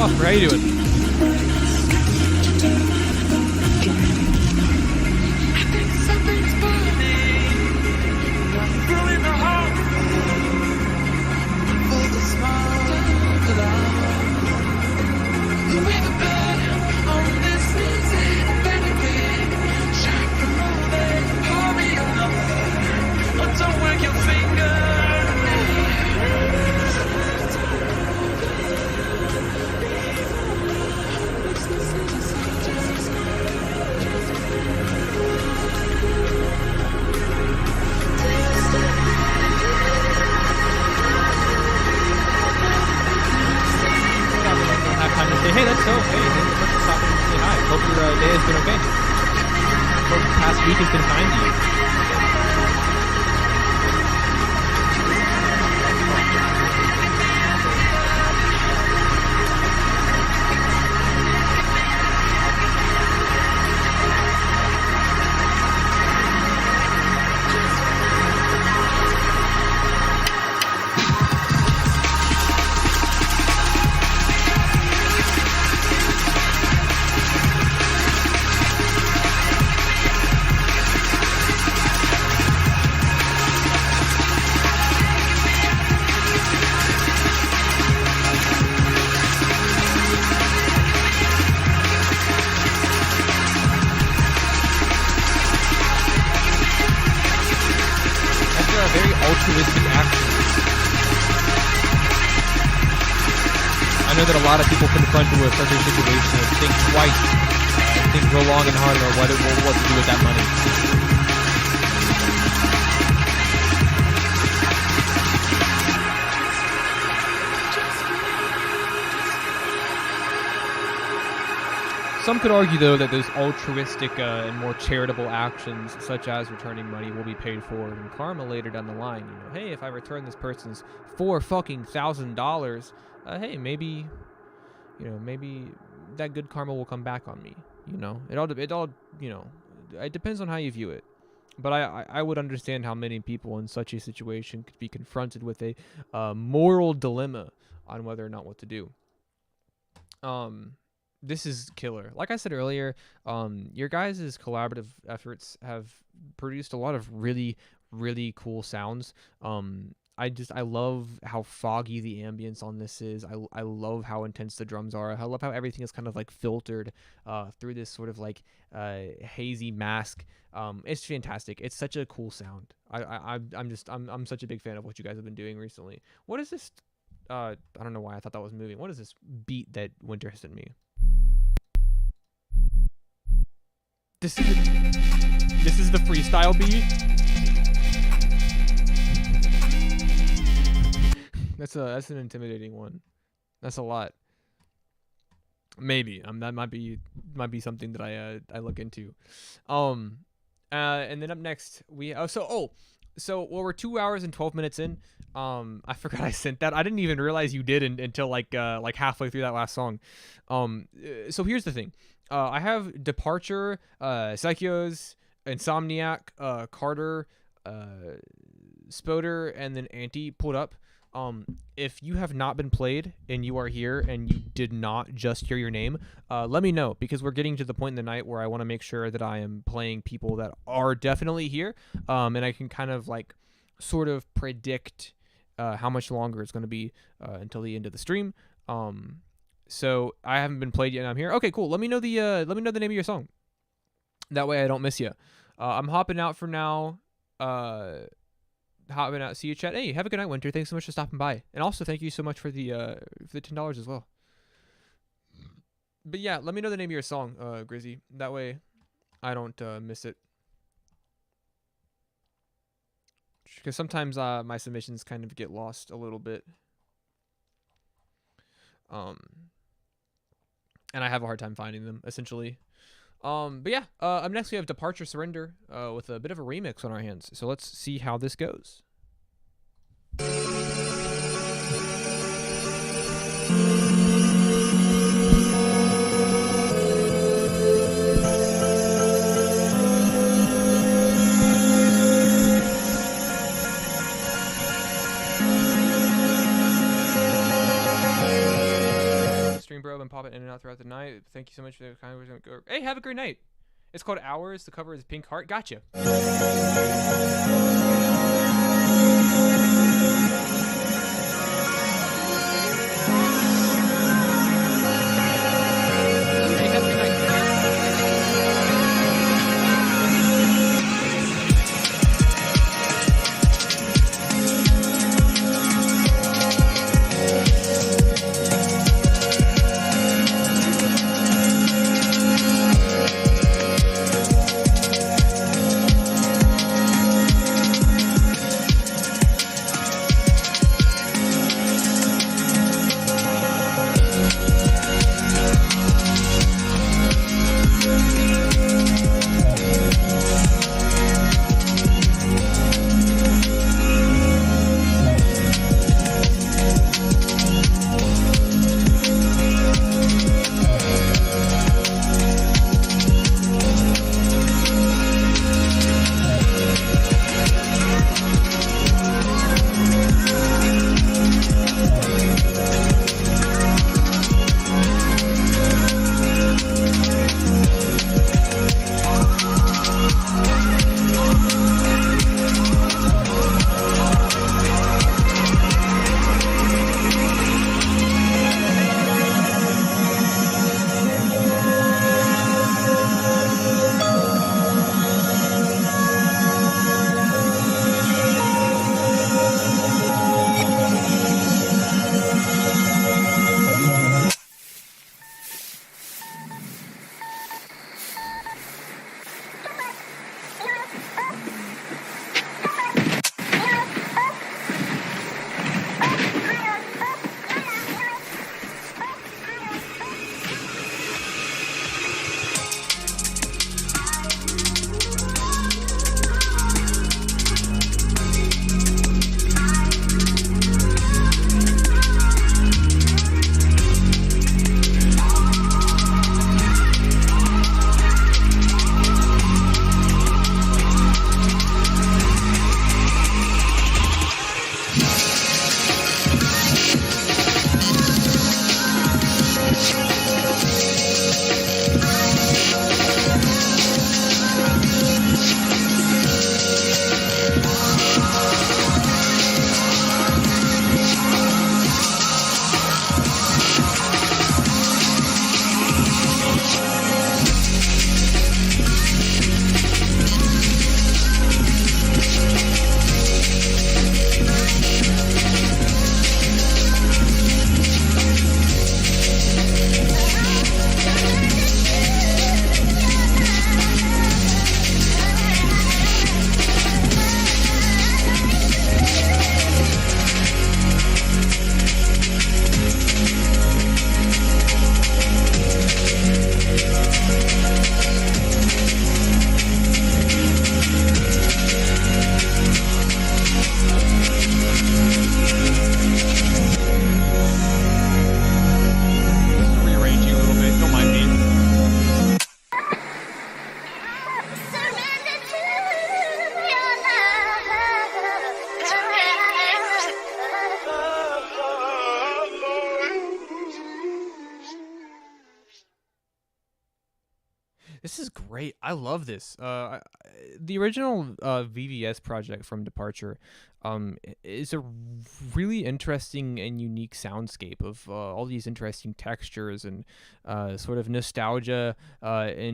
Oscar, how you doing? Don't work your finger. Time to say, hey, that's so okay. Thanks for stopping to say hi. Hope your day has been okay. Hope the past week has been kind to you. Altruistic action. I know that a lot of people confronted with such a situation and think twice, think real long and hard about what to do with that money. Some could argue, though, that those altruistic and more charitable actions, such as returning money, will be paid for in karma later down the line. You know, hey, if I return this person's $4,000, hey, maybe that good karma will come back on me. You know, it all, it depends on how you view it. But I would understand how many people in such a situation could be confronted with a moral dilemma on whether or not what to do. This is killer. Like I said earlier, your guys' collaborative efforts have produced a lot of really, really cool sounds. I love how foggy the ambience on this is. I love how intense the drums are. I love how everything is kind of like filtered through this sort of like hazy mask. It's fantastic. It's such a cool sound. I'm such a big fan of what you guys have been doing recently. What is this? I don't know why I thought that was moving. What is this beat that Winter sent me? This is the freestyle beat. That's an intimidating one. That's a lot. Maybe that might be something that I look into. And then up next so we're 2 hours and 12 minutes in. I forgot I sent that. I didn't even realize you did until like halfway through that last song. So here's the thing. I have Departure, Psychos, Insomniac, Carter, Spoder, and then Anti pulled up. If you have not been played and you are here and you did not just hear your name, let me know, because we're getting to the point in the night where I want to make sure that I am playing people that are definitely here, and I can kind of like sort of predict how much longer it's going to be until the end of the stream. So I haven't been played yet and I'm here. Okay, cool. Let me know the name of your song. That way I don't miss you. I'm hopping out for now. Hopping out. See you, chat. Hey, have a good night, Winter. Thanks so much for stopping by. And also thank you so much for the $10 as well. But yeah, let me know the name of your song, Grizzy. That way I don't miss it. Because sometimes my submissions kind of get lost a little bit. And I have a hard time finding them, essentially. But yeah, up next we have Departure Surrender with a bit of a remix on our hands. So let's see how this goes. Stream bro, been popping in and out throughout the night. Thank you so much for the kind words. Hey, have a great night. It's called Hours. The cover is Pink Heart. Gotcha. This is great. I love this. The original VVS project from Departure is a really interesting and unique soundscape of all these interesting textures and sort of nostalgia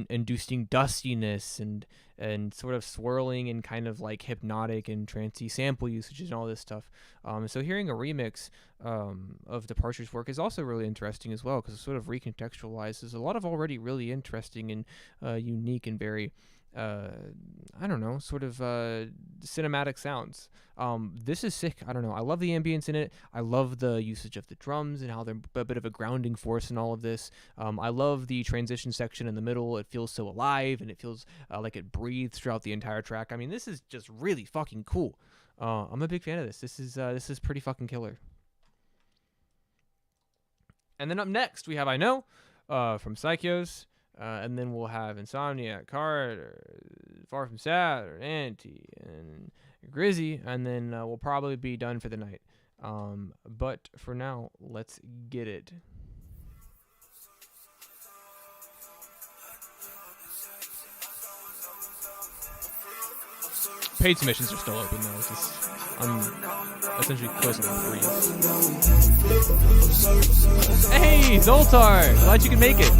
inducing dustiness and sort of swirling and kind of like hypnotic and trancey sample usage and all this stuff. So hearing a remix of Departure's work is also really interesting as well, because it sort of recontextualizes a lot of already really interesting and unique and very I don't know, sort of cinematic sounds. This is sick. I don't know. I love the ambience in it. I love the usage of the drums and how they're a bit of a grounding force in all of this. I love the transition section in the middle. It feels so alive and it feels like it breathes throughout the entire track. I mean, this is just really fucking cool. I'm a big fan of this. This is pretty fucking killer. And then up next we have I Know from Psychos. And then we'll have Insomniac, Card, or Far From Sad, or Anti, and Grizzy, and then we'll probably be done for the night. But for now, let's get it. Paid submissions are still open though. It's just I'm essentially closing on freeze. Hey, Zoltar! Glad you could make it.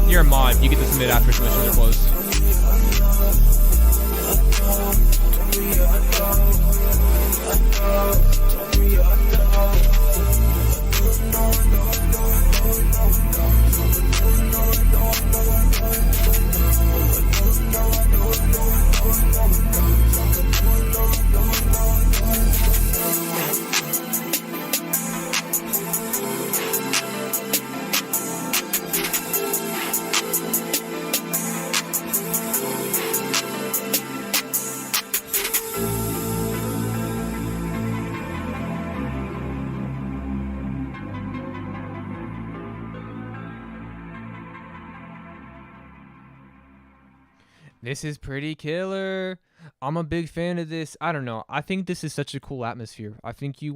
You're a mod. You get to submit after submissions are closed. This is pretty killer. I'm a big fan of this. I don't know. I think this is such a cool atmosphere. I think you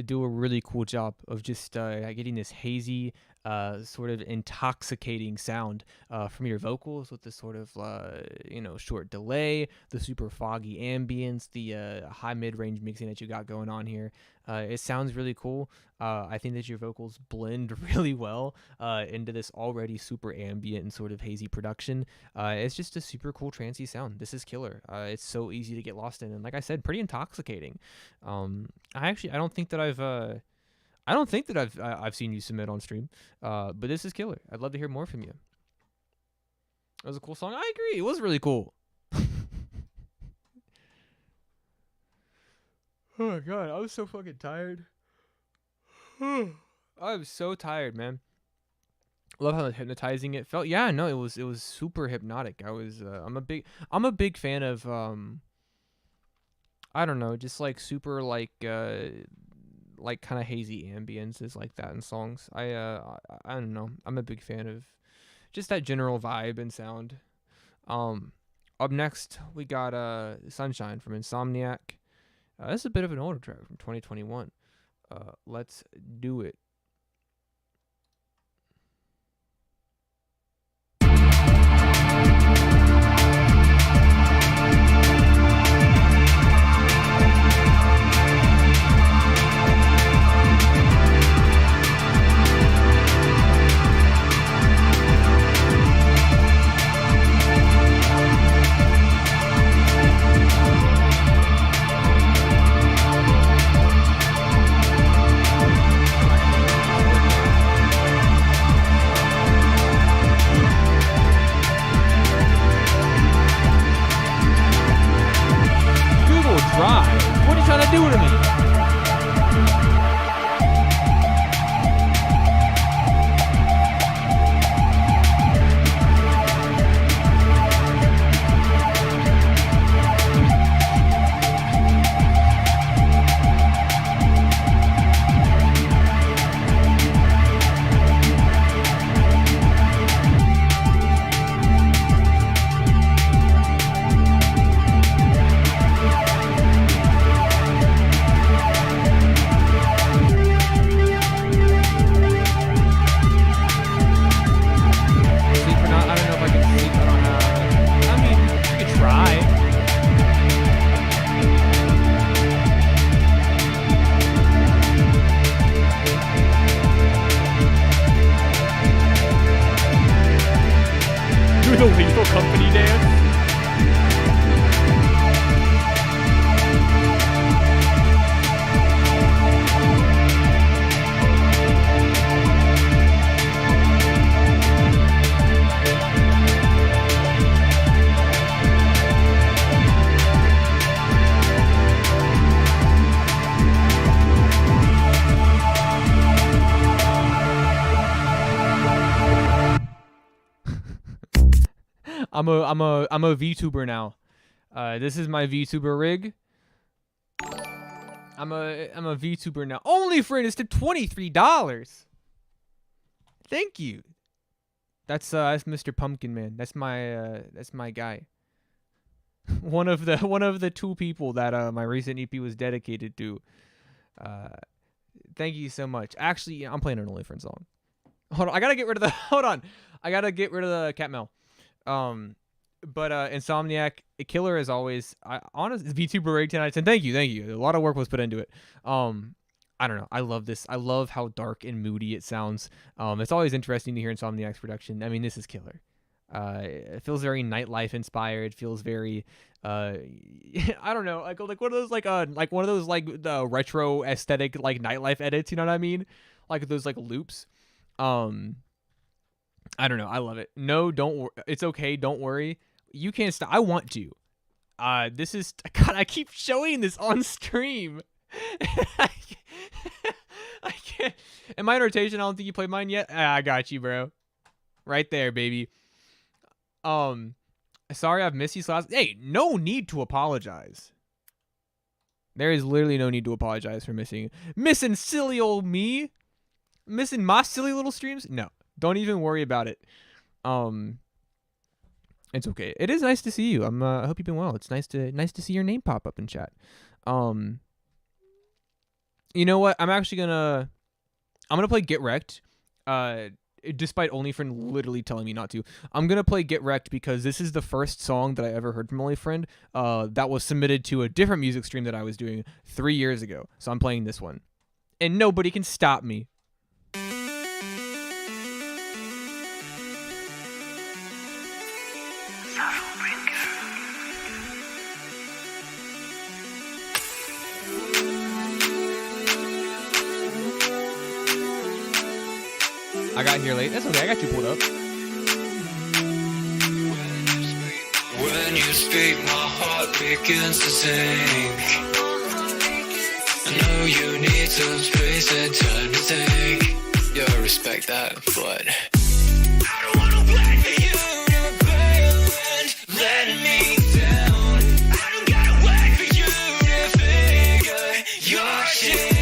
do a really cool job of just getting this hazy, sort of intoxicating sound from your vocals with this sort of short delay, the super foggy ambience, the high mid-range mixing that you got going on here. It sounds really cool. I think that your vocals blend really well into this already super ambient and sort of hazy production. It's just a super cool trancey sound. This is killer. It's so easy to get lost in, and like I said, pretty intoxicating. I don't think that I've seen you submit on stream, but this is killer. I'd love to hear more from you. It was a cool song. I agree. It was really cool. Oh my god, I was so fucking tired. I was so tired, man. Love how hypnotizing it felt. Yeah, no, it was super hypnotic. I'm a big fan of I don't know, just like super like kind of hazy ambiences like that in songs. I don't know. I'm a big fan of just that general vibe and sound. Up next we got Sunshine from Insomniac. This is a bit of an older track from 2021. Let's do it. I'm a VTuber now. This is my VTuber rig. I'm a VTuber now. Only for it's to $23. Thank you. That's Mr. Pumpkin Man. That's my guy. one of the two people that my recent EP was dedicated to. Thank you so much. Actually, I'm playing an OnlyFriends song. Hold on, I gotta get rid of the. Hold on, I gotta get rid of the cat mail. But Insomniac, killer as always. Honest VTuber rig 10 out of 10. Thank you. A lot of work was put into it. I don't know. I love this. I love how dark and moody it sounds. It's always interesting to hear Insomniac's production. I mean, this is killer. It feels very nightlife inspired. Feels very, I don't know, like one of those like one of those like the retro aesthetic like nightlife edits. You know what I mean? Like those like loops. I don't know. I love it. No, don't. It's okay. Don't worry. You can't stop. I want to. This is God. I keep showing this on stream. I can't. Am I in rotation? I don't think you played mine yet. I got you, bro. Right there, baby. Sorry I've missed you last. Hey, no need to apologize. There is literally no need to apologize for missing silly old me, missing my silly little streams. No, don't even worry about it. It's okay. It is nice to see you. I hope you've been well. It's nice to see your name pop up in chat. You know what? I'm gonna play Get Wrecked. Despite OnlyFriend literally telling me not to. I'm gonna play Get Wrecked because this is the first song that I ever heard from OnlyFriend that was submitted to a different music stream that I was doing 3 years ago. So I'm playing this one. And nobody can stop me. I got here late. That's okay. I got you pulled up. When you speak, my heart begins to sink. I know you need some space and time to think. Yeah, respect that, but I don't wanna wait for you to bail and let me down. I don't gotta wait for you to figure your shit.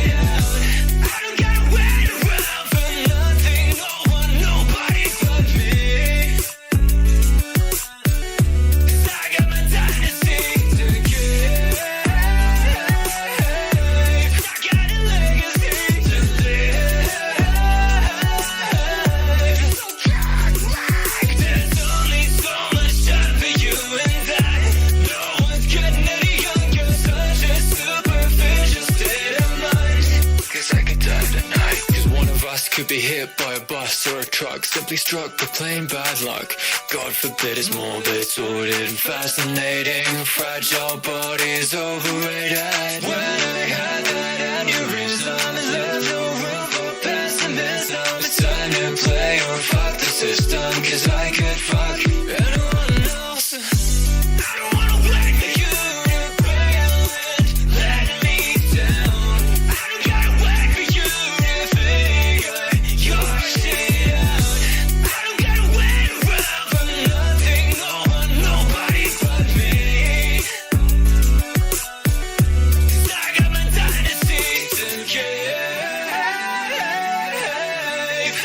Could be hit by a bus or a truck, simply struck with plain bad luck. God forbid it's morbid, sordid, and fascinating. Fragile bodies overrated. When I had that aneurysm, it left no room for pessimism. It's time to play or fuck the system, 'cause I could fuck anyone else. I don't wanna wait for you to bail and let me down. I don't gotta wait for you to figure your shit out. I don't gotta wait around for nothing, no one, nobody but me. 'Cause I got my dynasty to keep.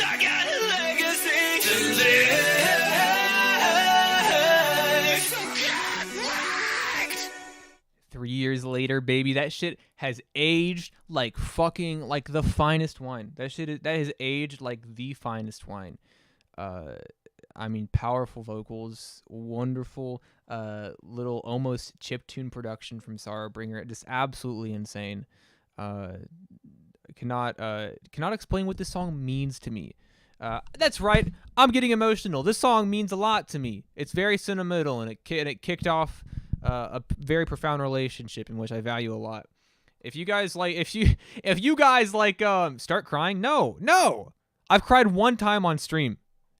I got a legacy to live. 3 years later, baby, that shit has aged like fucking like the finest wine. That has aged like the finest wine. I mean, powerful vocals, wonderful little almost chiptune production from Sarah Bringer, just absolutely insane. Cannot explain what this song means to me. That's right, I'm getting emotional. This song means a lot to me. It's very sentimental, and it kicked off a very profound relationship in which I value a lot. If you guys start crying, no, I've cried one time on stream,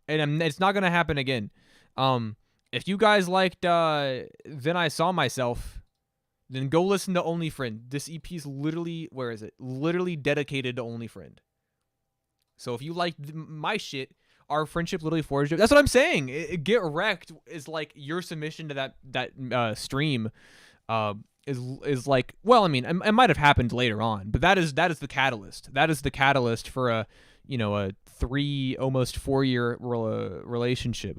and it's not gonna happen again. If you guys liked Then I Saw Myself, then go listen to Only Friend. This EP is literally, literally dedicated to Only Friend. So if you like my shit, our friendship literally forged it. That's what I'm saying. Get wrecked is like your submission to that stream is like, well, I mean, it might have happened later on, but that is the catalyst. That is the catalyst for a 3 almost 4 year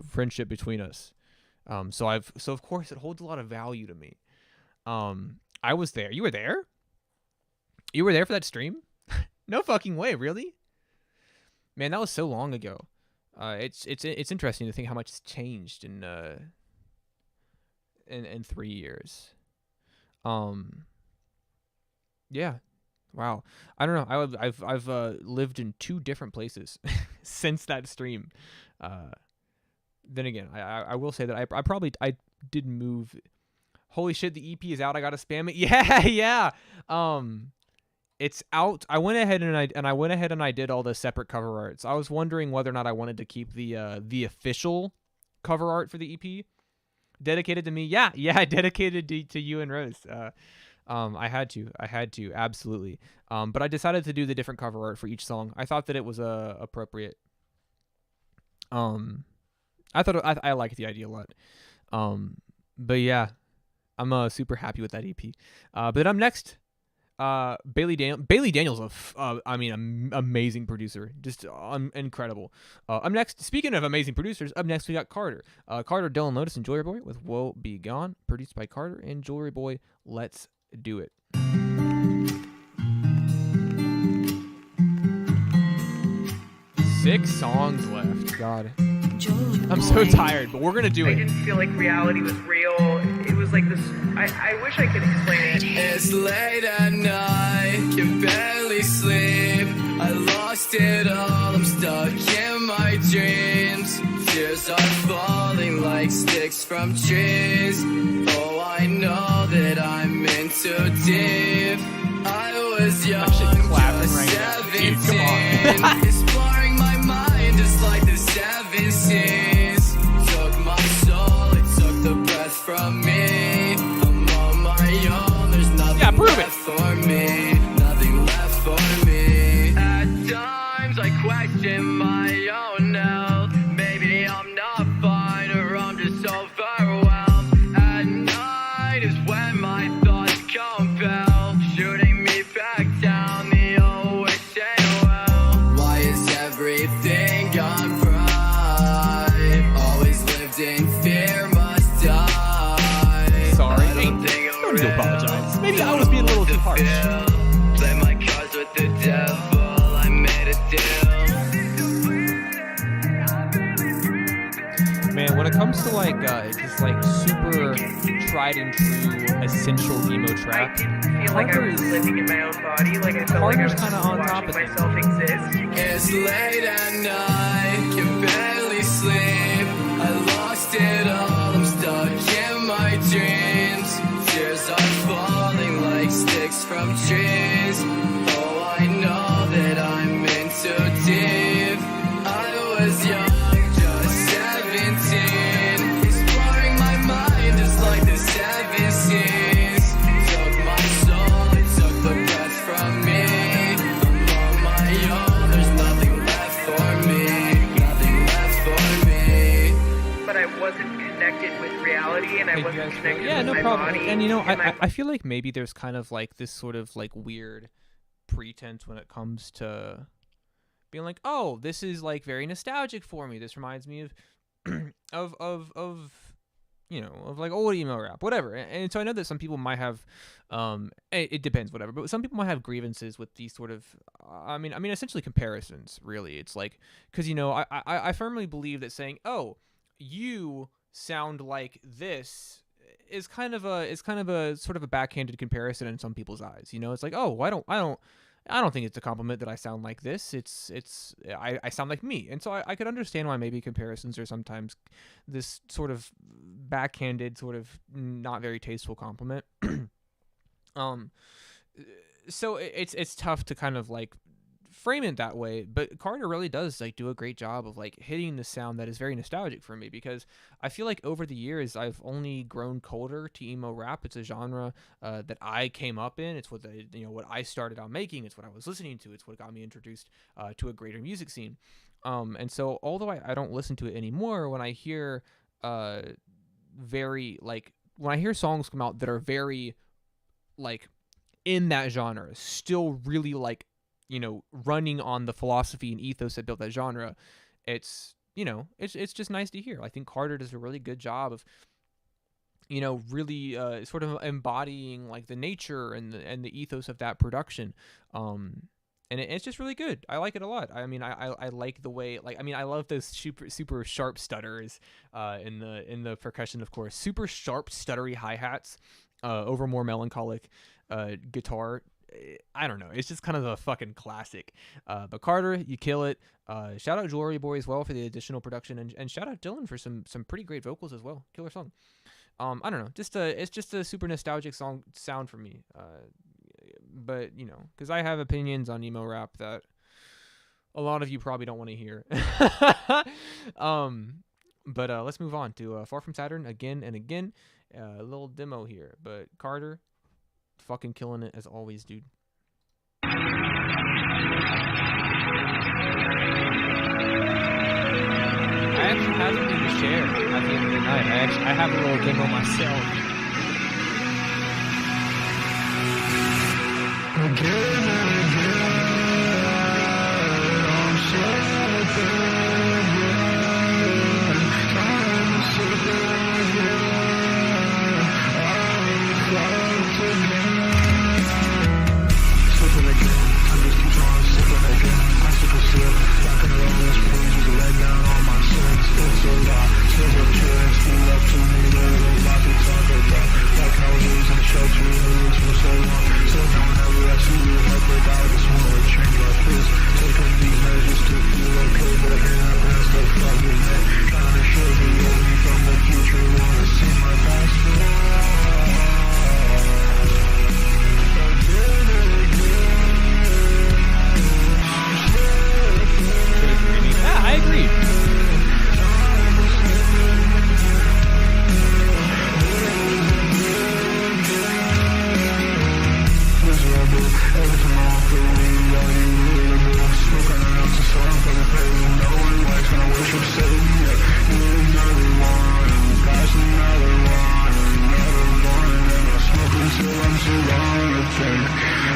friendship between us. So of course it holds a lot of value to me. I was there. You were there? You were there for that stream? No fucking way, really? Man, that was so long ago. It's interesting to think how much has changed in 3 years. Yeah. Wow. I don't know. I've lived in 2 different places since that stream. Then again, I will say that I did move. Holy shit, the EP is out. I gotta spam it. Yeah. It's out. I went ahead and I did all the separate cover arts. I was wondering whether or not I wanted to keep the official cover art for the EP dedicated to me. Yeah, dedicated to you and Rose. I had to absolutely. But I decided to do the different cover art for each song. I thought that it was appropriate. I liked the idea a lot. But yeah, I'm super happy with that EP. But I'm next. Bailey Daniels, amazing producer, just incredible. Up next, speaking of amazing producers, up next we got Carter. Carter, Dylan Lotus, and Jewelry Boy with "Woe Be Gone," produced by Carter and Jewelry Boy. Let's do it. 6 songs left. God, I'm so tired, but we're gonna do it. I didn't feel like reality was real. It was like this. I wish I could explain it. It's late at night, can barely sleep. I lost it all, I'm stuck in my dreams. Tears are falling like sticks from trees. Oh, I know that I'm in too deep. I was young, just 17. Exploring my mind just like the 7 seas. Took my soul, it took the breath from me. I'm on my own, there's nothing left for me. Nothing left for me. At times I question my own health. Maybe I'm not fine or I'm just overwhelmed. At night is when my thoughts compel, shooting me back down the old wishing well. Why is everything gone right? Always lived in fear, must die. Sorry. I don't think I'm don't need to apologize. Maybe I was being a little too harsh. Play my cards with the devil, I made a deal. Man, when it comes to like just like super tried and true essential emo trap, I feel like I was living in my own body. Like I felt like I was kind of on top watching of myself exist. It's late at night, can barely sleep. I lost it all, I'm stuck in my dreams. Tears are falling like sticks from trees. Oh, I know that I'm in too deep. I was young, just 17. Exploring my mind just like the 7 seas. Took my soul, it took the breath from me. I'm on my own, there's nothing left for me. Nothing left for me. But I wasn't connected with reality, and I wasn't connected with my body. And I feel like maybe there's kind of like this sort of like weird pretense when it comes to being like, oh, this is like very nostalgic for me. This reminds me of of like old emo rap, whatever. And so I know that some people might have, it depends, whatever. But some people might have grievances with these sort of, I mean, essentially comparisons. Really, it's like because I firmly believe that saying, oh, you sound like this is kind of a sort of a backhanded comparison in some people's eyes. It's like, oh, I don't think it's a compliment that I sound like this. I sound like me. And so I could understand why maybe comparisons are sometimes this sort of backhanded, sort of not very tasteful compliment. So it's tough to kind of like frame it that way, but Carter really does like do a great job of like hitting the sound that is very nostalgic for me, because I feel like over the years I've only grown colder to emo rap. It's a genre that I came up in. It's what what I started out making. It's what I was listening to. It's what got me introduced to a greater music scene. And so although I don't listen to it anymore, when I hear very like when I hear songs come out that are very like in that genre, still really like, you know, running on the philosophy and ethos that built that genre, it's, you know, it's just nice to hear. I think Carter does a really good job of, you know, really sort of embodying like the nature and the ethos of that production. And it's just really good. I like it a lot. I mean, I like the way, like, I mean, I love those super sharp stutters in the percussion, of course. Super sharp stuttery hi-hats over more melancholic guitar. I don't know. It's just kind of a fucking classic. But Carter, you kill it. Shout out Jewelry Boy as well for the additional production, and shout out Dylan for some pretty great vocals as well. Killer song. I don't know. It's just a super nostalgic sound for me. But, you know, because I have opinions on emo rap that a lot of you probably don't want to hear. But let's move on to Far From Saturn again and again. A little demo here. But Carter, fucking killing it as always, dude. I actually have something to share at the end of the night. I have a little demo myself. Again and again, I'm slipping again, trying to slip again, I'm fucked again. Slipping again, I just keep on slipping again, I slip a slip, back in the road, this page is a letdown on my sins, it's a lot, still a chance, pull up to me, there's a lot to talk about, like how it is in the shelter, it for so long, so now whenever I see you heartbreak, I just wanna change my place. Taking these measures to feel okay, but in the past I fucking hate. Trying to show the me from the future, wanna see my past. Yeah, I agree. Every time I walk away, all you relatable. Smoking an ounce of song for the pain. No one likes when I wish I'm sitting here. You're another one, and pass another one, and I smoke until I'm so long to think.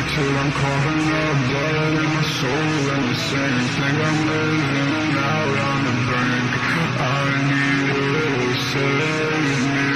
Till I'm coughing up blood in my soul and the same thing. I'm living out on the brink. I need you to save me.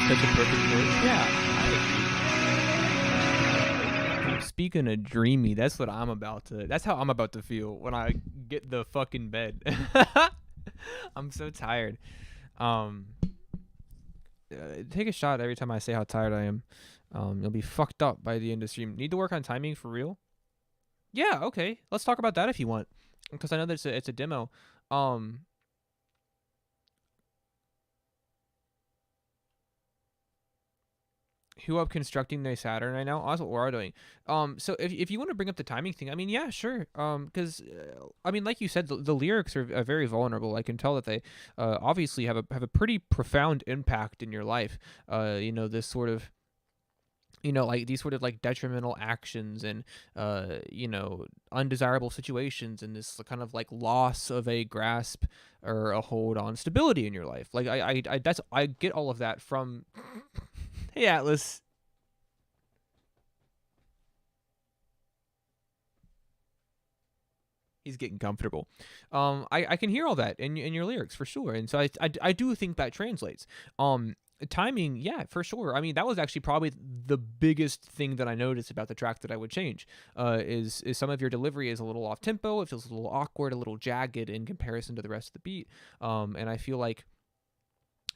Such a perfect choice. Yeah, I agree. Speaking of dreamy, that's what I'm about to. That's how I'm about to feel when I get the fucking bed. I'm so tired. Take a shot every time I say how tired I am. You'll be fucked up by the end of the stream. Need to work on timing for real? Yeah, okay. Let's talk about that if you want, because I know that it's a demo. Who up constructing their Saturn right now? Also, what we're doing. So if you want to bring up the timing thing, I mean, yeah, sure. Because I mean, like you said, the lyrics are very vulnerable. I can tell that they obviously have a pretty profound impact in your life. You know, this sort of like these sort of like detrimental actions and undesirable situations and this kind of like loss of a grasp or a hold on stability in your life. Like I get all of that from Hey Atlas. He's getting comfortable. I can hear all that in your lyrics for sure, and so I do think that translates. Timing, yeah, for sure. I mean, that was actually probably the biggest thing that I noticed about the track that I would change. Is some of your delivery is a little off tempo. It feels a little awkward, a little jagged in comparison to the rest of the beat. And I feel like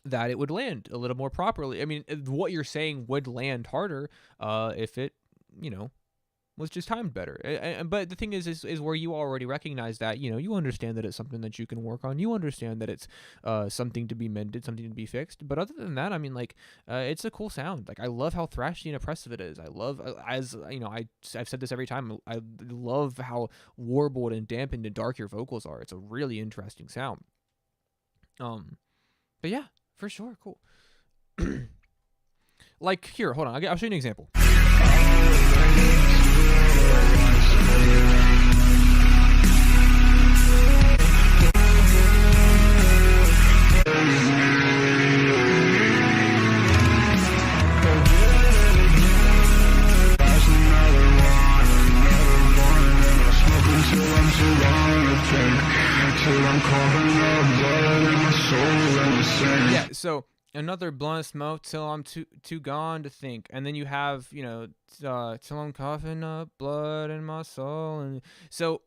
that it would land a little more properly. I mean, what you're saying would land harder if it, was just timed better. But the thing is where you already recognize that, you understand that it's something that you can work on. You understand that it's something to be mended, something to be fixed. But other than that, I mean, like, it's a cool sound. Like, I love how thrashy and oppressive it is. I love, I've said this every time, I love how warbled and dampened and dark your vocals are. It's a really interesting sound. But yeah, for sure, cool. Like, here, hold on, I'll show you an example. Yeah, so another blunt smoke till I'm too gone to think, and then you have till I'm coughing up blood in my soul, and so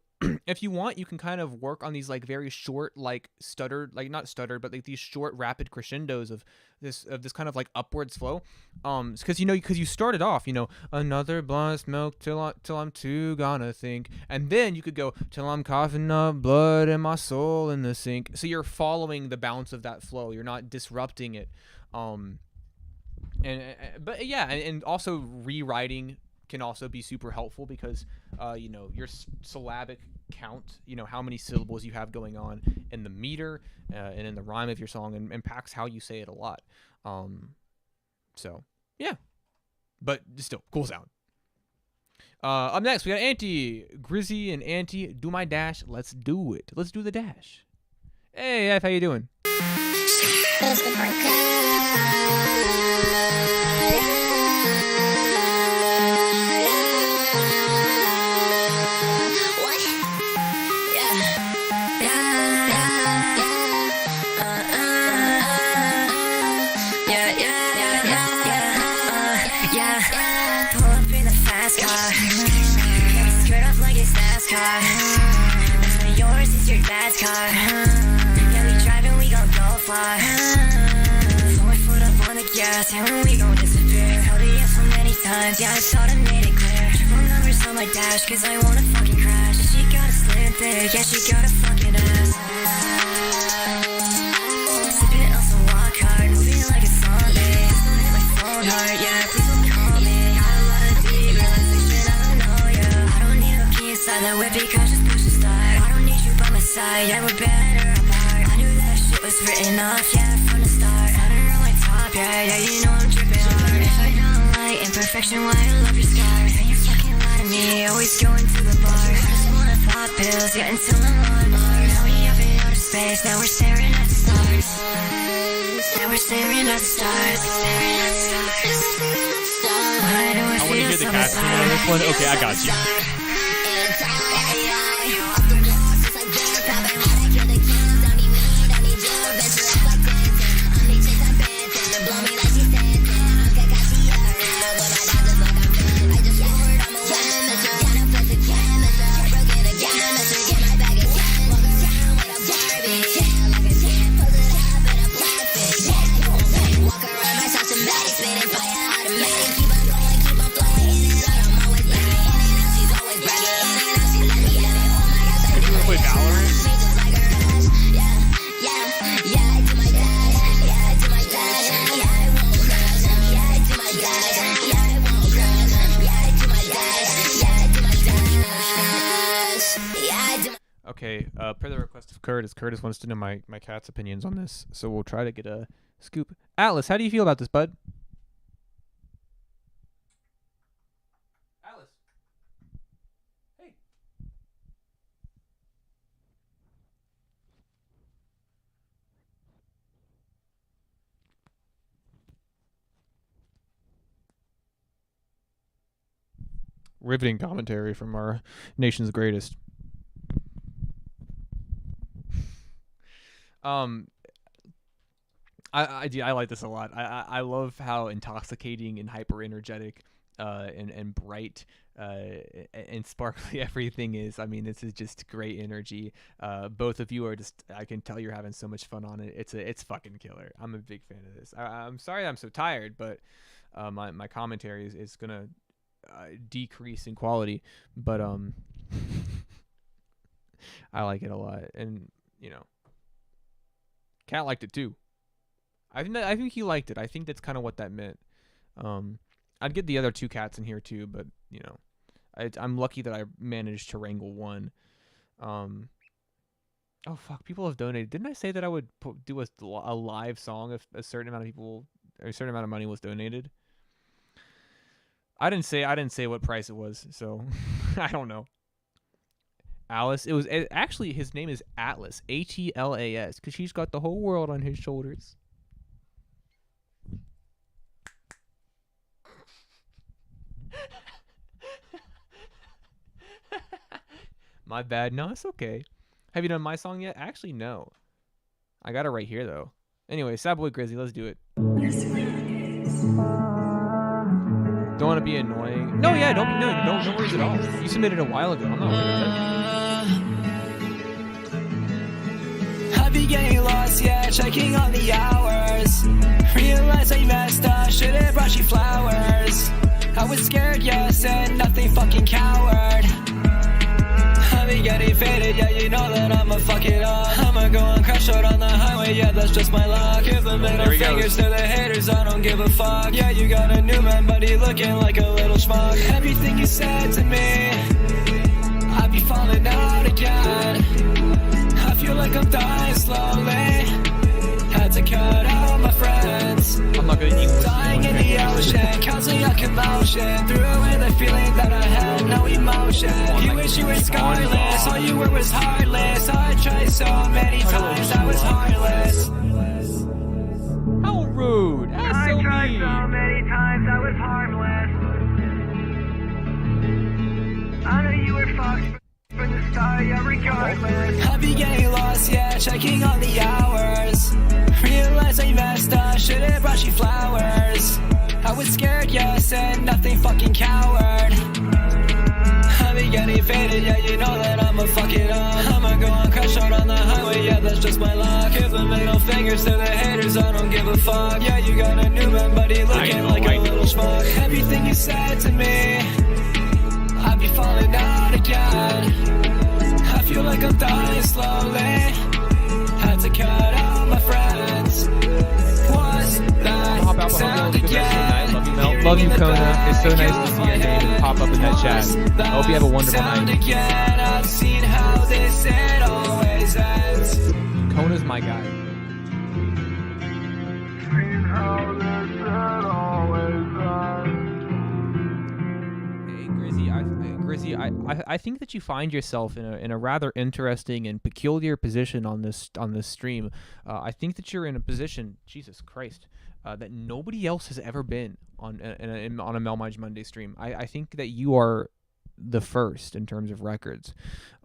if you want, you can kind of work on these like very short, like stuttered, like not stuttered, but like these short, rapid crescendos of this kind of like upwards flow, because you started off, another blunt smoke till I'm too gonna think, and then you could go till I'm coughing up blood in my soul in the sink. So you're following the bounce of that flow. You're not disrupting it, but yeah, and also rewriting can also be super helpful because your syllabic count, how many syllables you have going on in the meter and in the rhyme of your song impacts how you say it a lot. So yeah, but still cool sound. Up next we got Auntie Grizzy and Auntie Do My Dash. Let's do it. Let's do the dash. Hey F, how you doing? Yours is your dad's car. Yeah, we driving, we gon' go far. 4 foot up on the gas, yeah, when we gon' disappear. Held it so many times, yeah, I thought I made it clear. Triple numbers on my dash, cause I wanna fucking crash. She got a slim thick, yeah, she got a fucking ass. Sipping on some walk hard, moving like a zombie. Still hit my phone hard, yeah, please don't call me. Got a lot of deep realization, I don't know, yeah. I don't need no key inside that whip because just push the start. I don't need you by my side, yeah, we're better apart. I knew that shit was written off, yeah, from the start. I don't know my top, yeah, you know I'm dripping hard. If I don't like imperfection, why I love your scars? And you fucking lie to me, always going to the bar. I just wanna pop pills, yeah, until I'm on Mars. Now we up in outer space, now we're staring at the stars. Now we're staring at the stars. Why do I want to hear the casting on this one. Okay, I got you. Okay, per the request of Curtis wants to know my cat's opinions on this, so we'll try to get a scoop. Atlas, how do you feel about this, bud? Riveting commentary from our nation's greatest. I like this a lot. I love how intoxicating and hyper energetic and bright and sparkly everything is. I mean, this is just great energy. Both of you are just, I can tell you're having so much fun on it. It's fucking killer. I'm a big fan of this. I'm sorry I'm so tired, but my commentary is gonna decrease in quality, but I like it a lot. And you know, Cat liked it too. I think he liked it. I think that's kind of what that meant. I'd get the other two cats in here too, but you know, I'm lucky that I managed to wrangle one. Oh fuck! People have donated. Didn't I say that I would do a live song if a certain amount of people or a certain amount of money was donated? I didn't say what price it was, so I don't know. Alice. Actually his name is Atlas, Atlas, because she's got the whole world on his shoulders. My bad. No, it's okay. Have you done my song yet? Actually, no. I got it right here though. Anyway, Sad Boy Grizzly, let's do it. Don't want to be annoying. No, yeah, don't worry at all. You submitted a while ago. I'm not worried about it. I be getting lost, yeah, checking on the hours. Realize I messed up, should've brought you flowers. I was scared, yeah, said nothing, fucking coward. I be getting faded, yeah, you know that I'ma fuck it up. I'ma go and crash out on the highway, yeah, that's just my luck. Give the middle fingers to the haters, I don't give a fuck. Yeah, you got a new man, but he looking like a little schmuck. Everything you said to me, I be falling out again. I feel like I'm dying slowly. Had to cut out my friends. I'm not gonna eat dying in the ocean, causing a commotion. Threw away the feeling that I had no emotion. You wish you were scarless, all you were was heartless. I tried so many times, I was heartless. How rude! I tried so many times, I was harmless. I know you were fucked from the start, yeah, regardless. I be getting lost, yeah, checking on the hours. Realize I messed up, should've brought you flowers. I was scared, yeah, said nothing, fucking coward. I be getting faded, yeah, you know that I'ma fuck it up. I'ma go and crash out on the highway, yeah, that's just my luck. Give the middle fingers to the haters, I don't give a fuck. Yeah, you got a new man, but he looking like a little schmuck. Everything you said to me, I be falling out again. I feel like I'm dying slowly. Had to cut out my friends. Was that sound again? Love you, Kona. It's so nice to see your name pop up in that chat. I hope you have a wonderful night. Again. I've seen how this it always ends. Kona's my guy. Seen how this it always ends. Grizzy, I think that you find yourself in a rather interesting and peculiar position on this stream. I think that you're in a position, Jesus Christ, that nobody else has ever been on a melmige Monday stream. I think that you are the first in terms of records.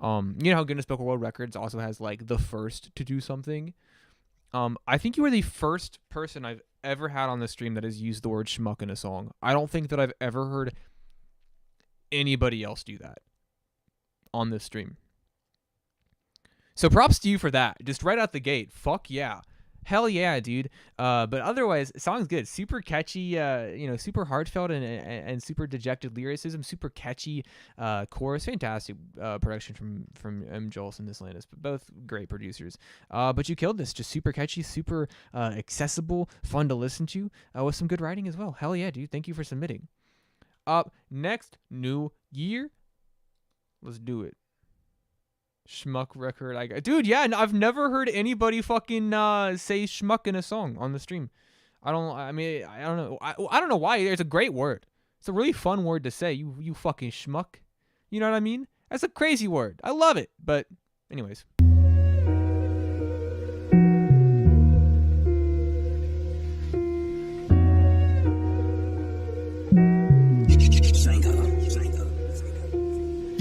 You know how Guinness Book of World Records also has like the first to do something. I think you are the first person I've ever had on the stream that has used the word schmuck in a song. I don't think that I've ever heard anybody else do that on this stream. So props to you for that. Just right out the gate. Fuck yeah. Hell yeah, dude. But otherwise, song's good. Super catchy, super heartfelt and super dejected lyricism. Super catchy chorus. Fantastic production from M. Jules and Nislandis. Both great producers. But you killed this. Just super catchy, super accessible, fun to listen to, with some good writing as well. Hell yeah, dude. Thank you for submitting. Up next, New Year. Let's do it. Schmuck record. Dude, yeah, I've never heard anybody fucking say schmuck in a song on the stream. I don't know. I don't know why. It's a great word. It's a really fun word to say. You fucking schmuck. You know what I mean? That's a crazy word. I love it. But anyways.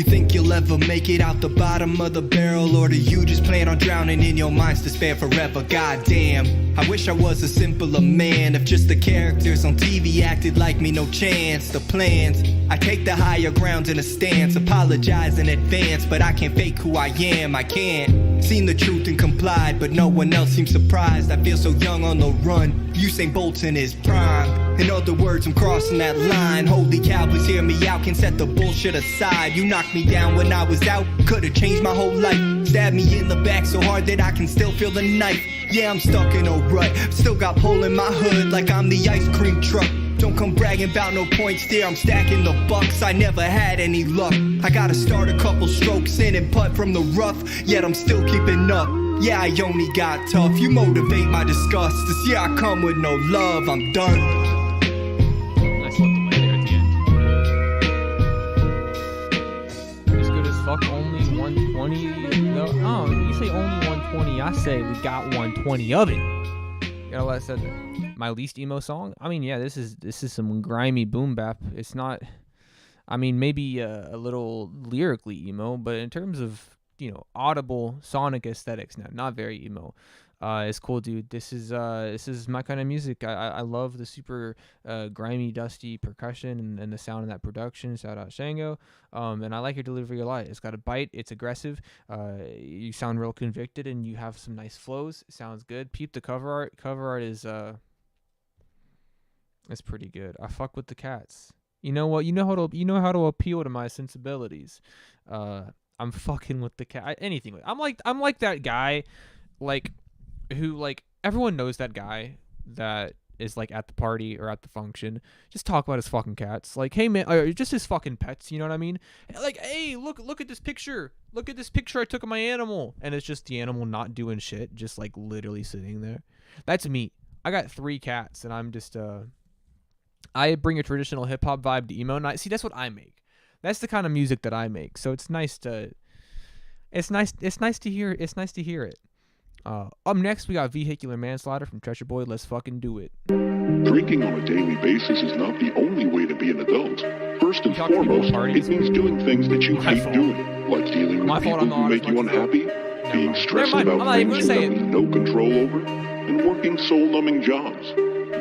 You think you'll ever make it out the bottom of the barrel, or do you just plan on drowning in your mind's despair forever? Goddamn, I wish I was a simpler man. If just the characters on TV acted like me, no chance. The plans, I take the higher ground in a stance. Apologize in advance, but I can't fake who I am. I can't. Seen the truth and complied, but no one else seems surprised. I feel so young on the run. Usain Bolt's in his prime. In other words, I'm crossing that line. Holy cow, please hear me out. Can set the bullshit aside. You knocked me down when I was out. Could've changed my whole life. Stabbed me in the back so hard that I can still feel the knife. Yeah, I'm stuck in a rut. Still got hole in my hood like I'm the ice cream truck. Don't come bragging about no points there. I'm stacking the bucks. I never had any luck. I gotta start a couple strokes in and putt from the rough. Yet I'm still keeping up. Yeah, I only got tough. You motivate my disgust. This year I come with no love. I'm done. Nice little delay there at the end. It's good as fuck. Only 120. No, oh, you say only 120. I say we got 120 of it. You know what I said? My least emo song. I mean, yeah, this is some grimy boom bap. It's not. I mean, maybe a little lyrically emo, but in terms of, you know, audible sonic aesthetics, not very emo. It's cool, dude. This is my kind of music. I love the super grimy, dusty percussion and the sound of that production. Shout out Shango. And I like your delivery a lot. It's got a bite. It's aggressive. You sound real convicted, and you have some nice flows. It sounds good. Peep the cover art. Cover art is it's pretty good. I fuck with the cats. You know what? You know how to appeal to my sensibilities. I'm fucking with the cat. Anything. I'm like that guy, like, who, like, everyone knows that guy that is, like, at the party or at the function. Just talk about his fucking cats. Like, hey man, or just his fucking pets. You know what I mean? Like, hey, look at this picture. Look at this picture I took of my animal, and it's just the animal not doing shit, just like literally sitting there. That's me. I got 3 cats, and I'm just I bring a traditional hip hop vibe to emo night. See, that's what I make. That's the kind of music that I make. So it's nice to hear it. Up next, we got Vehicular Manslaughter from Treasure Boy. Let's fucking do it. Drinking on a daily basis is not the only way to be an adult. First and foremost, it means doing things that you hate doing, like dealing with people who make you unhappy, being stressed about things you have no control over, and working soul-numbing jobs.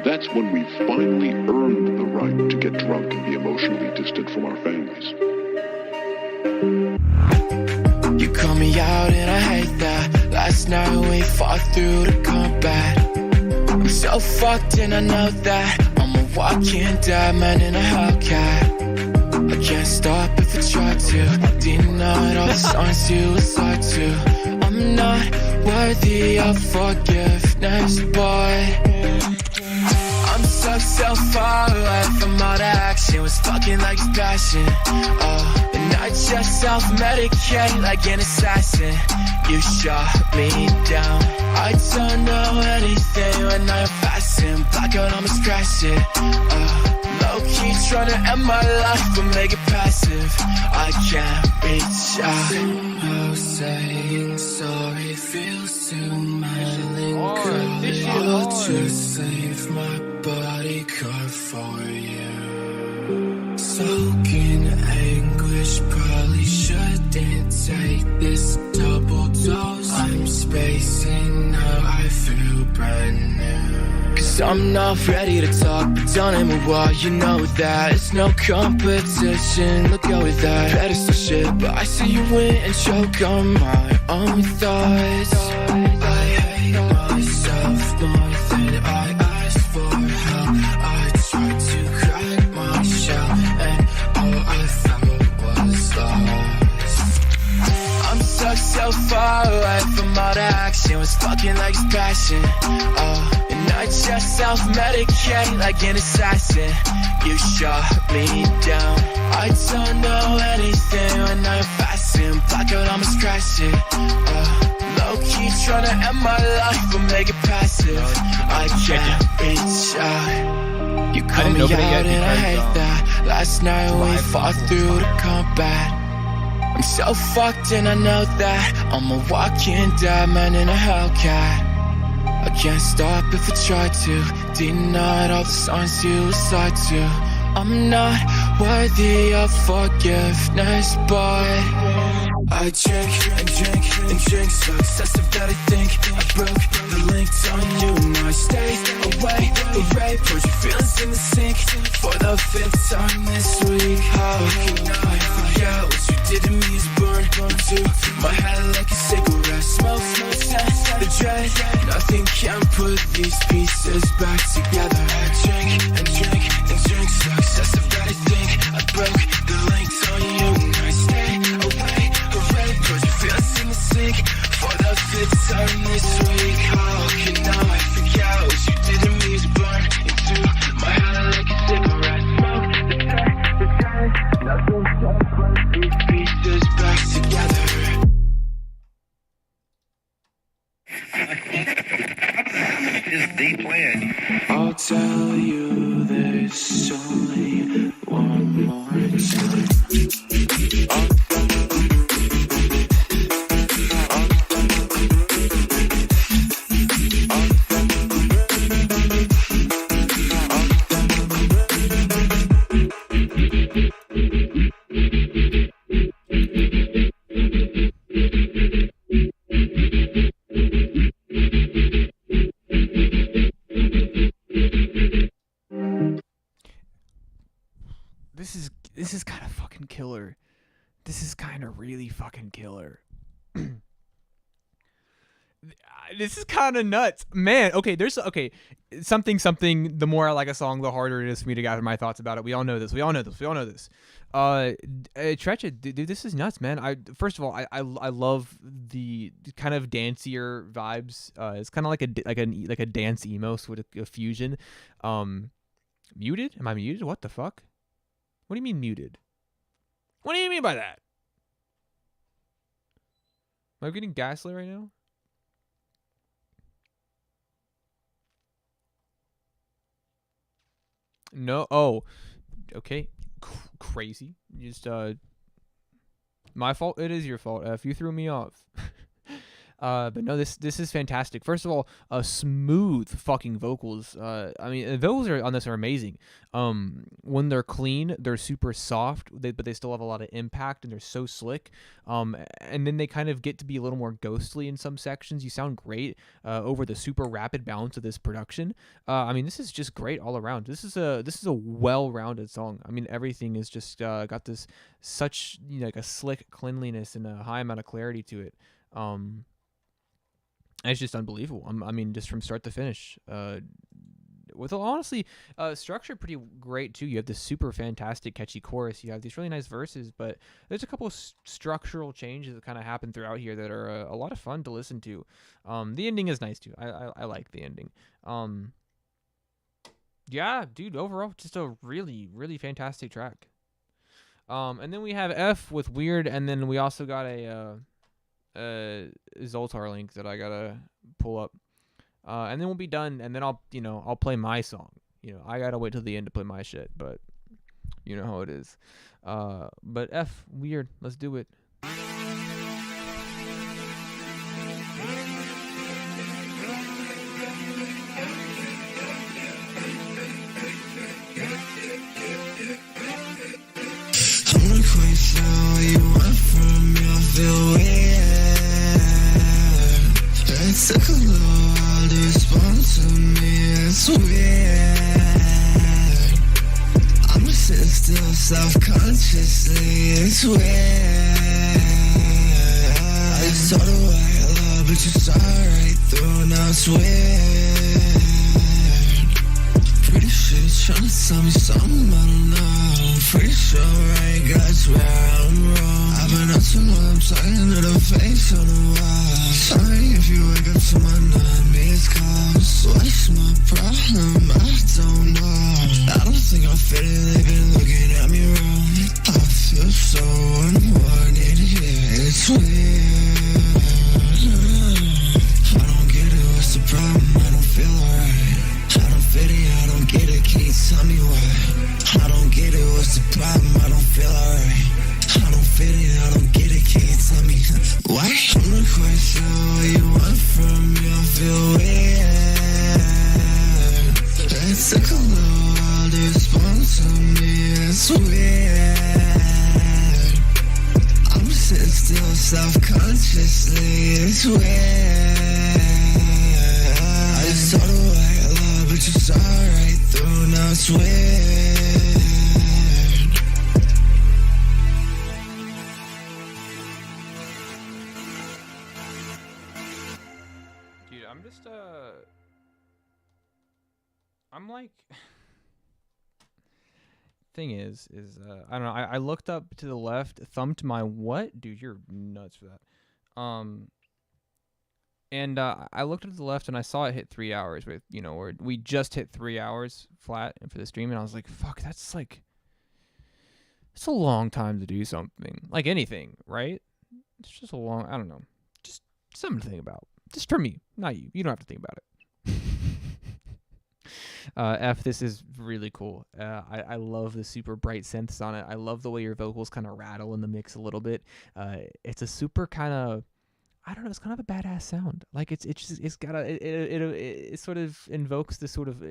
That's when we finally earned the right to get drunk and be emotionally distant from our families. You call me out and I hate that. Last night we fought through the combat. I'm so fucked and I know that. I'm a walking dead man in a Hellcat. I can't stop if I try to. Deny all the signs you aside to. I'm not worthy of forgiveness, boy. I'm so far away from all the action. Was fucking like it's passion. Oh, and I just self-medicate like an assassin. You shot me down. I don't know anything when I'm fasting. Blackout, I'ma scratch it. Low-key trying to end my life but make it passive. I can't reach out. Somehow saying sorry feels too melancholy. I'll just leave my body cut for you. Soaking anguish, probably shouldn't take this double dose. I'm spacing now, I feel brand new. Cause I'm not ready to talk, but don't aim a wall, you know that. It's no competition, look go with that. Pedestal shit, but I see you win and choke on my own thoughts. I hate myself more than I asked for help. I tried to crack my shell, and all I felt was lost. I'm so far away from all the action. Was fucking like it's passion. Oh, and I just self-medicate like an assassin. You shot me down. I don't know anything when I'm fasting. Blackout, I'ma scratch it. Low-key trying to end my life but make it passive. I can't reach out. You call me out and I hate that. Last night we fought through the combat. I'm so fucked and I know that. I'm a walking dead man in a Hellcat. I can't stop if I try to. Deny all the signs you aside to. I'm not worthy of forgiveness, but I drink and drink and drink, so excessive that I think I broke the links on you. Now I stay away, away, put your feelings in the sink for the 5th time this week. How can I forget what you did to me is burn to my head like a cigarette smoke, the dread. Nothing can put these pieces back together. I drink and drink and drink, so excessive that I think I broke the links on you. Now I stay away, away, put your feelings in the sink for the 5th time this week. How can I forget what you did to me is burn into my head like a cigarette smoke, the dread. Nothing can put these pieces back together. Is the plan. I'll tell you this only one more time. This is kind of fucking killer. This is kind of really fucking killer. This is kind of nuts, man. Okay, there's something. The more I like a song, the harder it is for me to gather my thoughts about it. We all know this. Trecha, dude, this is nuts, man. First of all, I love the kind of dancier vibes. It's kind of like a dance emo sort of a fusion. Muted? Am I muted? What the fuck? What do you mean muted? What do you mean by that? Am I getting gaslit right now? No. Oh, okay. Crazy. Just my fault. It is your fault. If you threw me off. But no, this is fantastic. First of all, smooth fucking vocals. I mean, the vocals on this are amazing. When they're clean, they're super soft, but they still have a lot of impact, and they're so slick. And then they kind of get to be a little more ghostly in some sections. You sound great over the super rapid bounce of this production. I mean, this is just great all around. This is a well-rounded song. I mean, everything is just got this such like a slick cleanliness and a high amount of clarity to it. It's just unbelievable. I mean, just from start to finish. With honestly, structure pretty great too. You have this super fantastic catchy chorus. You have these really nice verses, but there's a couple of structural changes that kind of happen throughout here that are a lot of fun to listen to. The ending is nice too. I like the ending. Yeah, dude. Overall, just a really, really fantastic track. And then we have F with Weird, and then we also got a Zoltar link that I gotta pull up, and then we'll be done, and then I'll play my song. I gotta wait till the end to play my shit, but you know how it is. But F Weird, let's do it. I'm not quite sure what you want from me. I feel weird. It took a little while to respond to me. It's weird. I'm sitting still self-consciously. It's weird. I just told her what I love, but you saw right through. Now it's weird. Pretty sure you're trying to tell me something I don't know. Pretty sure I got where I'm wrong. I've been up too long, I'm talking to the face on the wall. Sorry if you wake up to my non-missed calls. What's my problem? I don't know. I don't think I'll fit it, they've been looking at me wrong. I feel so unwanted here, it's weird. I don't get it, what's the problem? I don't feel alright. I don't fit it, I don't get it, can you tell me why? I don't get it, what's the problem? I don't feel alright. I don't fit it, I don't get it, can you tell me why? I'm not quite sure what you want from me, I feel weird. It took a little while to respond to me, it's weird. I'm sitting still self-consciously, it's weird. I just told her white love, but you saw right through, now it's weird. Dude, I'm just I'm like thing is I don't know, I looked up to the left, thumped my what? Dude, you're nuts for that. And I looked up to the left and I saw it hit 3 hours with, you know, or we just hit 3 hours flat for the stream, and I was like, fuck, that's like, it's a long time to do something. Like anything, right? It's just a long, I don't know. Just something to think about. Just for me, not you. You don't have to think about it. F, this is really cool. I love the super bright synths on it. I love the way your vocals kind of rattle in the mix a little bit. It's a super kind of, I don't know, it's kind of a badass sound. Like it's got it sort of invokes this sort of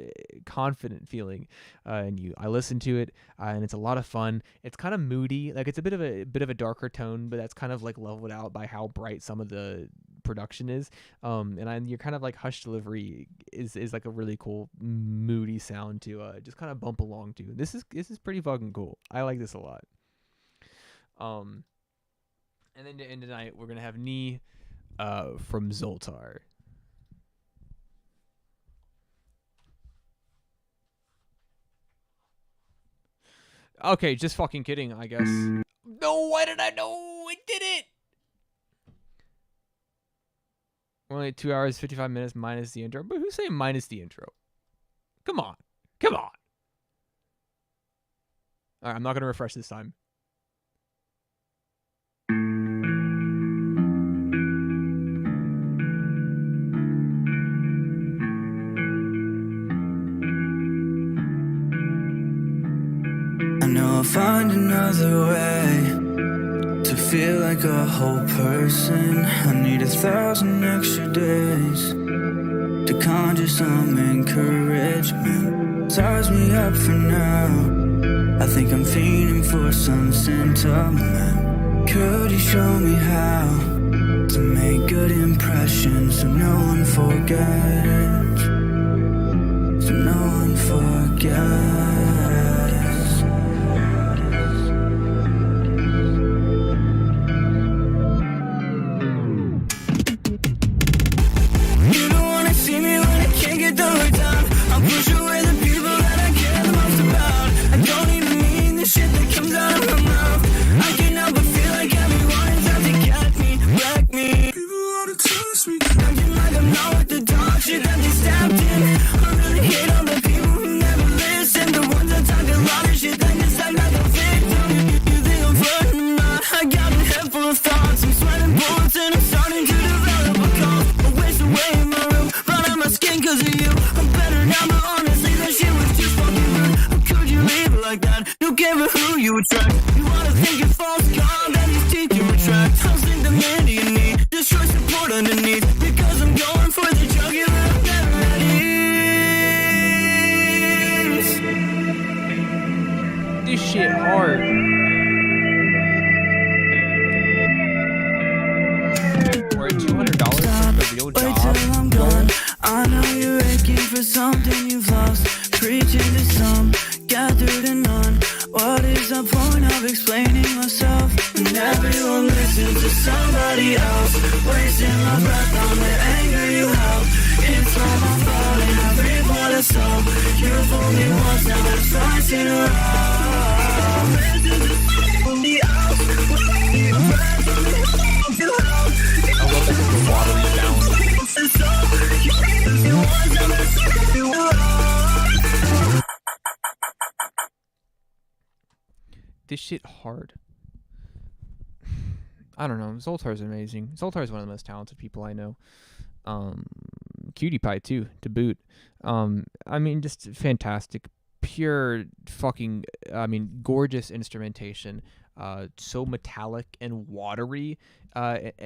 confident feeling in you. I listen to it and it's a lot of fun. It's kind of moody, like it's a bit of a darker tone, but that's kind of like leveled out by how bright some of the production is. And you're kind of like Hush Delivery is like a really cool moody sound to just kind of bump along to. This is pretty fucking cool. I like this a lot. And then to end tonight, we're gonna have Knee from Zoltar. Okay, just fucking kidding, I guess. No, why did I know? I did it! Only 2 hours, 55 minutes minus the intro. But who's saying minus the intro? Come on. Come on. Alright, I'm not going to refresh this time. I know I'll find another way to feel like a whole person. I need 1,000 extra days to conjure some encouragement. Ties me up for now. I think I'm fiending for some sentiment. Could you show me how to make good impressions so no one forgets? So no one forgets. This shit hard. I don't know. Zoltar's amazing. Zoltar's one of the most talented people I know. Cutie Pie too, to boot. I mean, just fantastic, pure fucking, I mean, gorgeous instrumentation. so metallic and watery.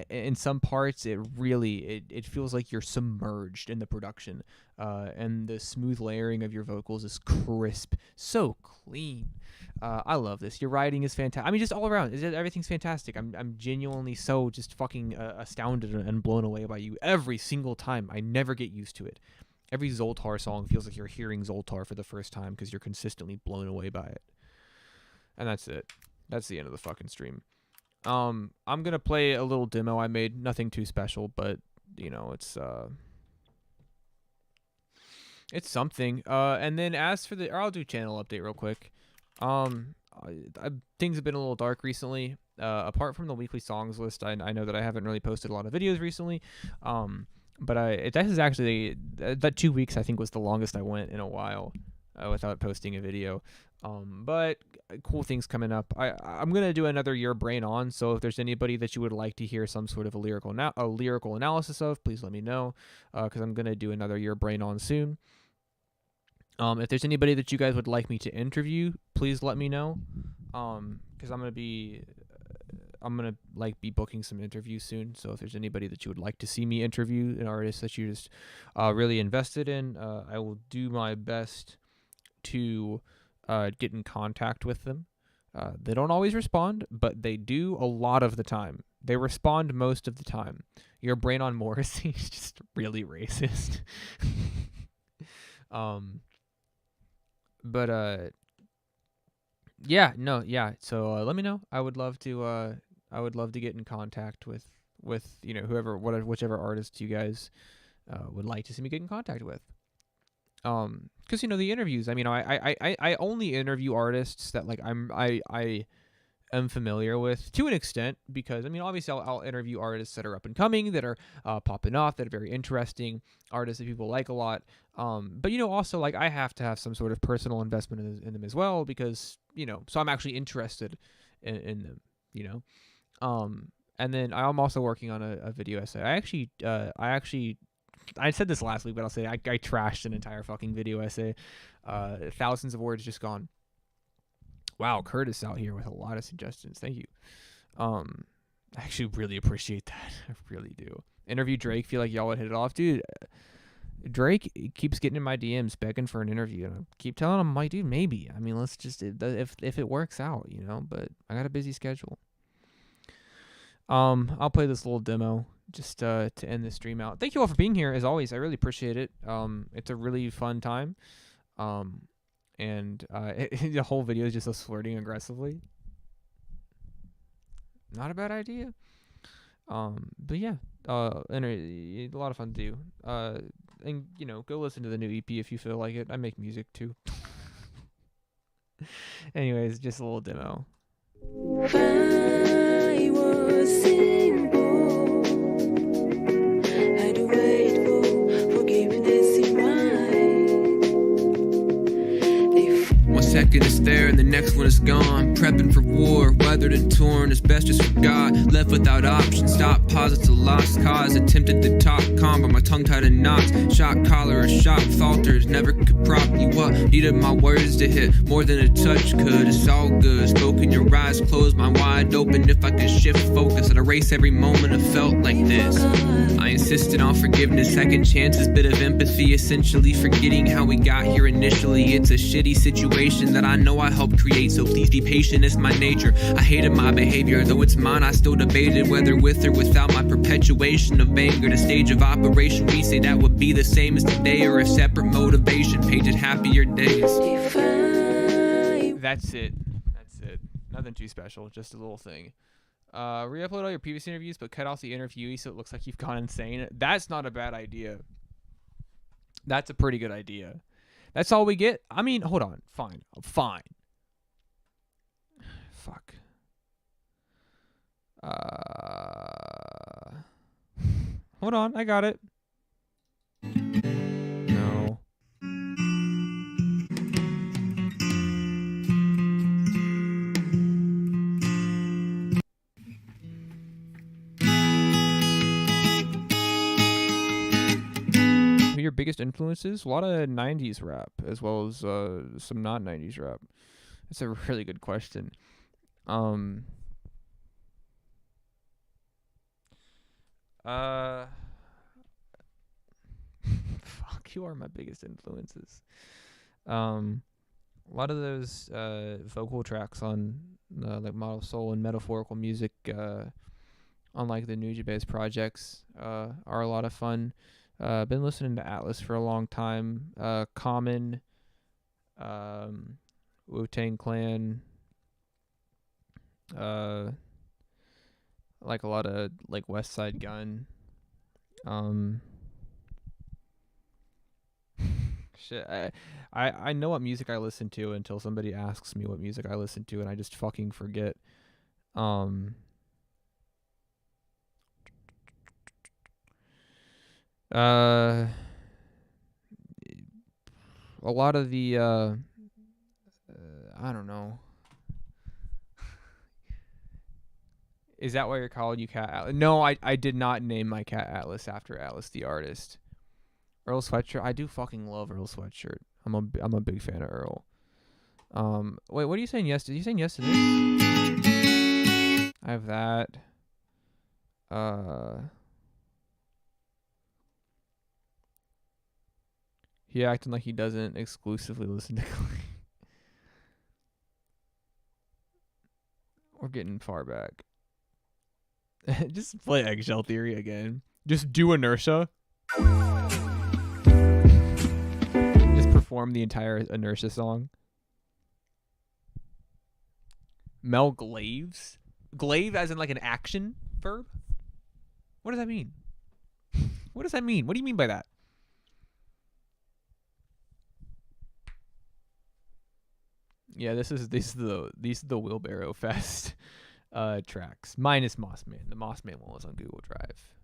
In some parts, it feels like you're submerged in the production. And the smooth layering of your vocals is crisp, so clean. I love this. Your writing is fantastic. I mean, just all around, everything's fantastic. I'm genuinely so just fucking astounded and blown away by you every single time. I never get used to it. Every Zoltar song feels like you're hearing Zoltar for the first time because you're consistently blown away by it. And that's it. That's the end of the fucking stream. I'm gonna play a little demo I made. Nothing too special, but you know, it's something. And then as for I'll do channel update real quick. Things have been a little dark recently. Apart from the weekly songs list, I know that I haven't really posted a lot of videos recently. But this is actually that 2 weeks I think was the longest I went in a while without posting a video. But cool things coming up. I'm gonna do another Your Brain On. So if there's anybody that you would like to hear some sort of a lyrical analysis of, please let me know. Because I'm gonna do another Your Brain On soon. If there's anybody that you guys would like me to interview, please let me know. Because I'm gonna be booking some interviews soon. So if there's anybody that you would like to see me interview, an artist that you just really invested in, I will do my best to get in contact with them. They don't always respond, but they do a lot of the time. They respond most of the time. Your Brain On Morrissey is just really racist. Yeah. So let me know. I would love to get in contact with you know whichever artists you guys would like to see me get in contact with. Because you know the interviews. I mean, I only interview artists that like I am familiar with to an extent, because I mean obviously I'll interview artists that are up and coming, that are popping off, that are very interesting, artists that people like a lot. But you know also like I have to have some sort of personal investment in them as well, because you know, so I'm actually interested in them, you know. And then I'm also working on a video essay. I said this last week, but I'll say I trashed an entire fucking video essay. Thousands of words just gone. Wow, Curtis out here with a lot of suggestions. Thank you. I actually really appreciate that. I really do. Interview Drake. Feel like y'all would hit it off, dude. Drake keeps getting in my DMs begging for an interview, and I keep telling him, like, dude, maybe. I mean, let's just if it works out, you know. But I got a busy schedule. I'll play this little demo just to end the stream out. Thank you all for being here, as always. I really appreciate it. It's a really fun time. And the whole video is just us flirting aggressively. Not a bad idea. But yeah, and a lot of fun to do. And you know, go listen to the new EP if you feel like it. I make music too. Anyways, just a little demo. I was simple. I'd wait for forgiveness in One second it's there and the next one is gone. Prepping for war, weathered and torn, as best as forgot. Left without options, stop, pause, it's a lost cause. Attempted to talk calm, but my tongue tied in knots. Shot collar or shot falters, never could prop you up. Needed my words to hit more than a touch could. It's all good, spoken, your eyes closed, mind wide open. If I could shift focus, I'd erase every moment I felt like this. I insisted on forgiveness, second chances, bit of empathy, essentially forgetting how we got here initially. It's a shitty situation that I know I helped create, so please be patient, it's my nature. I hated my behavior, though it's mine, I still debated whether with or without my perpetuation of anger. The stage of operation, we say that would be the same as today, or a separate motivation, painted happier days. That's it. Nothing too special, just a little thing. Re-upload all your previous interviews, but cut off the interviewee so it looks like you've gone insane. That's not a bad idea. That's a pretty good idea. That's all we get? I mean, hold on. Fine. Fuck. Hold on. I got it. No. Who are your biggest influences? A lot of 90s rap, as well as some not 90s rap. That's a really good question. Fuck, you are my biggest influences. A lot of those vocal tracks on like Model Soul and metaphorical music on like the Nujabes projects are a lot of fun. Been listening to Atlas for a long time. Common, Wu-Tang Clan, like a lot of like West Side Gun. Shit, I know what music I listen to until somebody asks me what music I listen to, and I just fucking forget. A lot of the I don't know. Is that why you're calling you Cat Atlas? No, I did not name my cat Atlas after Atlas the artist. Earl Sweatshirt. I do fucking love Earl Sweatshirt. I'm a big fan of Earl. Wait, what are you saying yes to? Are you saying yes to this? I have that. He acting like he doesn't exclusively listen to Glee. We're getting far back. Just play Eggshell Theory again. Just do Inertia. Just perform the entire Inertia song. Mel Glaves? Glaive as in like an action verb? What does that mean? What does that mean? What do you mean by that? Yeah, these are the Wheelbarrow Fest tracks minus Mossman. The Mossman one was on Google Drive.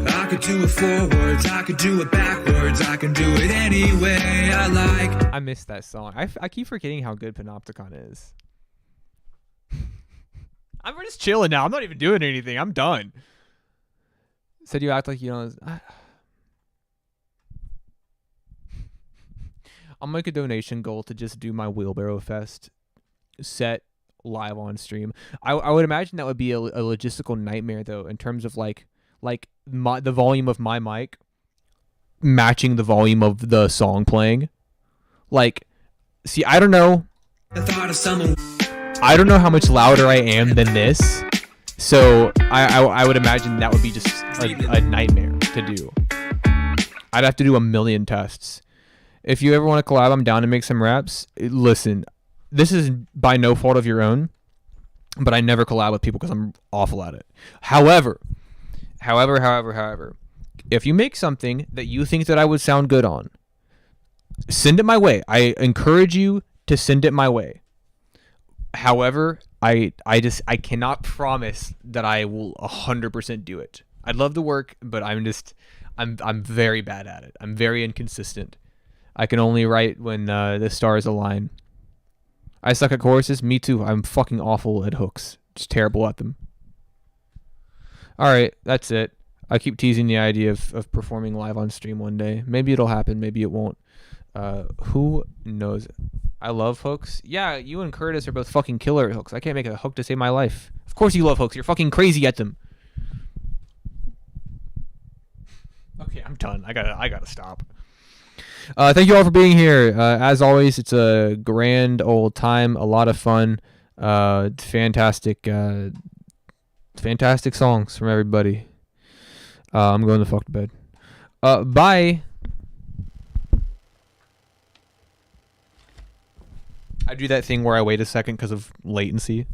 I could do it forwards, I could do it backwards, I can do it any way I like. I missed that song. I keep forgetting how good Panopticon is. I'm just chilling now. I'm not even doing anything. I'm done. Said you act like you know. I'll make a donation goal to just do my Wheelbarrow Fest set live on stream. I would imagine that would be a logistical nightmare though, in terms of like the volume of my mic matching the volume of the song playing. Like, see, I don't know. I don't know how much louder I am than this, so I would imagine that would be just a nightmare to do. I'd have to do a million tests. If you ever want to collab, I'm down to make some raps. Listen, this is by no fault of your own, but I never collab with people because I'm awful at it. However, if you make something that you think that I would sound good on, send it my way. I encourage you to send it my way. However, I cannot promise that I will 100% do it. I'd love to work, but I'm very bad at it. I'm very inconsistent. I can only write when the stars align. I suck at choruses. Me too. I'm fucking awful at hooks. Just terrible at them. Alright, that's it. I keep teasing the idea of performing live on stream one day. Maybe it'll happen. Maybe it won't. Who knows? I love hooks. Yeah, you and Curtis are both fucking killer at hooks. I can't make a hook to save my life. Of course you love hooks. You're fucking crazy at them. Okay, I'm done. I gotta stop. Thank you all for being here. As always, it's a grand old time, a lot of fun, fantastic songs from everybody. I'm going the fuck to bed. Bye. I do that thing where I wait a second because of latency.